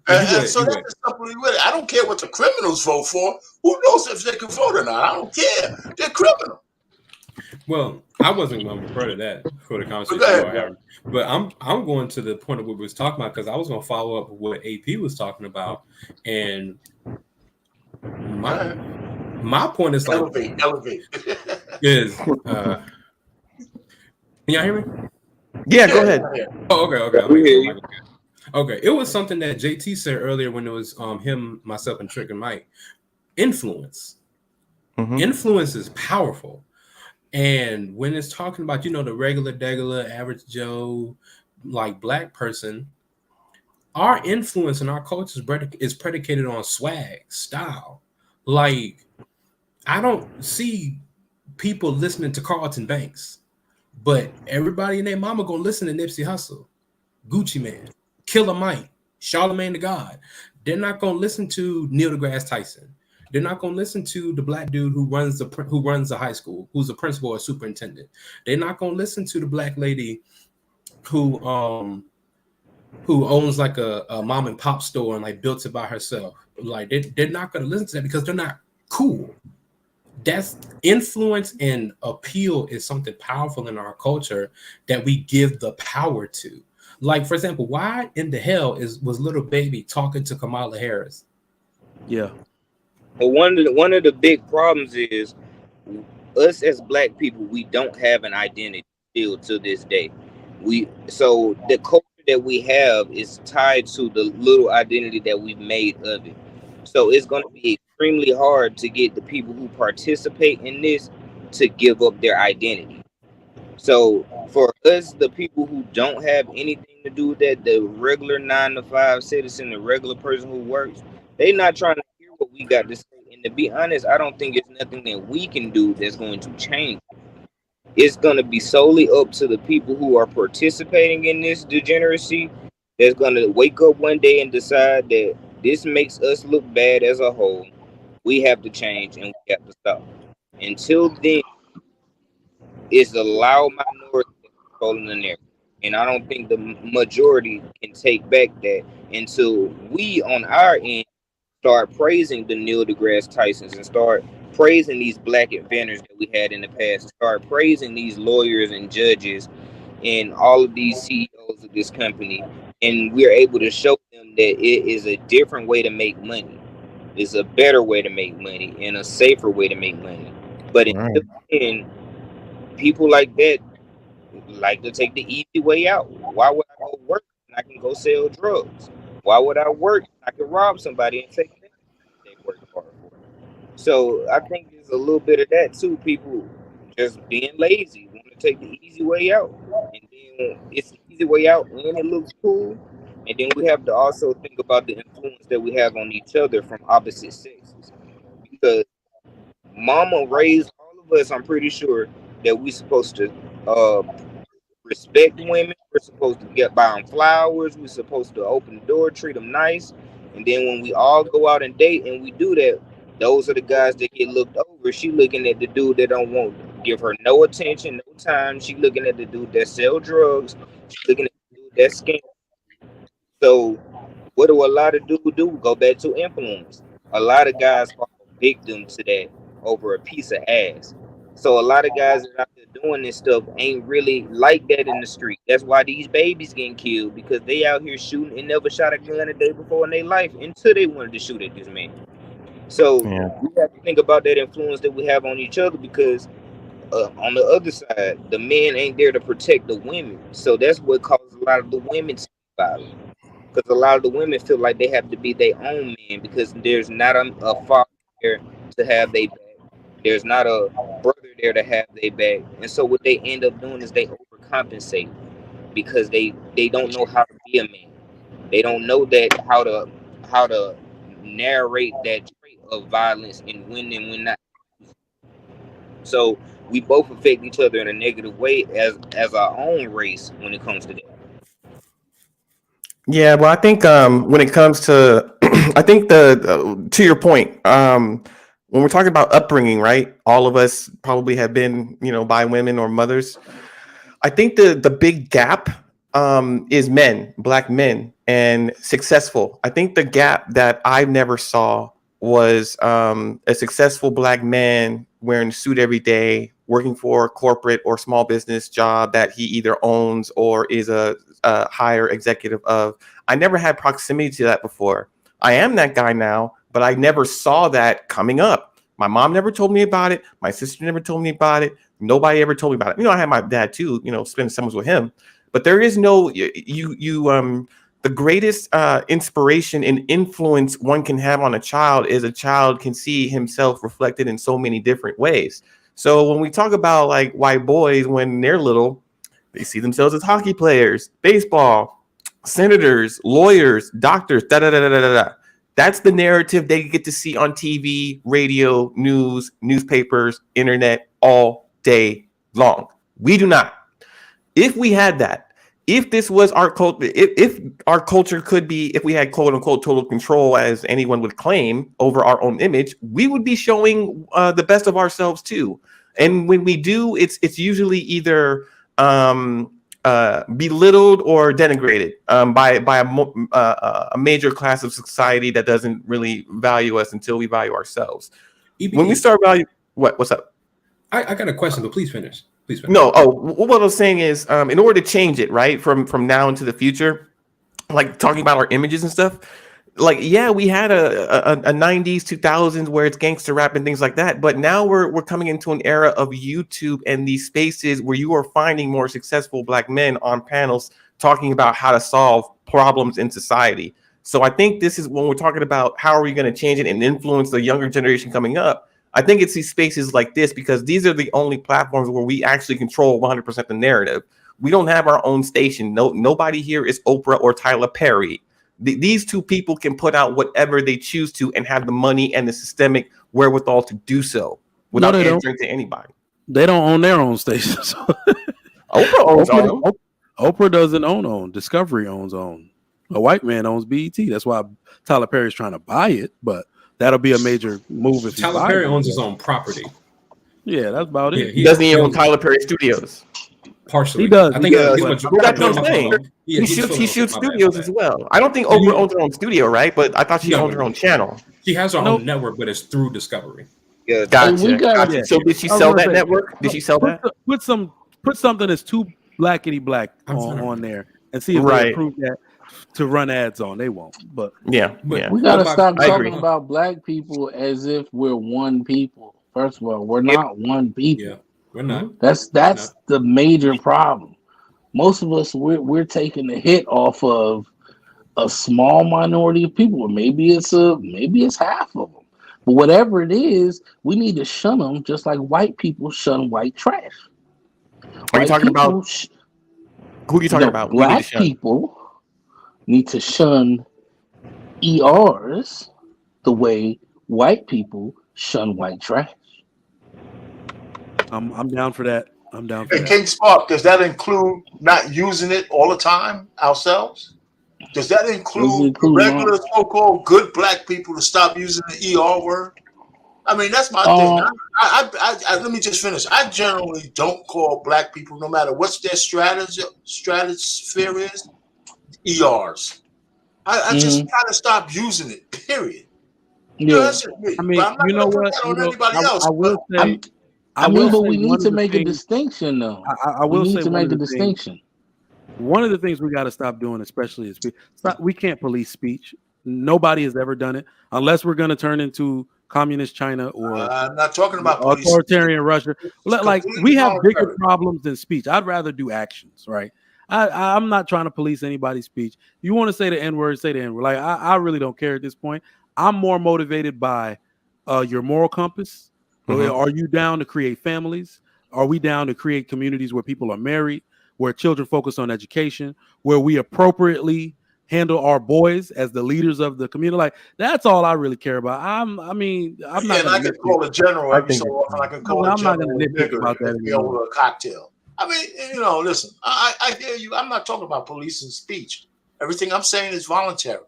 And so that's simply with it. I don't care what the criminals vote for. Who knows if they can vote or not? I don't care. They're criminal. Well, I wasn't going to refer to that for the conversation, but I'm going to the point of what we was talking about because I was going to follow up with what AP was talking about, and my point is like elevate. Is can y'all hear me? Yeah, go ahead. Oh, okay. Okay, it was something that JT said earlier when it was him, myself, and Trick and Mike. Influence. Influence is powerful. And when it's talking about, the regular, degular, average Joe, like black person, our influence in our culture is predicated on swag, style. Like, I don't see people listening to Carlton Banks, but everybody and their mama gonna listen to Nipsey Hussle, Gucci Man, Killer Mike, Charlamagne the God. They're not gonna listen to Neil deGrasse Tyson. They're not gonna listen to the black dude who runs the high school, who's the principal or superintendent. They're not gonna listen to the black lady who owns like a mom and pop store and like built it by herself. Like they're not gonna listen to that because they're not cool. That's influence and appeal is something powerful in our culture that we give the power to. Like, for example, why in the hell was Little Baby talking to Kamala Harris? Yeah. Well, one of the big problems is us as black people, we don't have an identity still to this day. So the culture that we have is tied to the little identity that we've made of it. So it's going to be extremely hard to get the people who participate in this to give up their identity. So for us, the people who don't have anything to do with that, the regular 9-to-5 citizen, the regular person who works, they're not trying to hear what we got to say. And to be honest, I don't think it's nothing that we can do that's going to change. It's going to be solely up to the people who are participating in this degeneracy that's going to wake up one day and decide that this makes us look bad as a whole. We have to change and we have to stop. Until then, it's a loud minority controlling the narrative. And I don't think the majority can take back that until we on our end start praising the Neil deGrasse Tysons and start praising these black inventors that we had in the past, start praising these lawyers and judges and all of these CEOs of this company, and we're able to show them that it is a different way to make money. It's a better way to make money and a safer way to make money. But until then, people like that like to take the easy way out. Why would I go work when I can go sell drugs? Why would I work when I can rob somebody and take that they worked hard for? So I think there's a little bit of that too. People just being lazy, want to take the easy way out, and then it's the easy way out, and it looks cool. And then we have to also think about the influence that we have on each other from opposite sexes, because mama raised all of us. I'm pretty sure that we supposed to respect women. We're supposed to buy them flowers. We're supposed to open the door, treat them nice. And then when we all go out and date and we do that, those are the guys that get looked over. She looking at the dude that don't want to give her no attention, no time. She looking at the dude that sell drugs. She looking at the dude that scam. So what do a lot of dudes do? Go back to influence. A lot of guys fall victim to that over a piece of ass. So a lot of guys that out there doing this stuff ain't really like that in the street. That's why these babies getting killed, because they out here shooting and never shot a gun a day before in their life until they wanted to shoot at this man. So we have to think about that influence that we have on each other, because on the other side, the men ain't there to protect the women. So that's what causes a lot of the women to be violent. Because a lot of the women feel like they have to be their own man, because there's not a father there to have their back. There's not a brother there to have their back. And so what they end up doing is they overcompensate, because they don't know how to be a man. They don't know that how to narrate that trait of violence and when not. So we both affect each other in a negative way as our own race when it comes to that. Yeah, well, I think when it comes to, I think to your point, when we're talking about upbringing, right? All of us probably have been, by women or mothers. I think the big gap is men, black men, and successful. I think the gap that I never saw was a successful black man wearing a suit every day, working for a corporate or small business job that he either owns or is a higher executive of. I never had proximity to that before. I am that guy now, but I never saw that coming up. My mom never told me about it. My sister never told me about it. Nobody ever told me about it. I had my dad too, spending summers with him. But there is no the greatest inspiration and influence one can have on a child is a child can see himself reflected in so many different ways. So when we talk about like white boys when they're little, they see themselves as hockey players, baseball, senators, lawyers, doctors, da-da-da-da-da-da. That's the narrative they get to see on TV, radio, news, newspapers, internet all day long. We do not. If we had that, if this was our culture, if our culture could be, if we had quote unquote total control, as anyone would claim, over our own image, we would be showing the best of ourselves too. And when we do, it's usually either belittled or denigrated by a major class of society that doesn't really value us until we value ourselves. When we start value, what's up? I got a question, but please finish. Please finish. No. Oh, what I was saying is, in order to change it, right, from now into the future, like talking about our images and stuff. Like, yeah, we had a 90s, 2000s where it's gangster rap and things like that. But now we're coming into an era of YouTube and these spaces where you are finding more successful black men on panels talking about how to solve problems in society. So I think this is when we're talking about how are we going to change it and influence the younger generation coming up. I think it's these spaces like this, because these are the only platforms where we actually control 100% the narrative. We don't have our own station. Nobody here is Oprah or Tyler Perry. These two people can put out whatever they choose to and have the money and the systemic wherewithal to do so without answering to anybody. They don't own their own stations. Oprah owns own. Oprah doesn't own. Discovery owns own. A white man owns BET. That's why Tyler Perry's trying to buy it, but that'll be a major move if Tyler Perry owns his own property. Yeah, that's about it. He doesn't even own Tyler Perry Studios. Partially. He does. I think Well, his that's what I'm saying. He shoots studios as well. I don't think Oprah owns her own studio, right? But I thought she owned her own channel. She has her own network, but it's through Discovery. Yeah, Gotcha. So did she sell that network? Did she sell that? Put something that's too blackety black on there and see if they approve that to run ads on. They won't. But we gotta stop talking about black people as if we're one people. First of all, we're not one people. Yeah, we're not. That's the major problem. Most of us we're taking the hit off of a small minority of people. Maybe it's half of them. But whatever it is, we need to shun them just like white people shun white trash. Are you talking about who are you talking about? Black people need to shun ERs the way white people shun white trash. I'm down for that. I'm down for And that. King Spark, does that include not using it all the time ourselves? Does that include regular so-called good black people to stop using the ER word? I mean, that's my thing. I let me just finish. I generally don't call black people, no matter what's their stratosphere is, ERs. I just kind of stop using it, period. Yeah. That's just me. I mean, but I'm not you know gonna what? put that on anybody else. I will say. but we need to make a distinction, though. I will say we need to make a distinction. One of the things we got to stop doing, especially, is we can't police speech. Nobody has ever done it, unless we're going to turn into communist China or I'm not talking about authoritarian Russia. Like, we have bigger problems than speech. I'd rather do actions, right? I'm not trying to police anybody's speech. You want to say the N-word, say the N-word. Like, I really don't care at this point. I'm more motivated by your moral compass. Are you down to create families? Are we down to create communities where people are married, where children focus on education, where we appropriately handle our boys as the leaders of the community? Like, that's all I really care about. I'm not. And I can call a general every so often. I can call a general about that over a cocktail. I mean, listen. I hear you. I'm not talking about policing speech. Everything I'm saying is voluntary.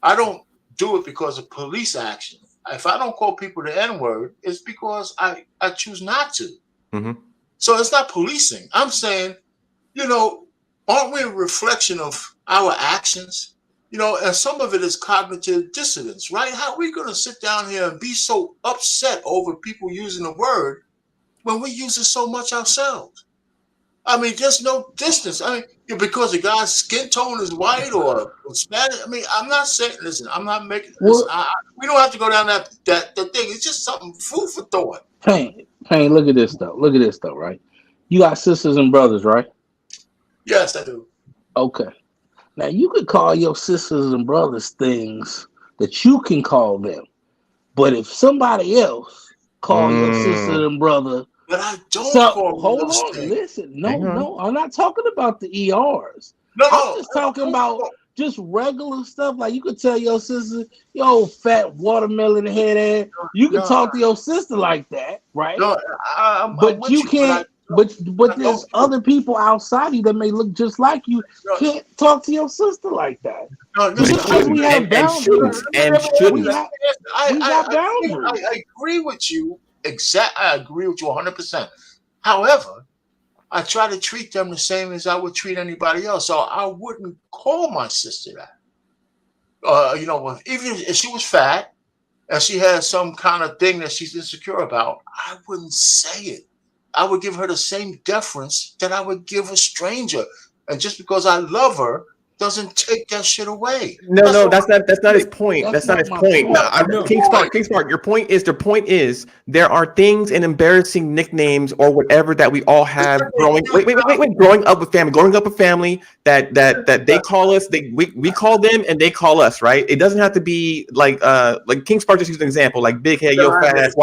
I don't do it because of police action. If I don't call people the N-word, it's because I choose not to. So it's not policing. I'm saying, aren't we a reflection of our actions? And some of it is cognitive dissonance, right? How are we going to sit down here and be so upset over people using the word when we use it so much ourselves? I mean, there's no distance. I mean, because a guy's skin tone is white or Spanish. I mean, I'm not saying. Listen, I'm not making. Listen, we don't have to go down that thing. It's just something food for thought. Pain. Look at this though. Right? You got sisters and brothers, right? Yes, I do. Okay. Now you could call your sisters and brothers things that you can call them, but if somebody else call your sister and brother. But I don't call hold on, things. listen. No, I'm not talking about the ERs. I'm just talking about just regular stuff. Like, you could tell your sister, yo, fat watermelon head ass. You can talk to your sister like that, right? No, but you can't. But there's other people outside you that may look just like you. Can't talk to your sister like that. We have boundaries. We got boundaries. I agree with you. I agree with you 100%. However, I try to treat them the same as I would treat anybody else. So I wouldn't call my sister that. Even if she was fat and she had some kind of thing that she's insecure about, I wouldn't say it. I would give her the same deference that I would give a stranger. And just because I love her doesn't take that shit away. No, that's not his point. That's not his point. King Spark, your point is there are things and embarrassing nicknames or whatever that we all have growing up with family that they call us, we call them and they call us, right? It doesn't have to be like King Spark just used an example, like big head, yo fat ass.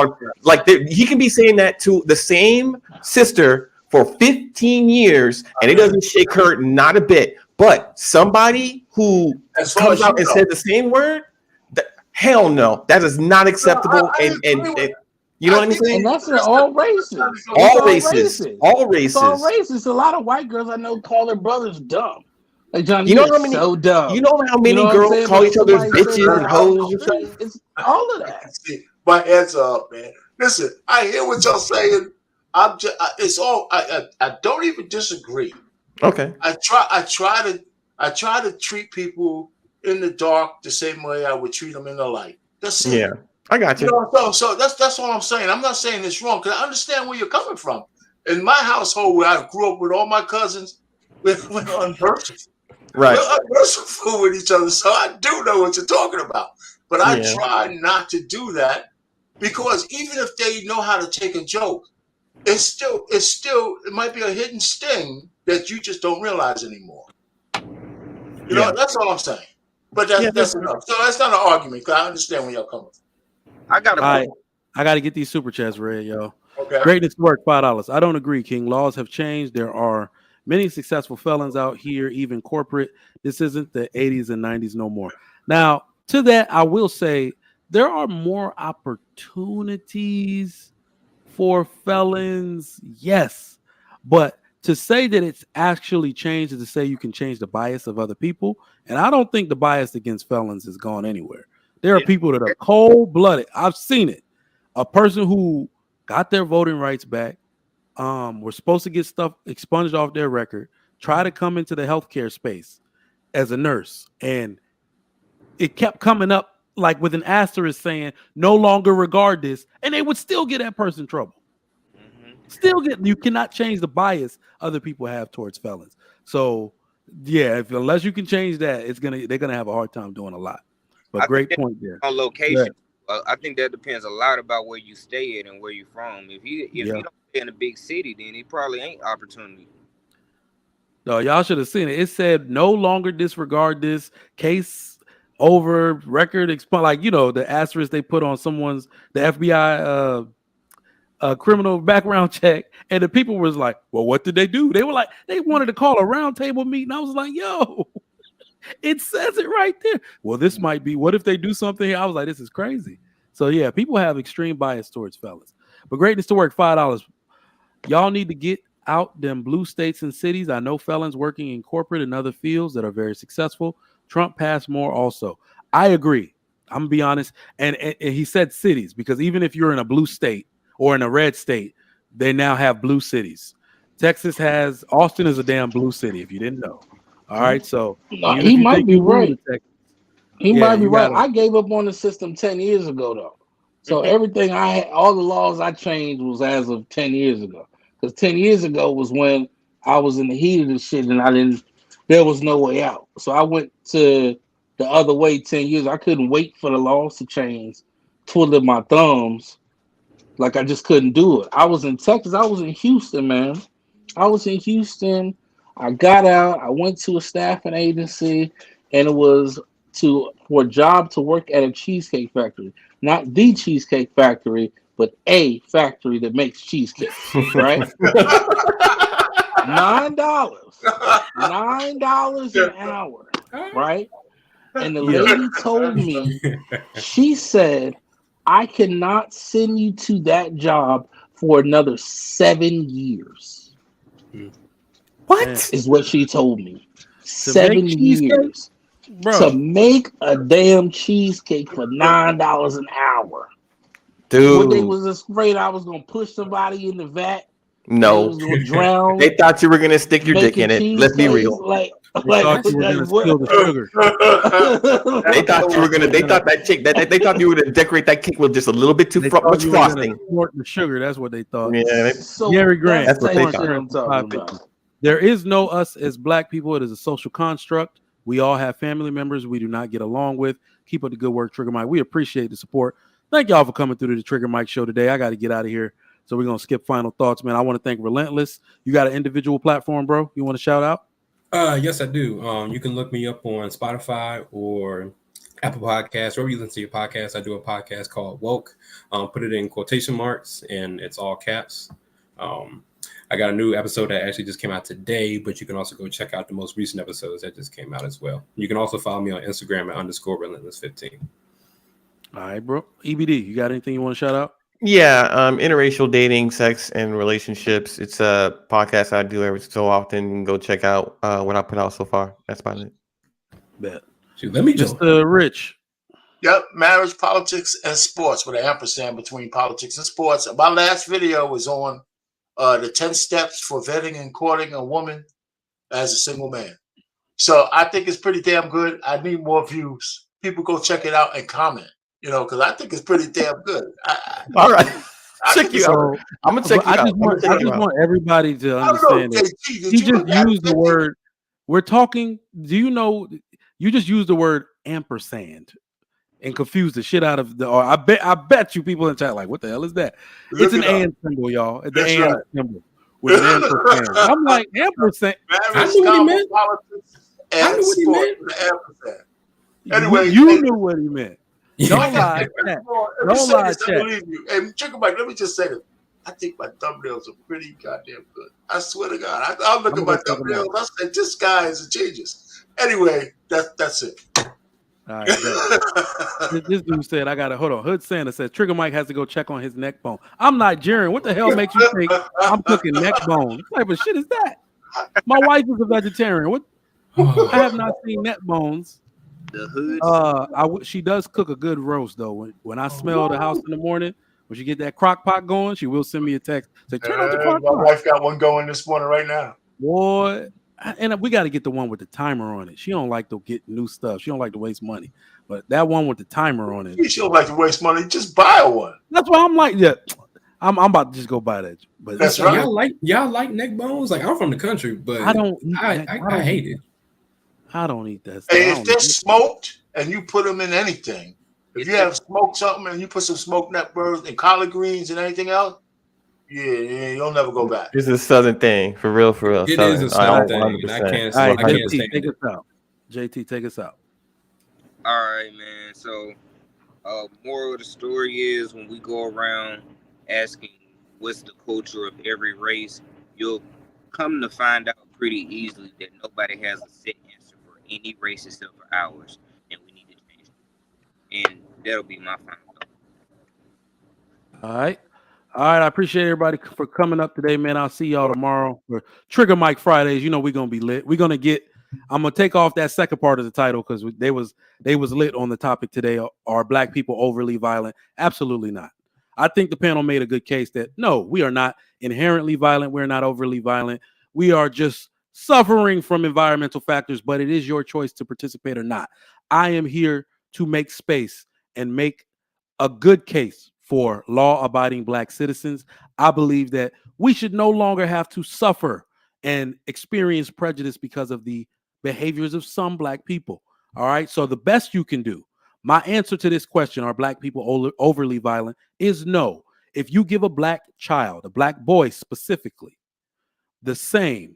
Like he can be saying that to the same sister for 15 years and it doesn't shake her not a bit. But somebody who comes out and says the same word, hell no, that is not acceptable. And you know what I'm saying? And that's in all races. All races. A lot of white girls I know call their brothers dumb. Like, John, you know how many? So dumb. You know how many girls call each other bitches and hoes? It's all of that. My head's up, man. Listen, I hear what y'all saying, It's all. I don't even disagree. Okay. I try to treat people in the dark the same way I would treat them in the light. That's it. Yeah, I got you. You know, so that's all I'm saying. I'm not saying it's wrong because I understand where you're coming from. In my household, where I grew up with all my cousins, we're unmerciful. Right. We're unmerciful with each other, so I do know what you're talking about. But I try not to do that because even if they know how to take a joke, it might be a hidden sting that you just don't realize anymore. You know, that's all I'm saying. But that's enough. So that's not an argument because I understand where you're coming from. I got to get these super chats read, yo. Okay. Greatness to work, $5. I don't agree, King. Laws have changed. There are many successful felons out here, even corporate. This isn't the 80s and 90s no more. Now, to that, I will say there are more opportunities for felons, yes. But to say that it's actually changed is to say you can change the bias of other people. And I don't think the bias against felons has gone anywhere. There are people that are cold-blooded. I've seen it. A person who got their voting rights back, were supposed to get stuff expunged off their record, try to come into the healthcare space as a nurse, and it kept coming up like with an asterisk saying no longer regard this, and they would still get that person in trouble. You cannot change the bias other people have towards felons. So yeah, unless you can change that, they're gonna have a hard time doing a lot. But great point there. On location, I think that depends a lot about where you stay at and where you're from. If you don't stay in a big city, then it probably ain't opportunity. No, y'all should have seen it. It said no longer disregard this case over record like the asterisk they put on the FBI criminal background check, and the people was like, well, what did they do? They were like, they wanted to call a round table meeting. I was like, yo, it says it right there. Well, this might be, what if they do something here? I was like, this is crazy. So yeah, people have extreme bias towards fellas. But greatness to work, $5. Y'all need to get out them blue states and cities. I know felons working in corporate and other fields that are very successful. Trump passed more also. I agree. I'm gonna be honest. And he said cities, because even if you're in a blue state or in a red state, they now have blue cities. Austin is a damn blue city, if you didn't know. All right, so he might be right. He might be right. I gave up on the system 10 years ago, though. So everything all the laws I changed was as of 10 years ago. Because 10 years ago was when I was in the heat of the shit and there was no way out. So I went to the other way 10 years. I couldn't wait for the laws to change, twiddling my thumbs. Like I just couldn't do it. I was in Texas. I was in Houston, man. I was in Houston. I got out. I went to a staffing agency, and it was for a job to work at a cheesecake factory. Not the cheesecake factory, but a factory that makes cheesecake, right? $9 an hour, right? And the lady told me, she said, I cannot send you to that job for another 7 years. What? Is what she told me. 7 years. Bro. To make a damn cheesecake for $9 an hour. Dude. When they was afraid I was going to push somebody in the vat. No. Drown. They thought you were going to stick your dick in it. Let's be real. They thought you were going to spill the sugar. They thought you were going to, they thought that chick, they thought you were going to decorate that cake with just a little bit too much frosting. The sugar, that's what they thought. Yeah. Gary Grant. That's what they thought. There is no us as black people. It is a social construct. We all have family members we do not get along with. Keep up the good work, Trigger Mike. We appreciate the support. Thank y'all for coming through to the Trigger Mike show today. I got to get out of here. So we're going to skip final thoughts, man. I want to thank Relentless. You got an individual platform, bro? You want to shout out? Yes, I do. You can look me up on Spotify or Apple Podcasts, wherever you listen to your podcast. I do a podcast called Woke. Put it in quotation marks, and it's all caps. I got a new episode that actually just came out today, but you can also go check out the most recent episodes that just came out as well. You can also follow me on Instagram at _relentless15. All right, bro. EBD, you got anything you want to shout out? Yeah, interracial dating, sex, and relationships. It's a podcast I do every so often. Go check out what I put out so far. That's about it. Bet. Shoot, let me just Rich. Yep, marriage, politics, and sports with an ampersand between politics and sports. My last video was on the 10 steps for vetting and courting a woman as a single man. So I think it's pretty damn good. I need more views. People go check it out and comment, because I think it's pretty damn good. All right. Check you out. I'm gonna check you out. I just want everybody to understand it. JT, He just used the word. We're talking. Do you know? You just used the word ampersand and confused the shit out of the. Or I bet you people in chat like, what the hell is that? It's an and symbol, y'all. The and symbol with an ampersand. I'm like ampersand. I knew what he meant. I knew what he meant. Anyway, you knew what he meant. Don't lie, chat. Don't lie, chat. Believe you. And Trigger Mike, let me just say this. I think my thumbnails are pretty goddamn good. I swear to God. I look at my thumbnails. I said, this guy is a genius. Anyway, that's it. All right. This dude said, I got to hold on. Hood Santa says Trigger Mike has to go check on his neck bone. I'm Nigerian. What the hell makes you think I'm cooking neck bone? What type of shit is that? My wife is a vegetarian. What? I have not seen neck bones. The hood. She does cook a good roast though. When I smell the house in the morning, when she get that crock pot going, she will send me a text. Say, turn on the crock pot. My wife got one going this morning right now. Boy, and we got to get the one with the timer on it. She don't like to get new stuff. She don't like to waste money. But that one with the timer on it. She don't like to waste money. Just buy one. That's why I'm like, yeah. I'm about to just go buy that. But that's right. Y'all like neck bones? Like I'm from the country, but I don't. I hate it. I don't eat that stuff. Hey, if they're smoked and you put them in anything, if you have smoked something and you put some smoked neck birds and collard greens and anything else, yeah, you'll never go back. It's a southern thing, for real. It is a southern thing. I can't stand JT, take us out. JT, take us out. All right, man. So, moral of the story is when we go around asking what's the culture of every race, you'll come to find out pretty easily that nobody has a set answer for any race except for ours, and we need to change it. And that'll be my final thought. All right. I appreciate everybody for coming up today, man. I'll see y'all tomorrow for Trigger Mike Fridays. You know we're gonna be lit. We're gonna get. I'm gonna take off that second part of the title because they was lit on the topic today. Are black people overly violent? Absolutely not. I think the panel made a good case that no, we are not inherently violent. We're not overly violent. We are just suffering from environmental factors, but it is your choice to participate or not. I am here to make space and make a good case for law-abiding black citizens. I believe that we should no longer have to suffer and experience prejudice because of the behaviors of some black people. All right. So the best you can do, my answer to this question, are black people overly violent, is no. If you give a black child, a black boy specifically, the same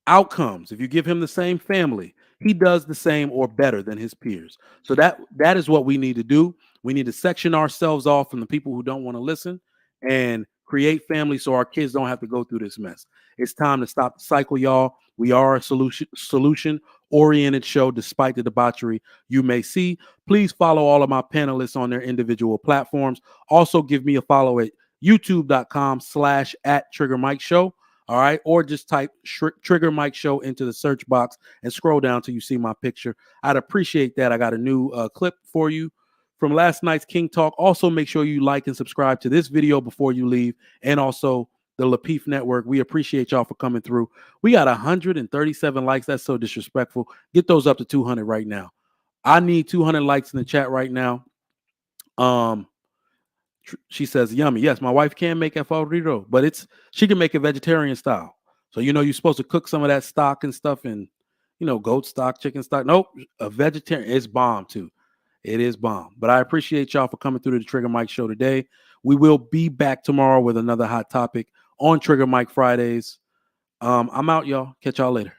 outcomes, if you give him the same family, he does the same or better than his peers. So that is what we need to do. We need to section ourselves off from the people who don't want to listen and create families so our kids don't have to go through this mess. It's time to stop the cycle, y'all. We are a solution-oriented show, despite the debauchery you may see. Please follow all of my panelists on their individual platforms. Also, give me a follow at youtube.com/@TriggerMikeShow. All right. Or just type Trigger Mike Show into the search box and scroll down till you see my picture. I'd appreciate that. I got a new clip for you from last night's King Talk. Also, make sure you like and subscribe to this video before you leave, and also the Lapeef Network. We appreciate y'all for coming through. We got 137 likes. That's so disrespectful. Get those up to 200 right now. I need 200 likes in the chat right now. She says, yummy. Yes, my wife can make alfredo, but she can make it vegetarian style. So, you're supposed to cook some of that stock and stuff and, goat stock, chicken stock. Nope, a vegetarian. It's bomb too. It is bomb. But I appreciate y'all for coming through to the Trigger Mike Show today. We will be back tomorrow with another hot topic on Trigger Mike Fridays. I'm out, y'all. Catch y'all later.